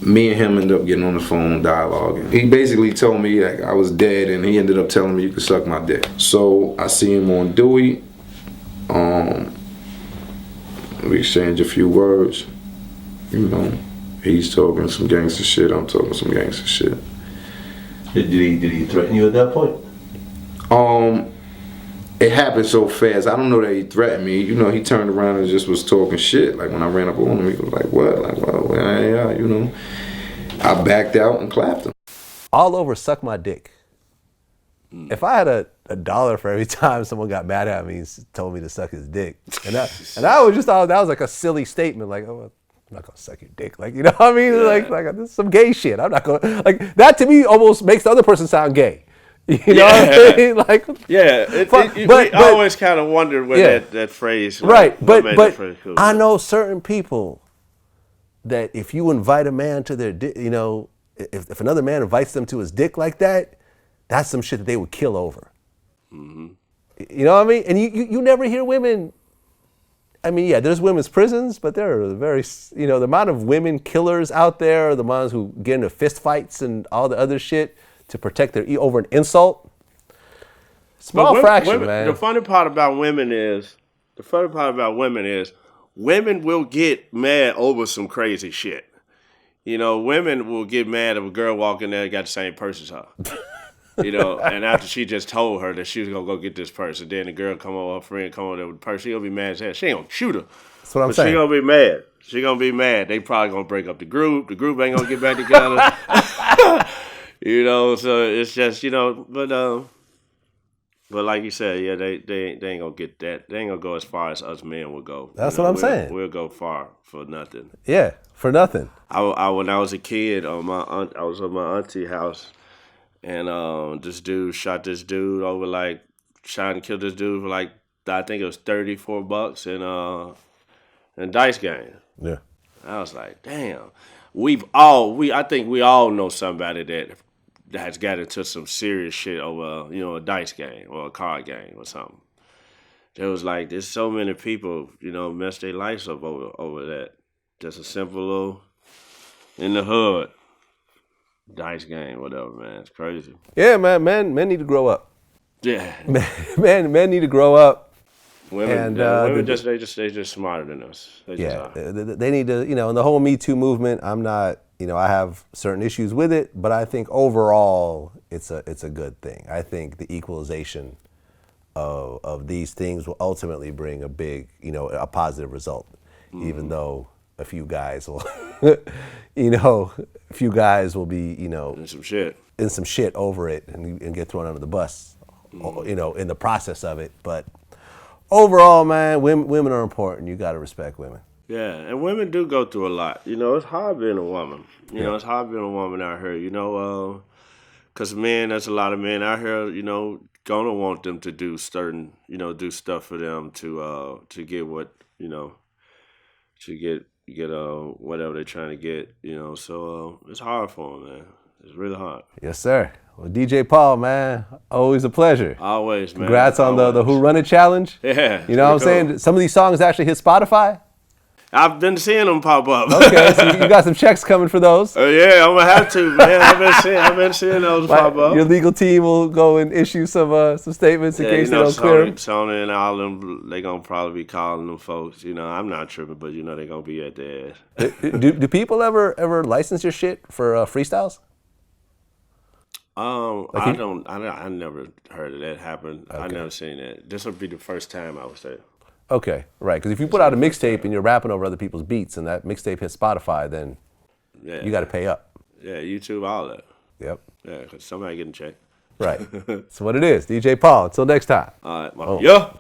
Me and him ended up getting on the phone dialoguing. He basically told me I was dead, and he ended up telling me you could suck my dick. So I see him on Dewey. We exchange a few words. He's talking some gangster shit. I'm talking some gangster shit. Did he threaten you at that point? It happened so fast. I don't know that he threatened me. He turned around and just was talking shit. Like when I ran up on him, he was like, "What?" Like, "Well, yeah." I backed out and clapped him. All over suck my dick. If I had a dollar for every time someone got mad at me and told me to suck his dick, and I was just thought that was like a silly statement, like, "Oh, I'm not gonna suck your dick," like, what I mean? Yeah. Like this is some gay shit. I'm not gonna, like, that to me almost makes the other person sound gay. You know what I mean? Like, I always kind of wondered where that phrase, right? But cool. I know certain people that if you invite a man to their dick, if another man invites them to his dick like that, that's some shit that they would kill over. Mm-hmm. You know what I mean? And you never hear women. I mean, yeah, there's women's prisons, but there are very, the amount of women killers out there, the ones who get into fist fights and all the other shit to protect their over an insult. Small fraction, man. The funny part about women is women will get mad over some crazy shit. Women will get mad if a girl walk in there and got the same purse as her. And after she just told her that she was gonna go get this purse, and then the girl her friend come over there with the purse, she gonna be mad as hell. She ain't gonna shoot her. That's what I'm saying. She gonna be mad. She gonna be mad. They probably gonna break up the group. The group ain't gonna get back together. So it's just, but like you said, yeah, they ain't gonna get that. They ain't gonna go as far as us men will go. That's what I'm saying. We'll go far for nothing. Yeah, for nothing. I when I was a kid, I was at my auntie house, and this dude shot this dude over shot and killed this dude for I think it was $34 in dice game. Yeah. I was like, damn. I think we all know somebody that has got into some serious shit over, a dice game or a card game or something. There was there's so many people, mess their lives up over that. Just a simple little in the hood dice game, whatever, man. It's crazy. Yeah, man. Men need to grow up. Yeah. Men need to grow up. Women, women they just smarter than us. They just Yeah, are. they need to, in the whole Me Too movement, I'm not, I have certain issues with it, but I think overall it's a good thing. I think the equalization of these things will ultimately bring a big, a positive result, even though a few guys will, be, And some shit. in some shit over it and get thrown under the bus, in the process of it. But overall, man, women are important. You got to respect women. Yeah, and women do go through a lot. It's hard being a woman. It's hard being a woman out here. Because men, there's a lot of men out here. Gonna want them to do certain, do stuff for them to get what, to get whatever they're trying to get. So it's hard for them, man. It's really hard. Yes, sir. Well, DJ Paul, man, always a pleasure. Always, man. Congrats on the Who Run It challenge. Yeah. You know what I'm saying? Some of these songs actually hit Spotify. I've been seeing them pop up. Okay, so you got some checks coming for those. Yeah, I'm gonna have to, man. I've been seeing those pop up. Your legal team will go and issue some statements in case they don't clear them. Sony and all them, they gonna probably be calling them folks. I'm not tripping, but they gonna be at their ass. Do people ever license your shit for freestyles? I never heard of that happen. Okay. I never seen that. This would be the first time, I would say. Okay, right. Because if you put out a mixtape and you're rapping over other people's beats and that mixtape hits Spotify, then you got to pay up. Yeah, YouTube, all that. Yep. Yeah, because somebody getting checked. Right. That's what it is. DJ Paul. Until next time. All right, yeah.